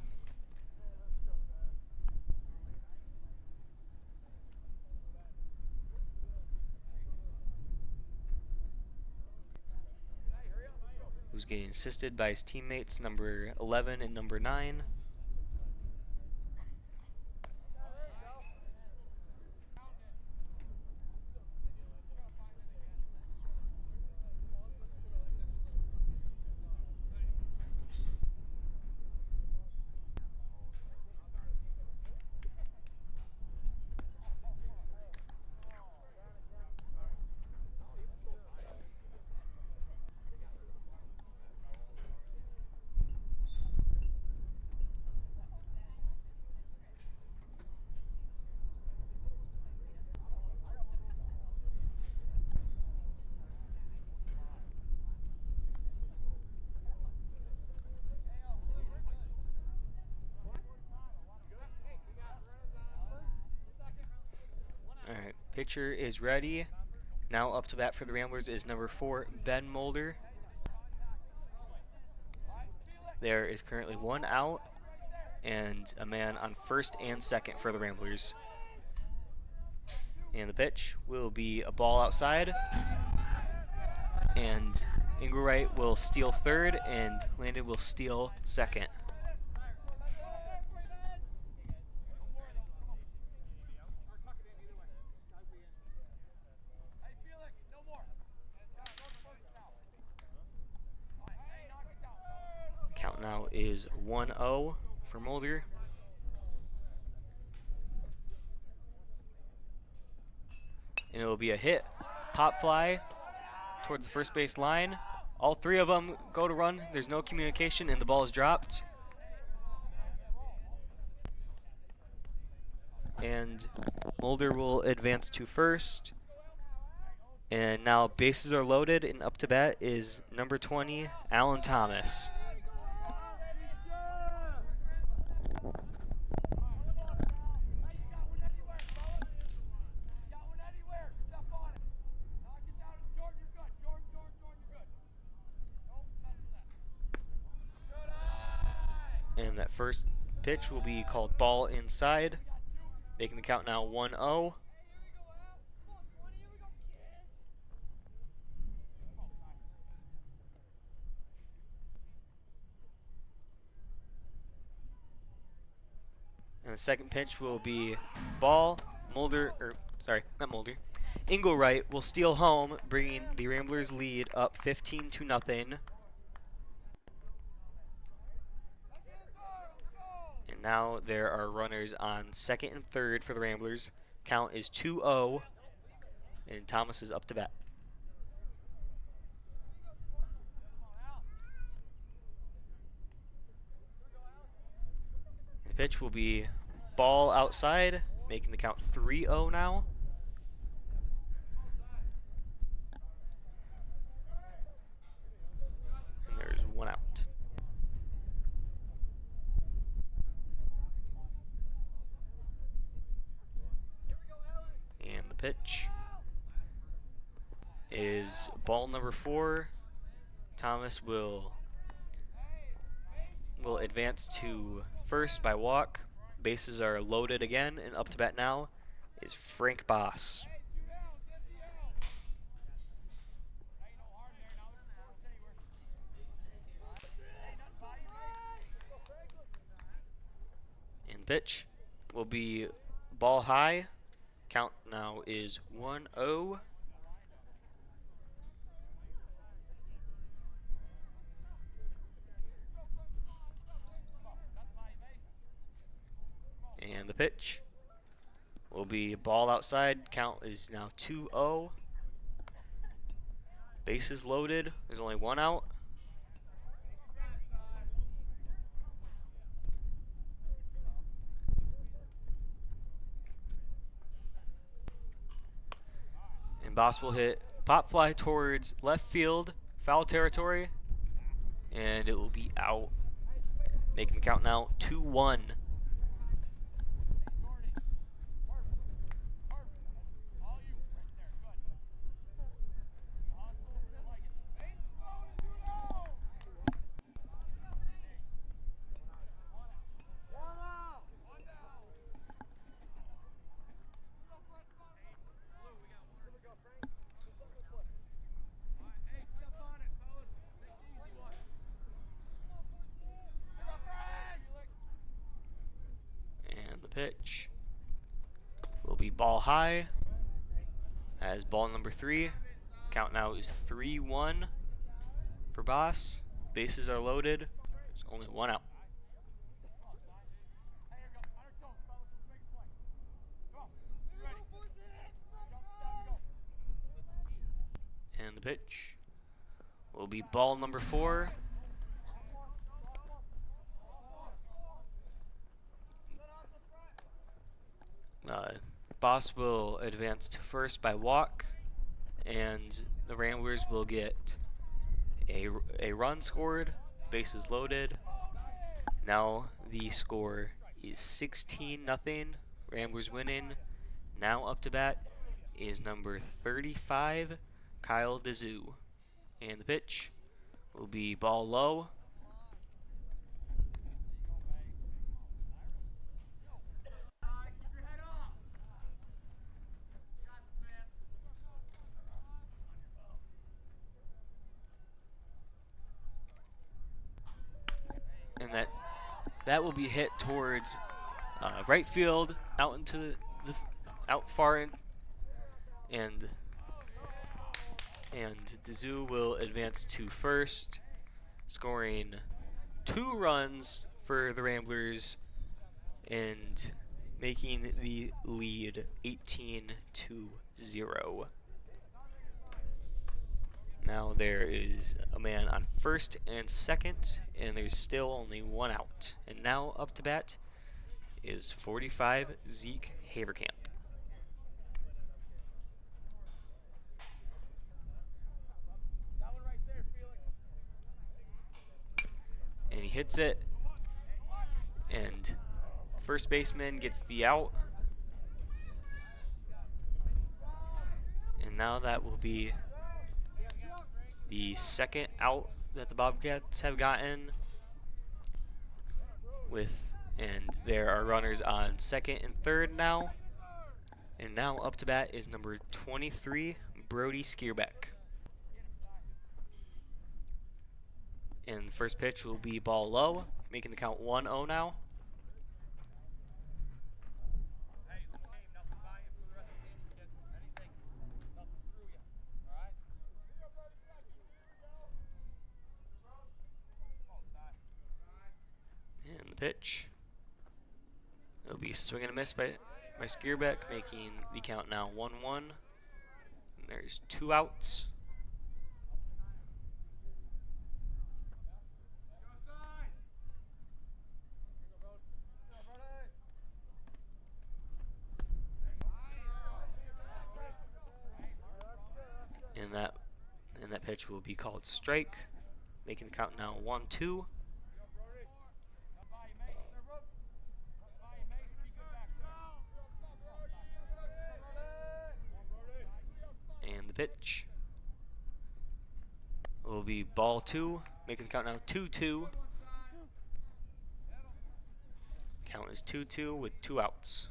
Who's getting assisted by his teammates, number 11 and number 9. Alright, pitcher is ready. Now up to bat for the Ramblers is number 4, Ben Mulder. There is currently one out and a man on first and second for the Ramblers. And the pitch will be a ball outside. And Engelwright will steal third and Landon will steal second. Count now is 1-0 for Mulder. And it will be a hit. Pop fly towards the first base line. All three of them go to run. There's no communication, and the ball is dropped. And Mulder will advance to first. And now bases are loaded, and up to bat is number 20, Alan Thomas. And that first pitch will be called ball inside, making the count now 1-0. And the second pitch will be ball. Engelwright will steal home, bringing the Ramblers lead up 15-0. And now there are runners on second and third for the Ramblers. Count is 2-0, and Thomas is up to bat. The pitch will be ball outside, making the count 3-0 now. And there's one out. And the pitch is ball number 4. Thomas will advance to first by walk. Bases are loaded again, and up to bat now is Frank Boss. And pitch will be ball high. Count now is 1-0. And the pitch will be ball outside. Count is now 2-0. Bases loaded. There's only one out. And Boss will hit pop fly towards left field, foul territory, and it will be out. Making the count now 2-1. Pitch will be ball high as ball number 3. Count now is 3-1 for Boss. Bases are loaded. There's only one out. And the pitch will be ball number 4. Boss will advance to first by walk, and the Ramblers will get a run scored, bases loaded. Now the score is 16-0. Ramblers winning. Now up to bat is number 35, Kyle Dezou. And the pitch will be ball low. And that will be hit towards right field, out into the out far in, and Dezou will advance to first, scoring 2 runs for the Ramblers and making the lead 18-0. Now there is a man on first and second, and there's still only one out. And now up to bat is 45 Zeke Haverkamp. And he hits it, and first baseman gets the out. And now that will be the second out that the Bobcats have gotten. And there are runners on second and third now. And now up to bat is number 23, Brody Skierbeck. And the first pitch will be ball low, making the count 1-0 now. And the pitch. It'll be swing and a miss by Skierbeck, making the count now 1-1. And there's 2 outs. And that pitch will be called strike, making the count now 1-2. And the pitch will be ball 2, making the count now 2-2. Count is 2-2 with 2 outs.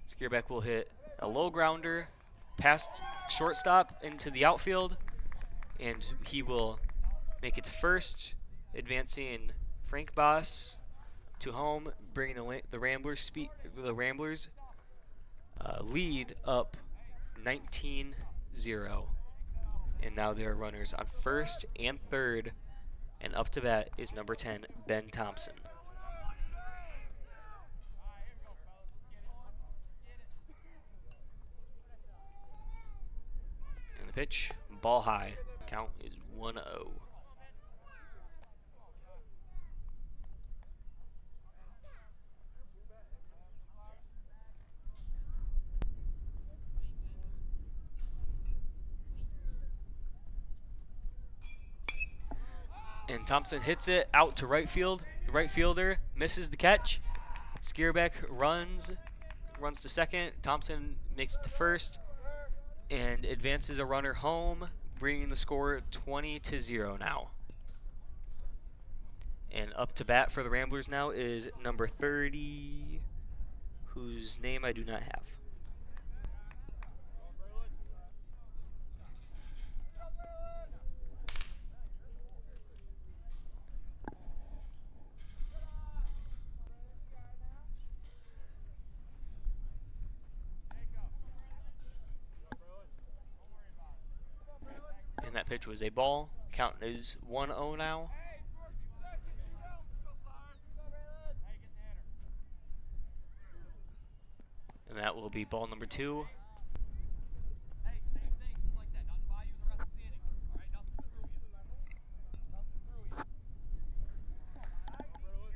Skierbeck will hit a low grounder past shortstop into the outfield, and he will make it to first, advancing Frank Boss to home, bringing the Ramblers lead up 19-0. And now there are runners on first and third, and up to bat is number 10, Ben Thompson. Pitch, ball high, count is 1-0. And Thompson hits it out to right field. The right fielder misses the catch. Skierbeck runs to second. Thompson makes it to first and advances a runner home, bringing the score 20-0 now. And up to bat for the Ramblers now is number 30, whose name I do not have. And that pitch was a ball. Count is 1-0 now. And that will be ball number 2.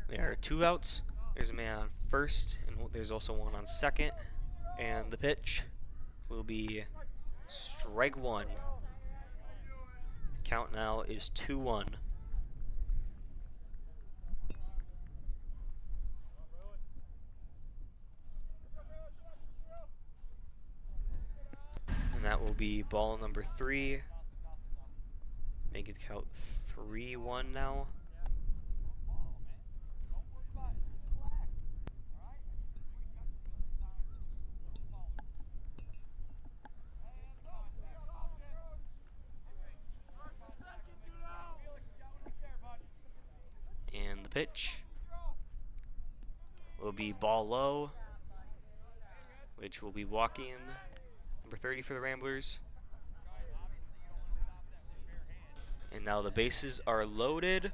There are 2 outs. There's a man on first, and there's also one on second. And the pitch will be strike 1. Count now is 2-1. And that will be ball number 3. Make it count 3-1 now. And the pitch will be ball low, which will be walking number 30 for the Ramblers. And now the bases are loaded,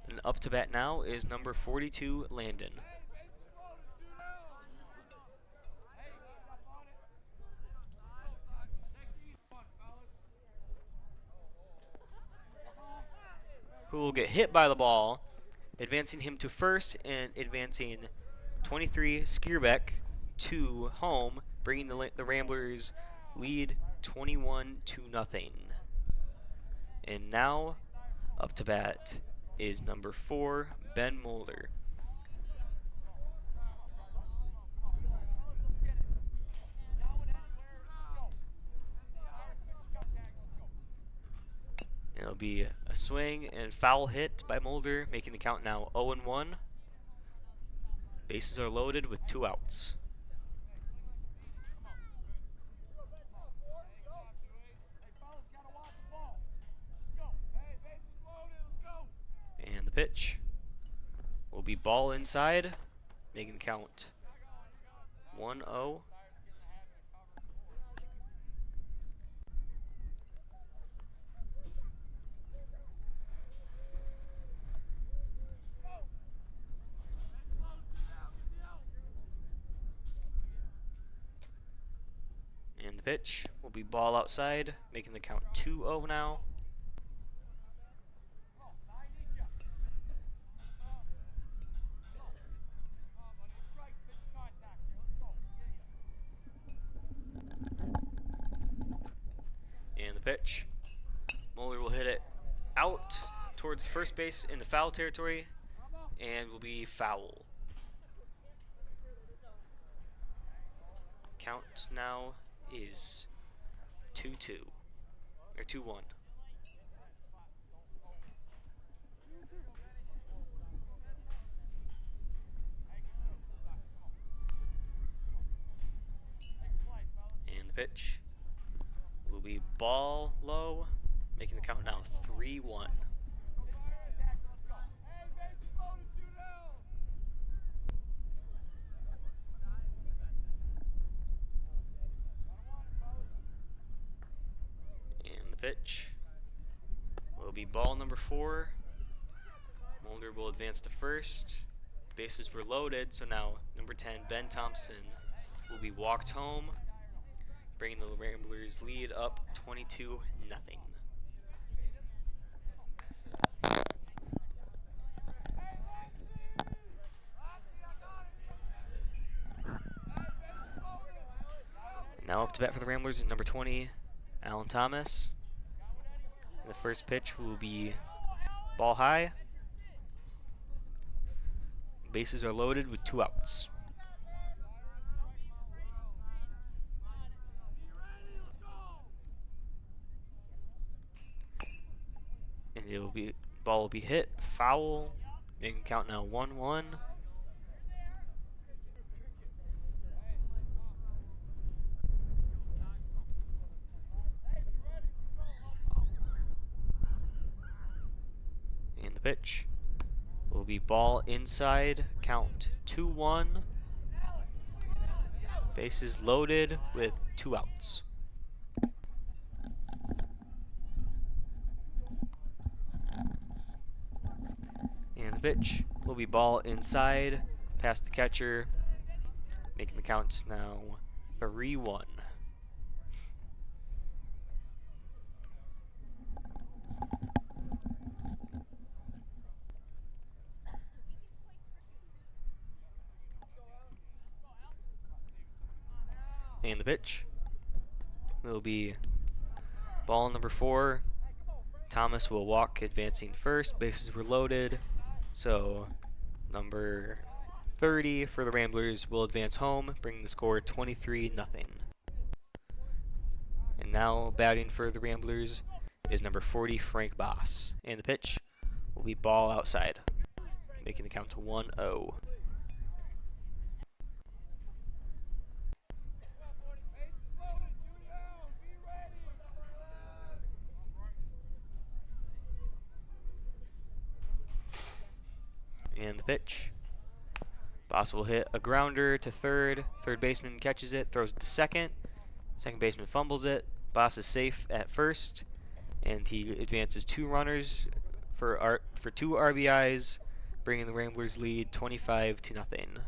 and up to bat now is number 42, Landon. who will get hit by the ball, advancing him to first and advancing 23 Skierbeck to home, bringing the Ramblers lead 21-0. And now up to bat is number 4, Ben Mulder. It'll be a swing and foul hit by Mulder, making the count now 0-1. Bases are loaded with 2 outs. And the pitch will be ball inside, making the count 1-0. And the pitch will be ball outside, making the count 2-0 now. And the pitch. Mulder will hit it out towards first base into foul territory and will be foul. Count now is 2-2 or 2-1. And the pitch will be ball low, making the count now 3-1. Pitch will be ball number 4. Mulder will advance to first. Bases were loaded, so now number 10, Ben Thompson, will be walked home, bringing the Ramblers lead up 22-0. Now up to bat for the Ramblers is number 20, Alan Thomas. The first pitch will be ball high. Bases are loaded with 2 outs. And ball will be hit, foul, making count now 1-1. Pitch will be ball inside, count 2-1. Bases loaded with 2 outs. And the pitch will be ball inside, past the catcher, making the count now 3-1. And the pitch will be ball number 4. Thomas will walk, advancing first. Bases were loaded, so number 30 for the Ramblers will advance home, bringing the score 23-0. And now batting for the Ramblers is number 40, Frank Boss. And the pitch will be ball outside, making the count to 1-0. And the pitch. Boss will hit a grounder to third. Third baseman catches it, throws it to second. Second baseman fumbles it. Boss is safe at first, and he advances 2 runners for 2 RBIs, bringing the Ramblers lead 25-0.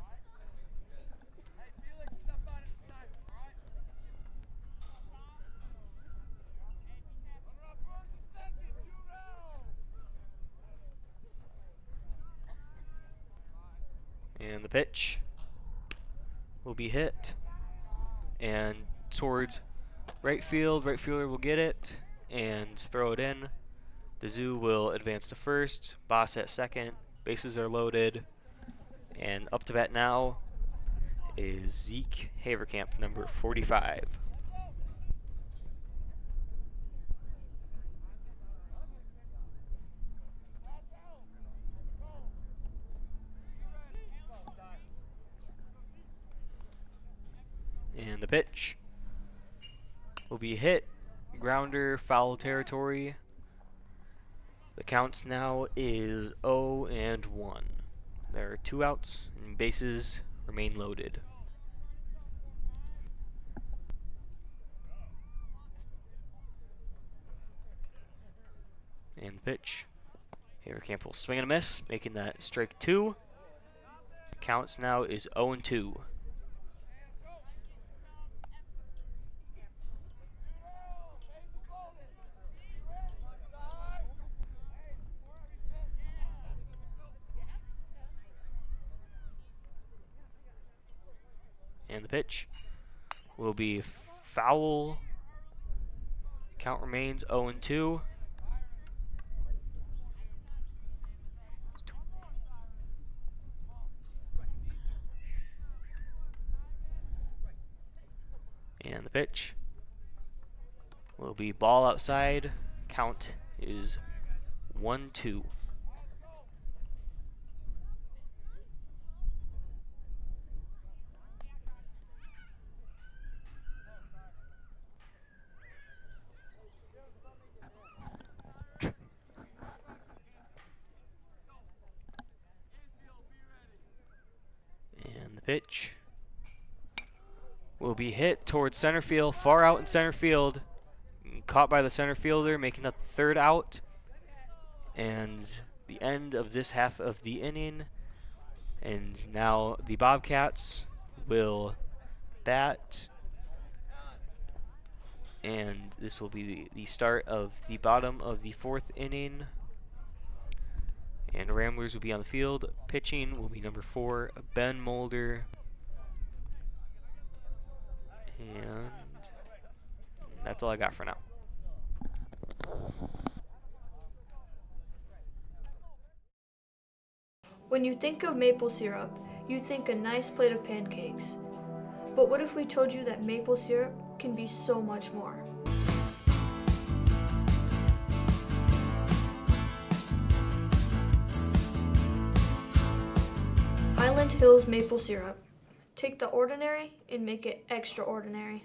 And the pitch will be hit. And towards right field. Right fielder will get it and throw it in. The Zoo will advance to first. Boss at second. Bases are loaded. And up to bat now is Zeke Haverkamp, number 45. And the pitch will be hit. Grounder, foul territory. The counts now is 0-1. There are 2 outs and bases remain loaded. And the pitch. Haverkamp will swing and a miss, making that strike 2. Counts now is 0-2. And the pitch will be foul. Count remains 0-2. And the pitch will be ball outside. Count is 1-2. And the pitch will be hit towards center field, far out in center field. Caught by the center fielder, making that the 3rd out. And the end of this half of the inning. And now the Bobcats will bat. And this will be the start of the bottom of the 4th inning. And Ramblers will be on the field. Pitching will be number 4, Ben Mulder. And that's all I got for now. When you think of maple syrup, you think a nice plate of pancakes. But what if we told you that maple syrup can be so much more? Highland Hills maple syrup. Take the ordinary and make it extraordinary.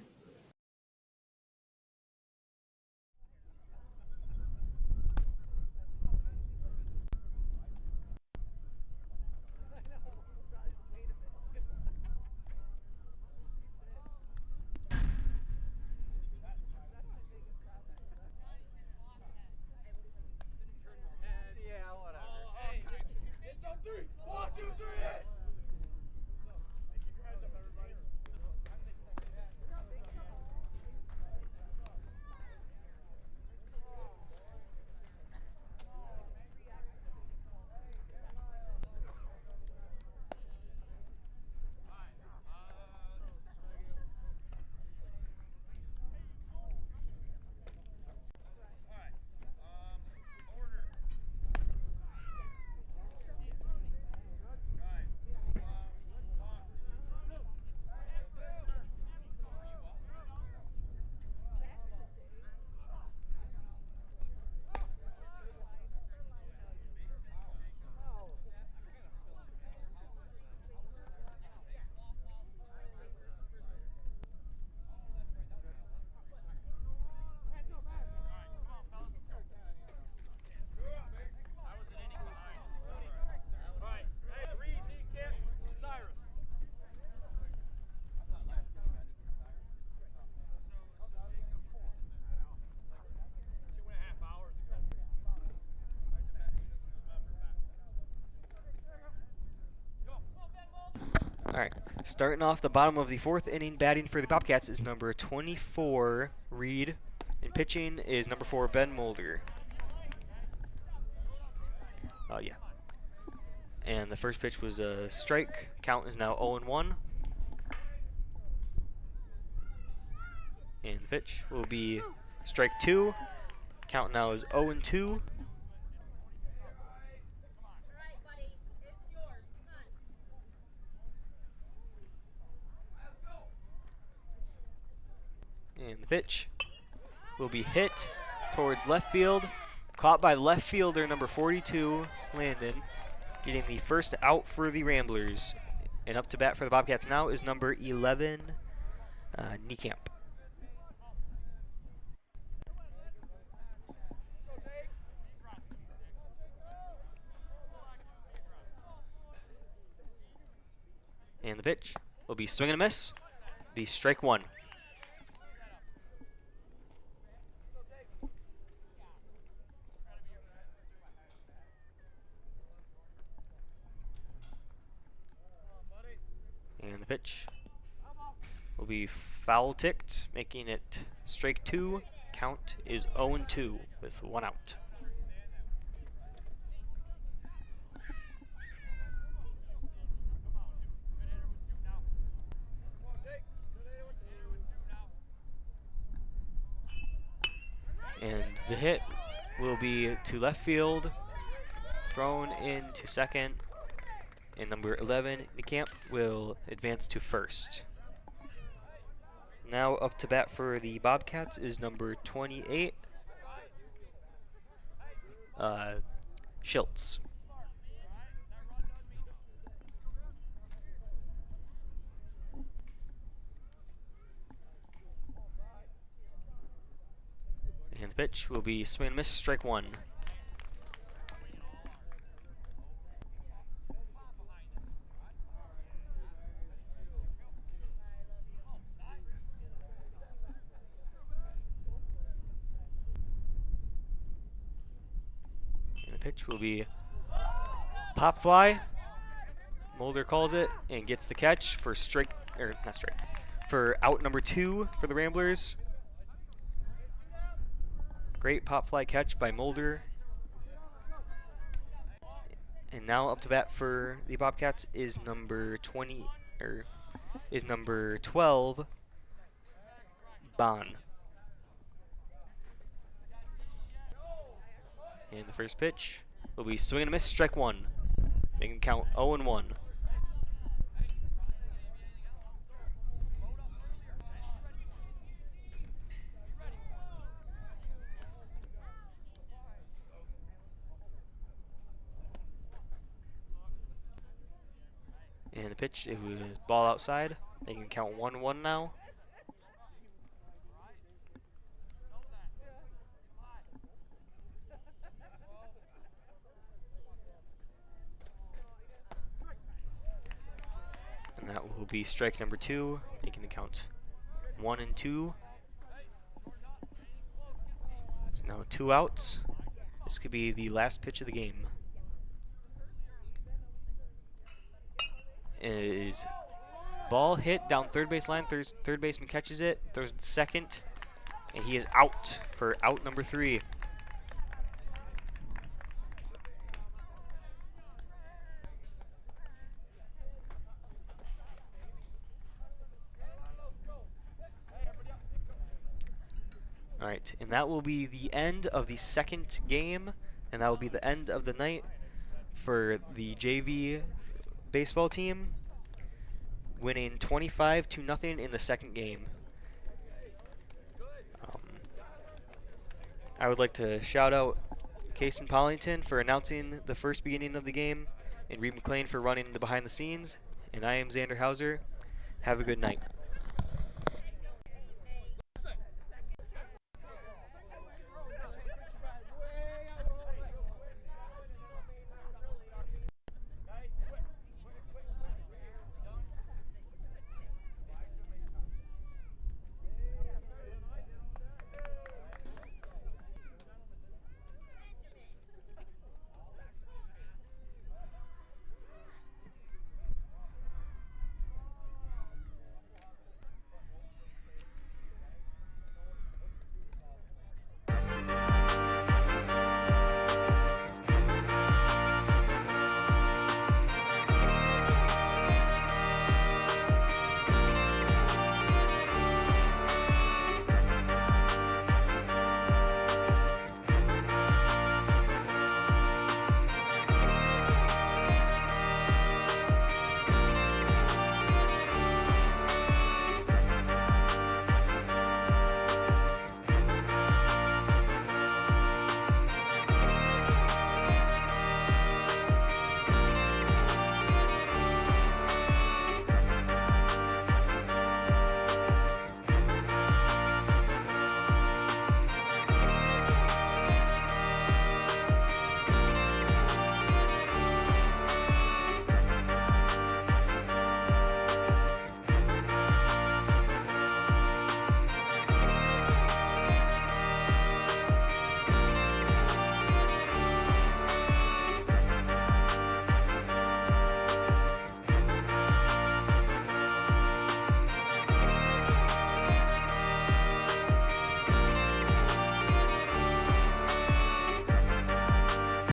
All right, starting off the bottom of the 4th inning, batting for the Bobcats is number 24, Reed, and pitching is number 4, Ben Mulder. And the first pitch was a strike. Count is now 0-1. And the pitch will be strike 2. Count now is 0-2. And the pitch will be hit towards left field. Caught by left fielder number 42, Landon, getting the first out for the Ramblers. And up to bat for the Bobcats now is number 11, Niekamp. And the pitch will be swing and a miss. Be strike 1. And the pitch will be foul ticked, making it strike 2. Count is 0-2 with 1 out. And the hit will be to left field, thrown into second. And number 11, Niekamp, will advance to first. Now up to bat for the Bobcats is number 28, Schultz. And the pitch will be swing and miss, strike 1. Pitch will be pop fly. Mulder calls it and gets the catch for for out number 2 for the Ramblers. Great pop fly catch by Mulder. And now up to bat for the Bobcats is number 12, Bond. And the first pitch will be swing and a miss, strike 1. Making count 0-1. And the pitch, it was ball outside. Making count 1-1 now. And that will be strike number 2, making the count 1-2. So now 2 outs. This could be the last pitch of the game. And it is ball hit down third base line. Third baseman catches it, throws it to second, and he is out for out number 3. All right, and that will be the end of the second game, and that will be the end of the night for the JV baseball team, winning 25-0 in the second game. I would like to shout out Kason Pollington for announcing the first beginning of the game, and Reed McLain for running the behind the scenes. And I am Xander Hauser. Have a good night.